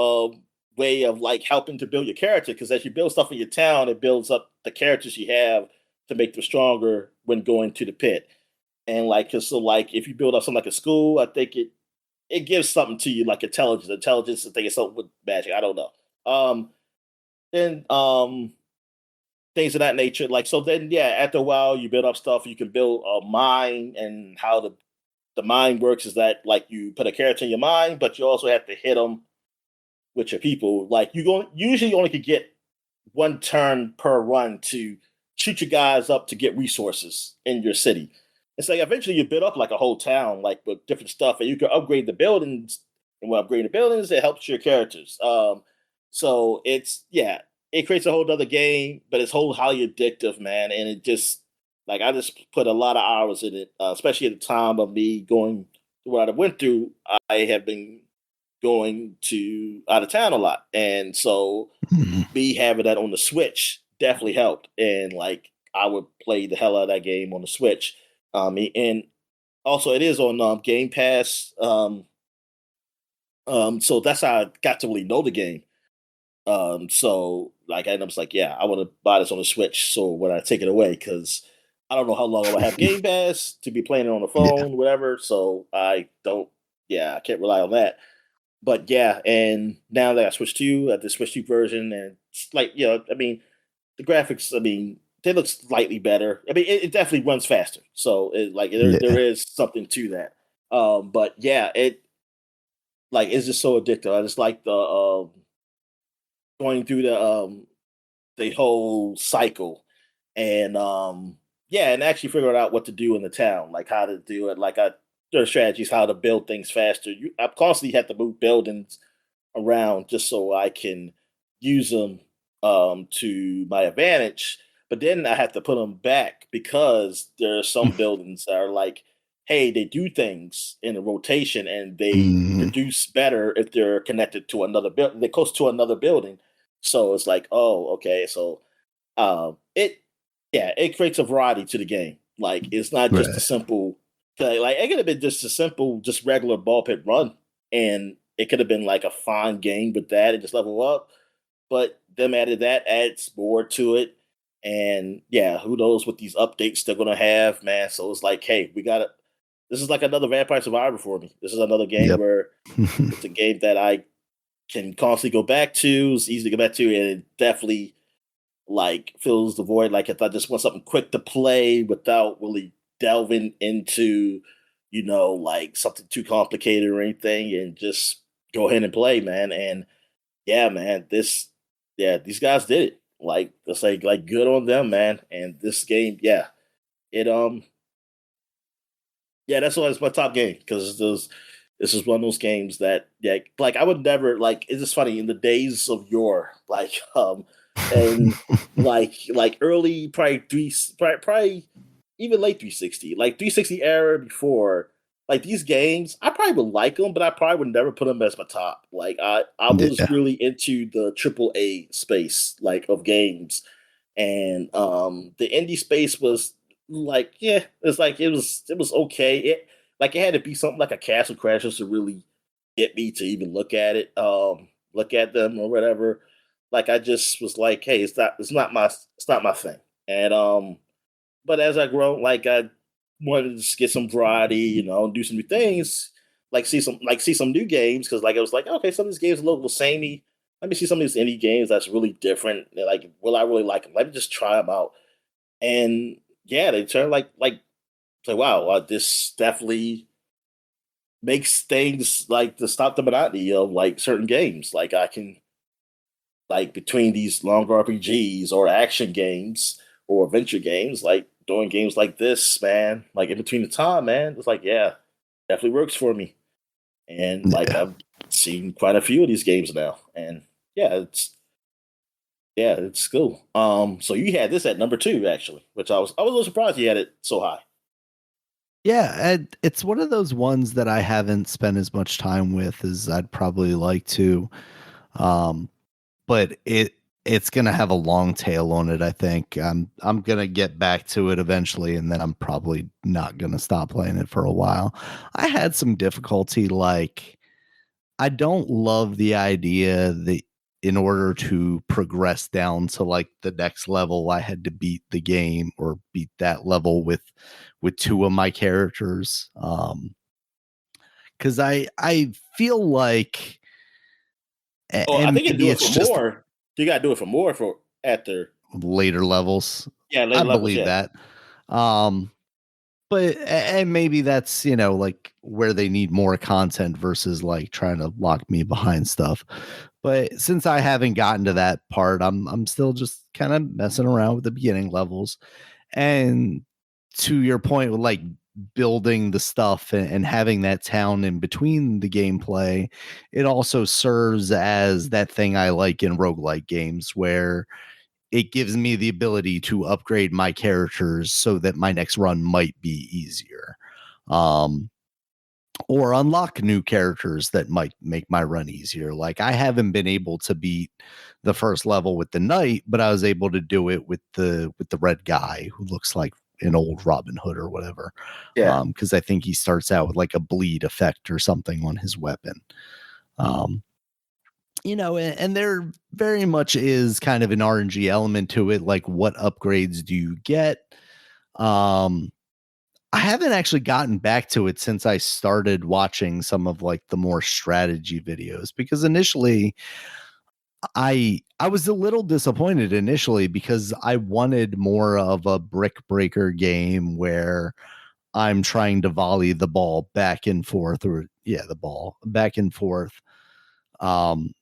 way of like helping to build your character. Because as you build stuff in your town, it builds up the characters you have to make them stronger when going to the pit. And like, 'cause so like, if you build up something like a school, I think it gives something to you like intelligence. Intelligence, I think it's something with magic. I don't know. Then things of that nature. Like so, then yeah, after a while, you build up stuff. You can build a mine, and how the mine works is that like you put a character in your mine, but you also have to hit them with your people. Like usually only could get one turn per run to shoot your guys up to get resources in your city. It's like eventually you build up like a whole town, like with different stuff, and you can upgrade the buildings. And when upgrading the buildings, it helps your characters. So it creates a whole other game, but it's whole highly addictive, man. And it just like I just put a lot of hours in it, especially at the time of me going through what I went through. I have been going to out of town a lot, and so me having that on the Switch definitely helped. And like I would play the hell out of that game on the Switch. And also it is on Game Pass. So that's how I got to really know the game. So like I was like, yeah, I want to buy this on the Switch. So when I take it away, because I don't know how long I will have Game Pass to be playing it on the Yeah. phone, whatever. So I don't, yeah, I can't rely on that. But yeah, and now that I switched to the Switch 2 version, and it's like, I mean, the graphics, I mean, they look slightly better. I mean, it definitely runs faster. So there Yeah. is something to that. But yeah, it's just so addictive. I just like the going through the whole cycle, and yeah, and actually figuring out what to do in the town, like how to do it. Like there are strategies how to build things faster. I constantly have to move buildings around just so I can use them to my advantage. But then I have to put them back because there are some buildings that are like, hey, they do things in a rotation and they Mhm. produce better if they're connected to another building. They're close to another building. So it's like, oh, okay. So it, yeah, it creates a variety to the game. Like it's not just a Right. simple, like it could have been just a simple, just regular ball pit run, and it could have been like a fine game with that and just level up. But them added that adds more to it. And yeah, who knows what these updates they're gonna have, man. So it's like, hey, we got it. This is like another Vampire Survivor for me. This is another game Yep. where it's a game that I can constantly go back to. It's easy to go back to, and it definitely like fills the void. Like if I just want something quick to play without really delving into, like something too complicated or anything, and just go ahead and play, man. And yeah, man, these guys did it. Like let's say like good on them, man. And this game, yeah, it yeah, that's why it's my top game because this is one of those games that yeah, like I would never like. It's just funny in the days of yore, like and like early probably probably even late 360, like 360 era before. Like these games, I probably would like them, but I probably would never put them as my top. Like I was Yeah. really into the triple A space like of games, and the indie space was like yeah, it's like it was okay. It had to be something like a Castle Crashers to really get me to even look at it, look at them or whatever. Like I just was like, hey, it's not my thing. And but as I grow, like I wanted to just get some variety, do some new things, like see some new games because like I was like, okay, some of these games are a little samey. Let me see some of these indie games that's really different. Like, will I really like them? Let me just try them out. And yeah, they turn like wow, this definitely makes things like to stop the monotony of like certain games. Like I can like between these longer RPGs or action games or adventure games, like doing games like this, man, like in between the time, man, it's like yeah, definitely works for me. And like Yeah. I've seen quite a few of these games now, and yeah, it's cool. So you had this at number two actually, which I was a little surprised you had it so high. Yeah, and it's one of those ones that I haven't spent as much time with as I'd probably like to. Um, but it's gonna have a long tail on it, I think. I'm gonna get back to it eventually, and then I'm probably not gonna stop playing it for a while. I had some difficulty, like I don't love the idea that in order to progress down to like the next level, I had to beat the game or beat that level with two of my characters. Because I feel like, Oh, I and think you maybe do it it's for just more. You got to do it for more for after later levels. yeah I later levels. believe Yeah, that. Um, but and maybe that's, like where they need more content versus like trying to lock me behind stuff. But since I haven't gotten to that part, I'm still just kind of messing around with the beginning levels. And to your point with like building the stuff and having that town in between the gameplay, it also serves as that thing I like in roguelike games where it gives me the ability to upgrade my characters so that my next run might be easier. Um, or unlock new characters that might make my run easier. Like I haven't been able to beat the first level with the knight, but I was able to do it with the red guy who looks like an old Robin Hood or whatever. yeah, Because I think he starts out with like a bleed effect or something on his weapon. Um, and there very much is kind of an RNG element to it. Like, what upgrades do you get? Um, I haven't actually gotten back to it since I started watching some of like the more strategy videos because initially I was a little disappointed initially because I wanted more of a brick breaker game where I'm trying to volley the ball back and forth or yeah, the ball back and forth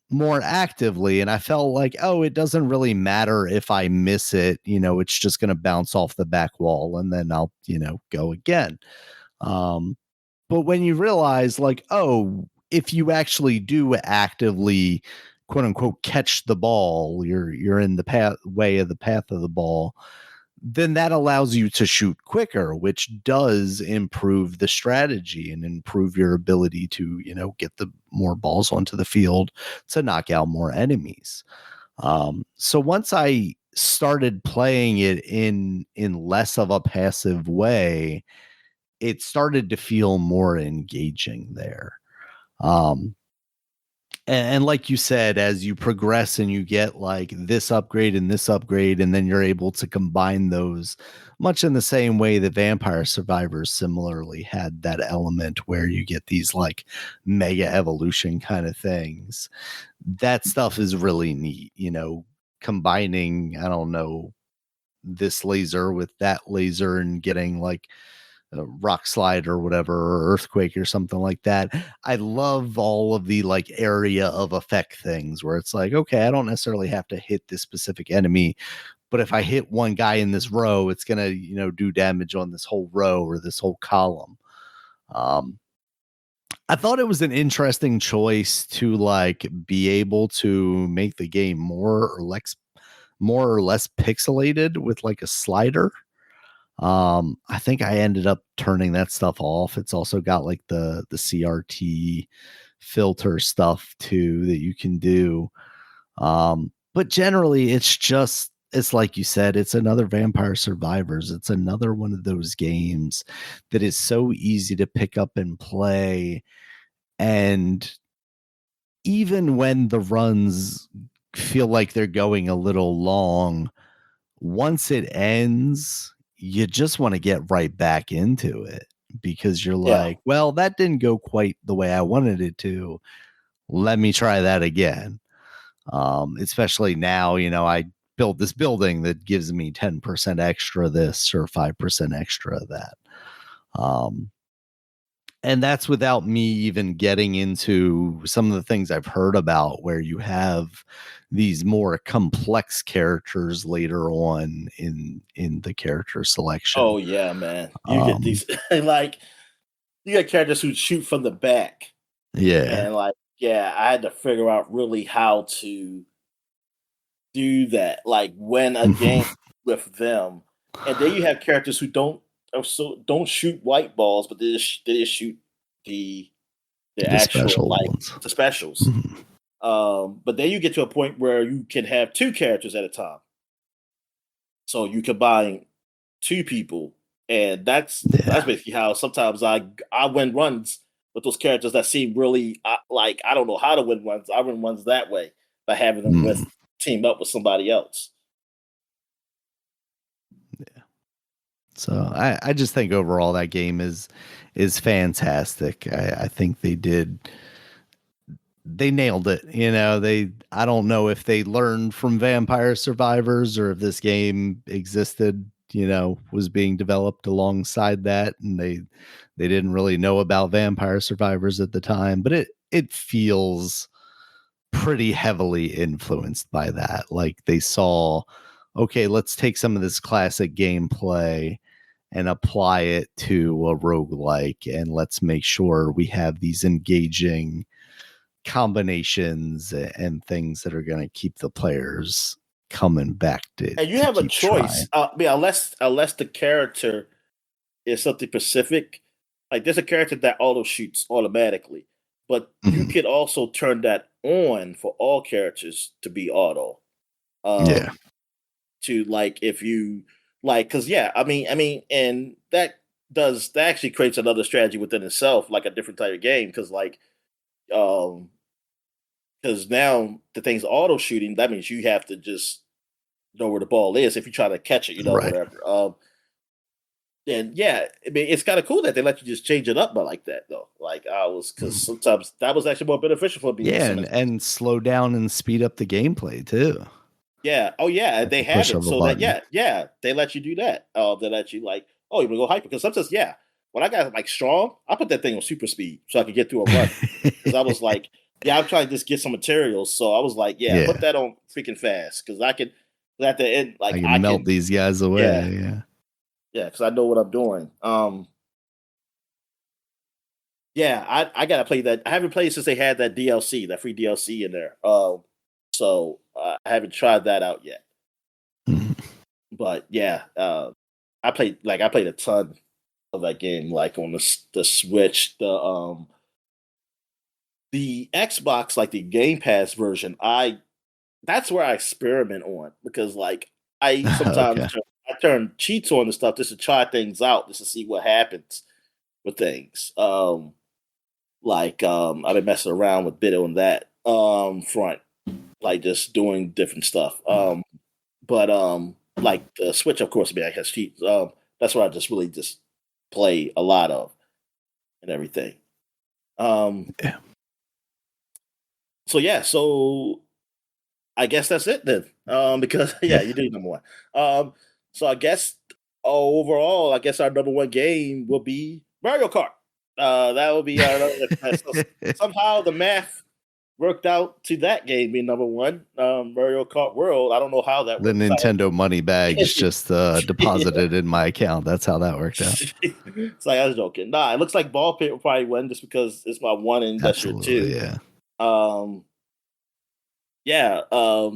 more actively. And I felt like, oh, it doesn't really matter if I miss it, it's just going to bounce off the back wall and then I'll, go again. Um, but when you realize, like, oh, if you actually do actively, quote unquote, catch the ball, you're in the way of the path of the ball, then that allows you to shoot quicker, which does improve the strategy and improve your ability to, get the more balls onto the field to knock out more enemies. So once I started playing it in less of a passive way, it started to feel more engaging there. Um, and like you said, as you progress and you get like this upgrade, and then you're able to combine those much in the same way that Vampire Survivors similarly had that element where you get these like mega evolution kind of things. that stuff is really neat, combining, I don't know, this laser with that laser and getting like a rock slide or whatever, or earthquake or something like that. I love all of the like area of effect things where it's like, okay, I don't necessarily have to hit this specific enemy, but if I hit one guy in this row, it's going to, do damage on this whole row or this whole column. I thought it was an interesting choice to like be able to make the game more or less pixelated with like a slider. I think I ended up turning that stuff off. It's also got like the CRT filter stuff too that you can do. But generally it's like you said, it's another Vampire Survivors. It's another one of those games that is so easy to pick up and play. And even when the runs feel like they're going a little long, once it ends, you just want to get right back into it because you're Yeah. like, well, that didn't go quite the way I wanted it to. Let me try that again. Especially now, I built this building that gives me 10% extra this or 5% extra that. And that's without me even getting into some of the things I've heard about where you have these more complex characters later on in the character selection. Oh yeah, man. You get these like you get characters who shoot from the back. Yeah. And like, yeah, I had to figure out really how to do that. Like when a game with them. And then you have characters who don't shoot white balls, but they just shoot the The actual special like ones. the specials. But then you get to a point where you can have two characters at a time. So you combine two people, and that's Yeah. basically how sometimes I win runs with those characters that seem really like I don't know how to win runs. I win runs that way by having them with team up with somebody else. Yeah. So I just think overall that game is fantastic. I think they nailed it. I don't know if they learned from Vampire Survivors or if this game existed, was being developed alongside that and they didn't really know about Vampire Survivors at the time, but it feels pretty heavily influenced by that. Like they saw, okay, let's take some of this classic gameplay and apply it to a roguelike, and let's make sure we have these engaging combinations and things that are going to keep the players coming back And you to have a keep choice. trying. Unless the character is something specific. Like there's a character that auto shoots automatically, but you could also turn that on for all characters to be auto. Yeah. To like if you like, because yeah, and that actually creates another strategy within itself, like a different type of game. Because um, because now the thing's auto shooting, that means you have to just know where the ball is if you try to catch it, Right. whatever. And yeah, I mean, it's kind of cool that they let you just change it up, but like that though. Like I was, because sometimes that was actually more beneficial for me. In Yeah, some and slow down and speed up the gameplay too yeah, oh yeah, at they the have push it of a so that button. they let you do that. They let you like, oh, you want to go hyper because sometimes when I got like strong, I put that thing on super speed so I could get through a run because I was like, yeah, I'm trying to just get some materials, so I was like, yeah, put Yeah, that on freaking fast because I could at the end I like can I melt can these guys yeah away. Yeah. because I know what I'm doing. Yeah, I gotta play that. I haven't played since they had that DLC, that free DLC in there. So I haven't tried that out yet. Mhm. But yeah, I played a ton of that game, like on the Switch, the Xbox, like the Game Pass version. That's where I experiment on because like I sometimes Okay. I turn cheats on and stuff just to try things out, just to see what happens with things. I've been messing around with bit on that front, like just doing different stuff. But like the Switch, of course, has cheats. That's what I just really just play a lot of and everything. Um, Yeah. So I guess that's it then. Because Yeah. you do number one. So I guess overall, I guess our number one game will be Mario Kart. That will be our so somehow the math worked out to that game being number one. Mario Kart World. I don't know how that The worked. Nintendo money bags just deposited in my account. That's how that worked out. It's like I was joking. Nah, it looks like Ball Pit will probably win just because it's my one and that's your Absolutely, two. yeah. Um,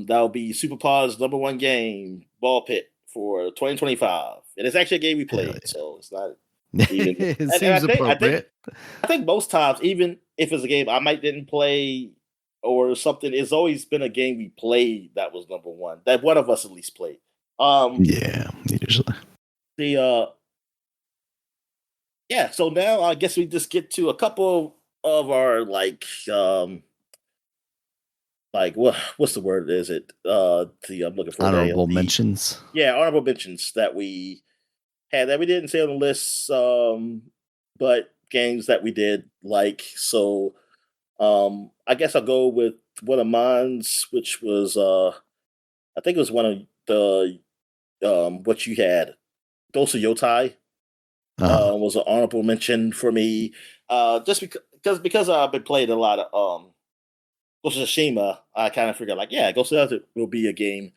that'll be SupaPod's number one game, Ball Pit, for 2025, and it's actually a game we played, Yeah. so it's not even. It And seems appropriate. I think most times, even if it's a game I might didn't play or something, it's always been a game we played that was number one, that one of us at least played. Yeah, usually. The Yeah, so now I guess we just get to a couple of our what's the word is it? I'm looking for Honorable mentions. Yeah, honorable mentions that we had that we didn't say on the list, but games that we did like. So I guess I'll go with one of mine's, which was I think it was one of the what you had. Ghost of Yotai was an honorable mention for me. Just because I've been playing a lot of Ghost of Tsushima, I kind of figured like, yeah, Ghost of Tsushima will be a game.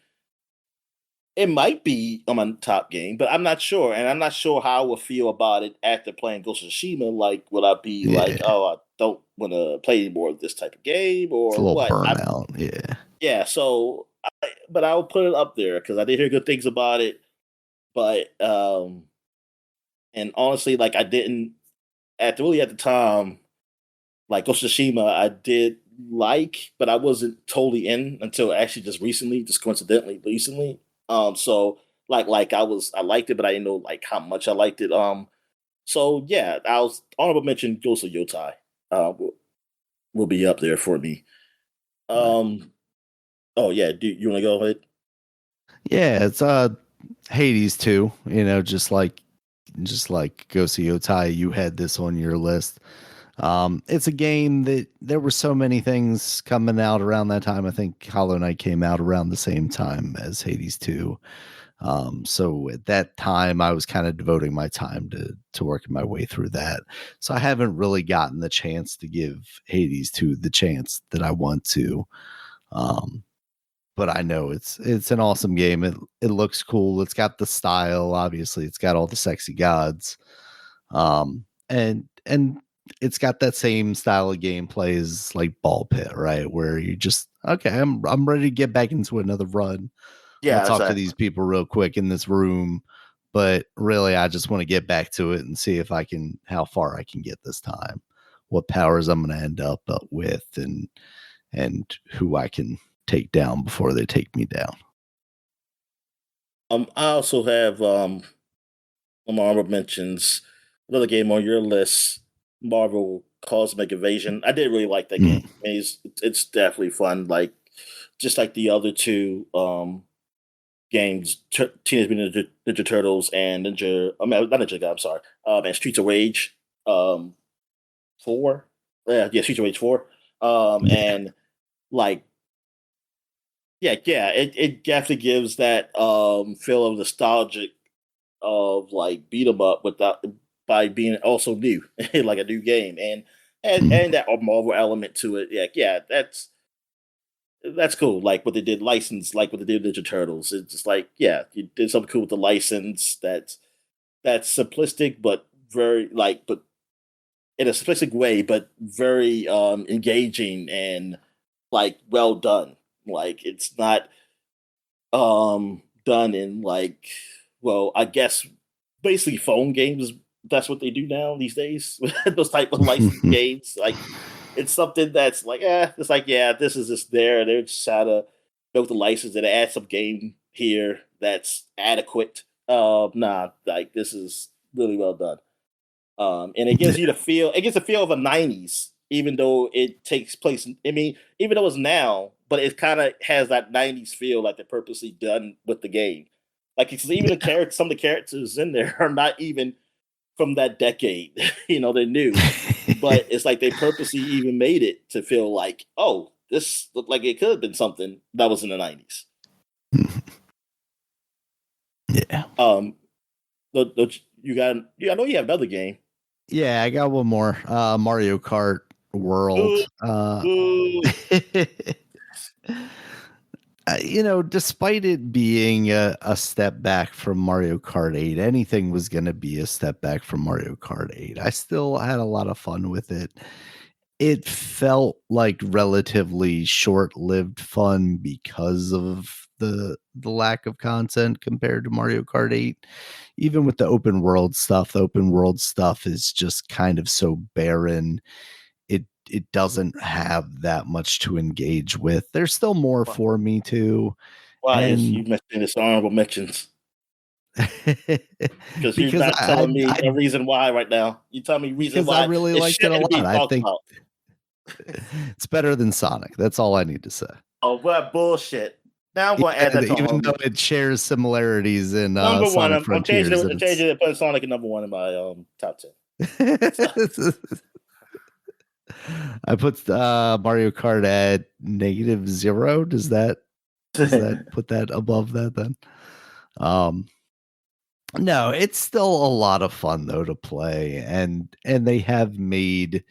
It might be on my top game, but I'm not sure, and I'm not sure how I will feel about it after playing Ghost of Tsushima. Like, will I be like, oh, I don't want to play more of this type of game, It's a or little what? burnout. Yeah. So, but I'll put it up there because I did hear good things about it. But and honestly, like I didn't at the time, like Ghost of Tsushima, I did like, but I wasn't totally in until actually just recently, just coincidentally recently. So I liked it, but I didn't know like how much I liked it. So yeah, I was honorable mention Ghost of Yotai. Will be up there for me. Um, oh yeah, do you want to go ahead? Yeah, it's Hades too, just like Ghost of Yotai, you had this on your list. It's a game that there were so many things coming out around that time. I think Hollow Knight came out around the same time as Hades 2. So at that time I was kind of devoting my time to working my way through that. So I haven't really gotten the chance to give Hades 2 the chance that I want to. But I know it's an awesome game. It looks cool. It's got the style, obviously. It's got all the sexy gods. And it's got that same style of gameplay as like Ball Pit, right? Where you just okay, I'm ready to get back into another run. I'm gonna Yeah, talk to exactly. these people real quick in this room, but really I just want to get back to it and see if I can how far I can get this time, what powers I'm gonna end up with, and who I can take down before they take me down. I also have honorable mentions. Another game on your list, Marvel Cosmic Invasion. I did really like that game. I mean, it's definitely fun. Like just like the other two games, Teenage Mutant Ninja Turtles and not Ninja God. I'm sorry. And Streets of Rage 4. Yeah, Streets of Rage 4. Yeah. And like it definitely gives that feel of nostalgic of like beat 'em up without by being also new, like a new game, and that Marvel element to it. Yeah, that's cool. Like what they did license, like what they did with Ninja Turtles. It's just like yeah, you did something cool with the license. That's simplistic, but very but in a simplistic way, but very engaging and like well done. Like it's not done in like I guess basically phone games. That's what they do now these days. Those type of licensed games. Like it's something that's like it's like yeah, this is just there. They're just trying to build the license and add some game here that's adequate. Nah, like this is really well done. And it gives you the feel. It gives a feel of a '90s, even though it takes place. I mean, even though it's now, but it kind of has that '90s feel, like they're purposely done with the game. Like it's even the characters, some of the characters in there are not even from that decade. They're new, but it's like they purposely even made it to feel like, oh, this looked like it could have been something that was in the 90s. Yeah. You got? I know you have another game. Yeah, I got one more. Mario Kart World. Despite it being a step back from Mario Kart 8, anything was going to be a step back from Mario Kart 8. I still had a lot of fun with it. It felt like relatively short-lived fun because of the lack of content compared to Mario Kart 8. Even with the open world stuff is just kind of so barren. It doesn't have that much to engage with. There's still more for me too. Why is you And mentioning this honorable mentions? Because you're because not telling me a reason why right now. You tell me reason why I really liked it a lot. I think about. it's better than Sonic. That's all I need to say. Oh, what bullshit! Now I'm going to add that to even though it shares similarities in number one. Sonic I'm Frontiers. changing it, putting Sonic at number one in my top 10. I put Mario Kart at -0. Does that put that above that then? No, it's still a lot of fun though to play, and they have made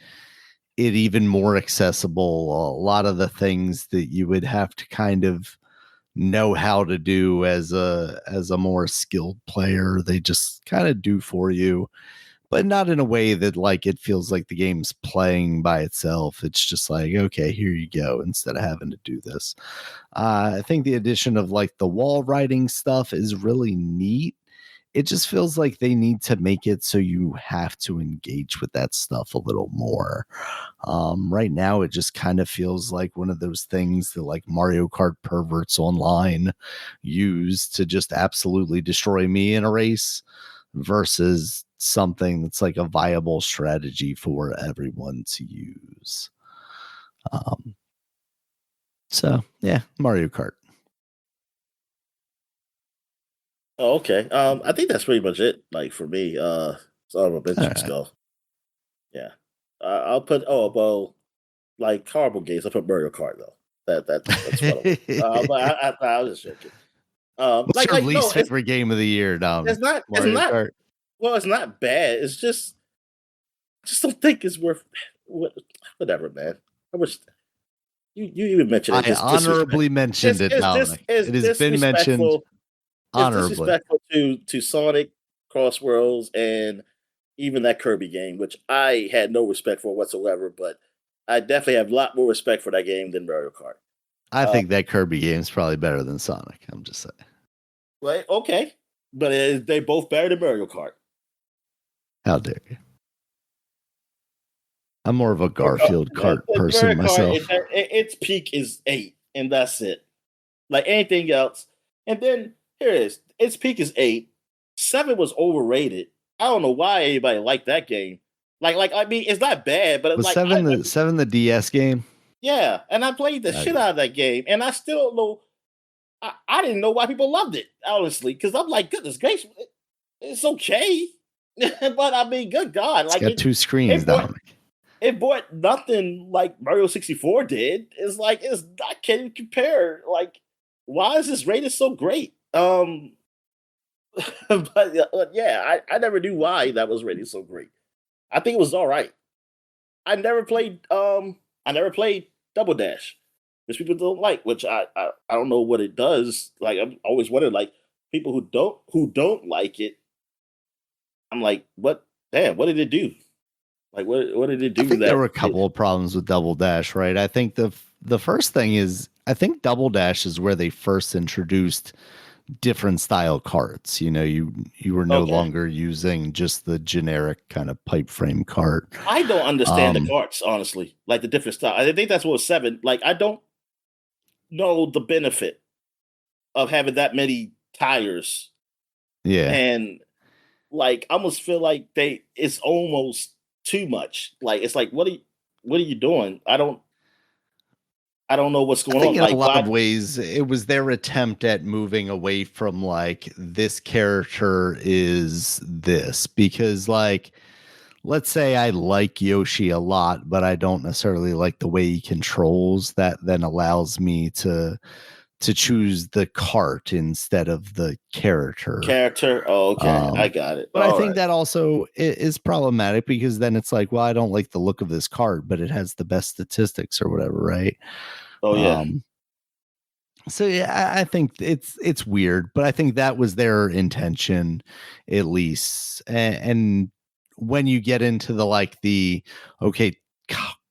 it even more accessible. A lot of the things that you would have to kind of know how to do as a more skilled player, they just kind of do for you, but not in a way that like it feels like the game's playing by itself. It's just like, okay, here you go, instead of having to do this. I think the addition of like the wall riding stuff is really neat. It just feels like they need to make it so you have to engage with that stuff a little more. Right now, it just kind of feels like one of those things that like Mario Kart perverts online use to just absolutely destroy me in a race versus something that's like a viable strategy for everyone to use. So yeah, Mario Kart. Oh, okay. I think that's pretty much it. Like for me, honorable mentions go. Yeah, I'll put. Oh well, like horrible games. I put Mario Kart though. That's what. But I was just joking. What's your least favorite game of the year, Dom? It's not. Mario Kart. Well, it's not bad. It's just, I just don't think it's worth. Whatever, man. I wish you even mentioned it. I honorably mentioned it, Dominic. It has been mentioned honorably. It's disrespectful to Sonic, Cross Worlds, and even that Kirby game, which I had no respect for whatsoever. But I definitely have a lot more respect for that game than Mario Kart. I think that Kirby game is probably better than Sonic. I'm just saying. Right? Okay, but they both better than Mario Kart. How dare you? I'm more of a Garfield kart person myself. Its peak is 8, and that's it. Like anything else. And then here it is. Its peak is 8. 7 was overrated. I don't know why anybody liked that game. Like I mean, it's not bad, but was like 7 the DS game? Yeah, and I played the shit out of that game, and I still don't know. I didn't know why people loved it, honestly, because I'm like, goodness gracious, it's okay. But I mean, good God, it's got 2 screens, Dominic. It bought nothing like Mario 64 did. It's like I can't even compare. Like, why is this rated so great? But yeah, I never knew why that was rated so great. I think it was all right. I never played Double Dash, which people don't like. Which I don't know what it does. Like I'm always wondering, like people who don't like it. I'm like, what? Damn, what did it do? Like what did it do? I think there were a couple of problems with Double Dash, right? I think the first thing is I think Double Dash is where they first introduced different style carts. You know, you were no longer using just the generic kind of pipe frame cart. I don't understand the carts, honestly. Like the different style. I think that's what was 7. Like I don't know the benefit of having that many tires. Yeah. And like I almost feel like it's almost too much. Like it's like what are you doing? I don't know what's going on. In a lot of ways, it was their attempt at moving away from like this character is this, because like let's say I like Yoshi a lot, but I don't necessarily like the way he controls, that then allows me to choose the cart instead of the character. Oh, okay. I Um, got it. but I All think right. that also is problematic because then it's like, well, I don't like the look of this card, but it has the best statistics or whatever, right? Oh, yeah. Um, so yeah, I think it's weird, but I think that was their intention, at least. And when you get into the like the okay,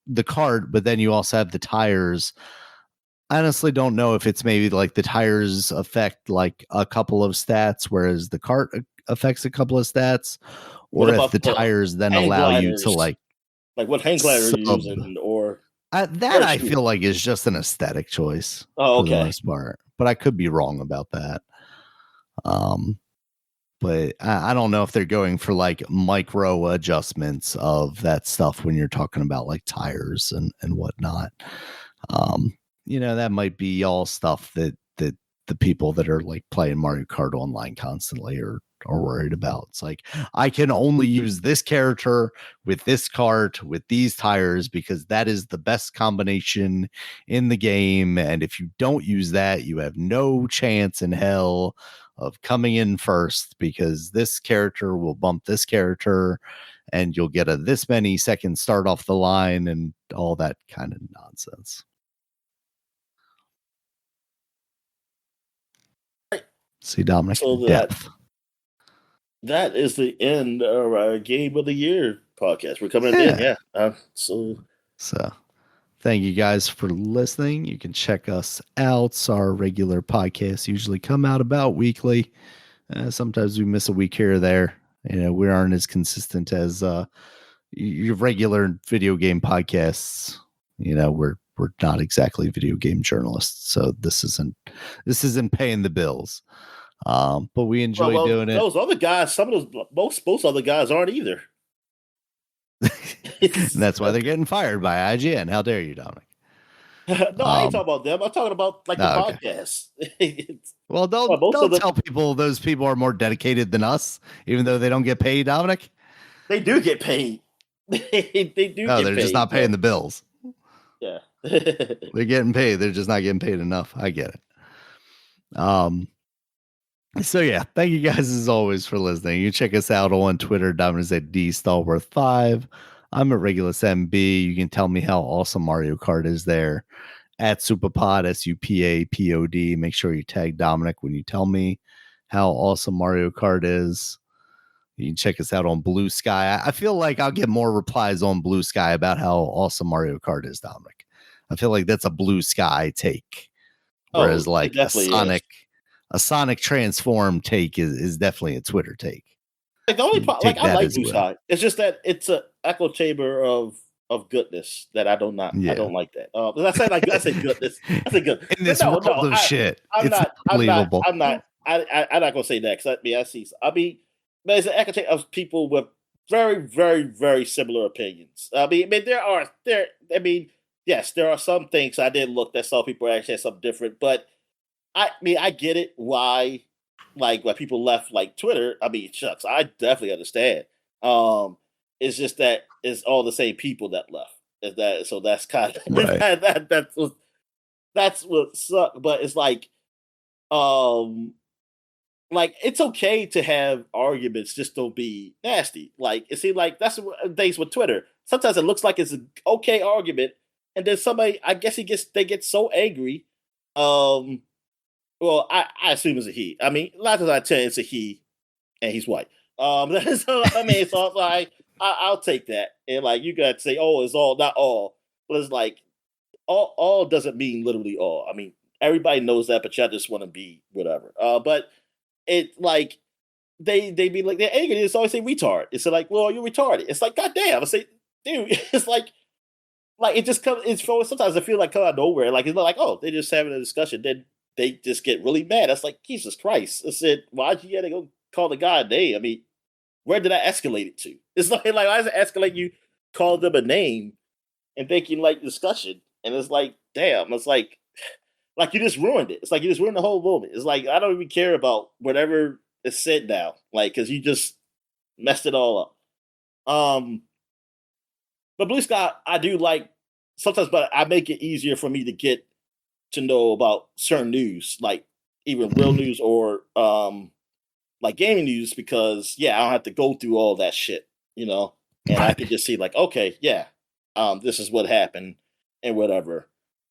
the cart, but then you also have the tires. I honestly don't know if it's maybe like the tires affect like a couple of stats, whereas the cart affects a couple of stats, What or if about the the tires then hang allow you to gliders? like Like, what hang glider are you sub. using? Or That I parachute? feel like is just an aesthetic choice Oh, for the okay. most part, but I could be wrong about that. Um, but I don't know if they're going for like micro adjustments of that stuff when you're talking about like tires and whatnot. Um, that might be all stuff that the people that are like playing Mario Kart online constantly are worried about. It's like I can only use this character with this cart with these tires because that is the best combination in the game. And if you don't use that, you have no chance in hell of coming in first because this character will bump this character and you'll get a this many seconds start off the line and all that kind of nonsense. Right. See, Dominic, So depth. that is the end of our Game of the Year podcast. We're coming at the end, Yeah. yeah. So thank you guys for listening. You can check us out. Our regular podcasts usually come out about weekly. Sometimes we miss a week here or there. We aren't as consistent as your regular video game podcasts. We're not exactly video game journalists, so this isn't paying the bills. But we enjoy Well, doing it. those other guys, some of those most other guys aren't either. And that's why they're getting fired by IGN. How dare you, Dominic? No, I ain't talking about them. I'm talking about like the Okay. podcast. Well, Well, most of don't them, tell people those people are more dedicated than us, even though they don't get paid, Dominic. they do get paid. They do No, get they're just paid. not paying the bills. Yeah. They're getting paid. They're just not getting paid enough. I get it. So yeah, thank you guys as always for listening. You check us out on Twitter, Dominic at DStalworth5. I'm at Regulus MB. You can tell me how awesome Mario Kart is there at SupaPod, SUPAPOD. Make sure you tag Dominic when you tell me how awesome Mario Kart is. You can check us out on Bluesky. I feel like I'll get more replies on Bluesky about how awesome Mario Kart is, Dominic. I feel like that's a Bluesky take. Oh, Whereas it like definitely is. a Sonic transform take is definitely a Twitter take. Like the only like Take I that like as Blue well. Sky. It's just that it's a echo chamber of goodness that I Yeah. don't like that. I say goodness. I say good. In But this world no, of shit, I'm it's not I'm not unbelievable. I'm not I'm not gonna say that because I mean but it's an echo chamber of people with very, very, very similar opinions. I mean there I mean, yes, there are some things I did look that some people actually had something different, but I mean, I get it why, like, why people left like Twitter. I mean, shucks, I definitely understand. Um, it's just that it's all the same people that left. Is that so? That's kind of Right. that's what sucked. But it's um, like it's okay to have arguments, just don't be nasty. Like it seems like that's what things with Twitter. Sometimes it looks like it's an okay argument, and then somebody, I guess, they get so angry. Um, well, I assume it's a he. I mean, a lot of times I tell you it's a he, and he's white. So I mean, so I'll take that. And like you got to say, oh, it's all not all, but it's like all doesn't mean literally all. I mean, everybody knows that, but y'all just want to be whatever. But it like they be like they're angry. It's always say retard. It's like, well, you're retarded. It's like, goddamn. I say, dude, it's like it just comes. It's for sometimes I feel like come out of nowhere. Like it's not like, oh, they're just having a discussion. Then they just get really mad. That's like Jesus Christ. I said, why'd you gotta go call the guy a name? I mean, where did I escalate it to? It's like why does it escalate? You call them a name and thinking like discussion, and it's like, damn. It's like you just ruined it. It's like you just ruined the whole moment. It's like I don't even care about whatever is said now, like because you just messed it all up. But Bluesky, I do like sometimes, but I make it easier for me to get to know about certain news, like even real news or like gaming news, because I don't have to go through all that shit, and I could just see like, okay, this is what happened and whatever.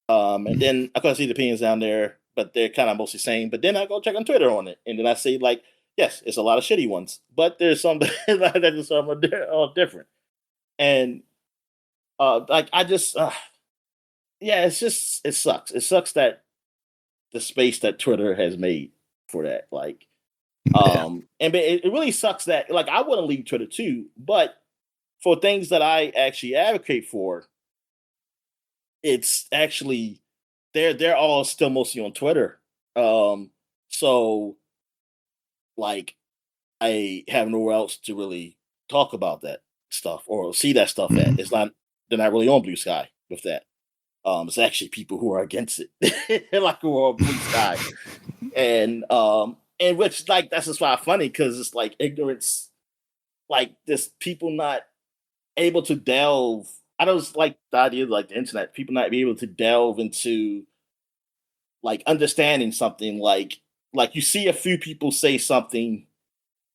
And then I can see the opinions down there, but they're kind of mostly same. But then I go check on Twitter on it, and then I see like, yes, it's a lot of shitty ones, but there's some that just some are different. And like I just, it's just it sucks. It sucks that the space that Twitter has made for that, like, and it really sucks that like I want to leave Twitter too, but for things that I actually advocate for, it's actually they're all still mostly on Twitter. So like I have nowhere else to really talk about that stuff or see that stuff at. It's not they're not really on Bluesky with that. It's actually people who are against it, like who are on Bluesky, and which like that's just why funny because it's like ignorance, like this people not able to delve. I don't like the idea of like the internet, people not be able to delve into like understanding something like you see a few people say something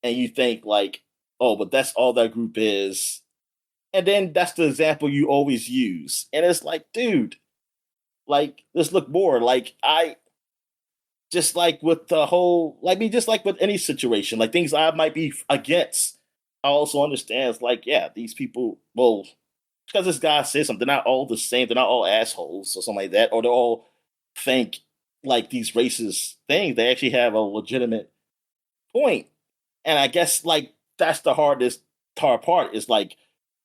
and you think like, oh, but that's all that group is. And then that's the example you always use. And it's like, dude, like let's look more. Like I just like with the whole like me, just like with any situation, like things I might be against. I also understand it's like, these people, well, because this guy says something, they're not all the same, they're not all assholes or something like that, or they all think like these racist things. They actually have a legitimate point. And I guess like that's the hard part is like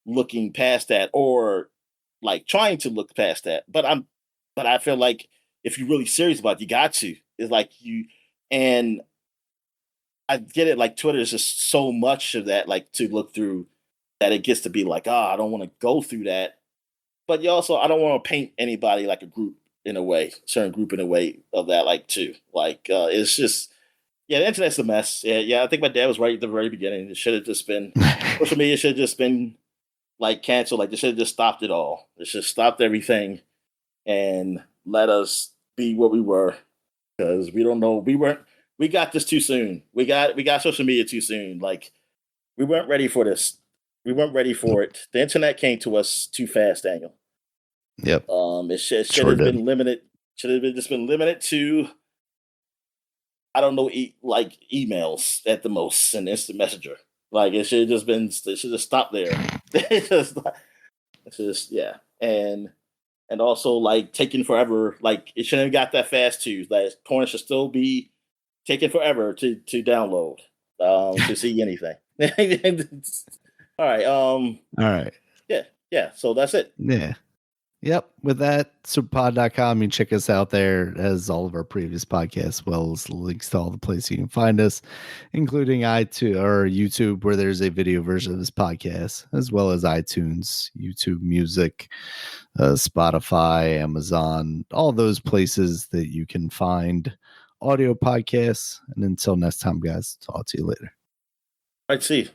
looking past that or like trying to look past that. But I feel like if you're really serious about it, you got to. It's like and I get it, like Twitter is just so much of that, like to look through that it gets to be like, I don't want to go through that. But you also I don't want to paint anybody like a group in a way, certain group in a way of that, like too. Like it's just the internet's a mess. Yeah, I think my dad was right at the very beginning. It should have just been social media should have just been like canceled. Like they should have just stopped it all. It should have stopped everything and let us be what we were. Because we don't know. We got this too soon. We got social media too soon. Like we weren't ready for this. We weren't ready for it. The internet came to us too fast, Daniel. Yep. It should have been limited. Should have just been limited to, I don't know, like emails at the most and instant messenger. Like it should have just been. It should have stopped there. It's just and also like taking forever. Like it shouldn't have got that fast too. Like porn should still be taking forever to download, to see anything. All right. All right. Yeah. So that's it. Yeah. Yep. With that, superpod.com, you can check us out there as all of our previous podcasts, as well as links to all the places you can find us, including iTunes or YouTube, where there's a video version of this podcast, as well as iTunes, YouTube Music, Spotify, Amazon, all those places that you can find audio podcasts. And until next time, guys, talk to you later. All right. See you.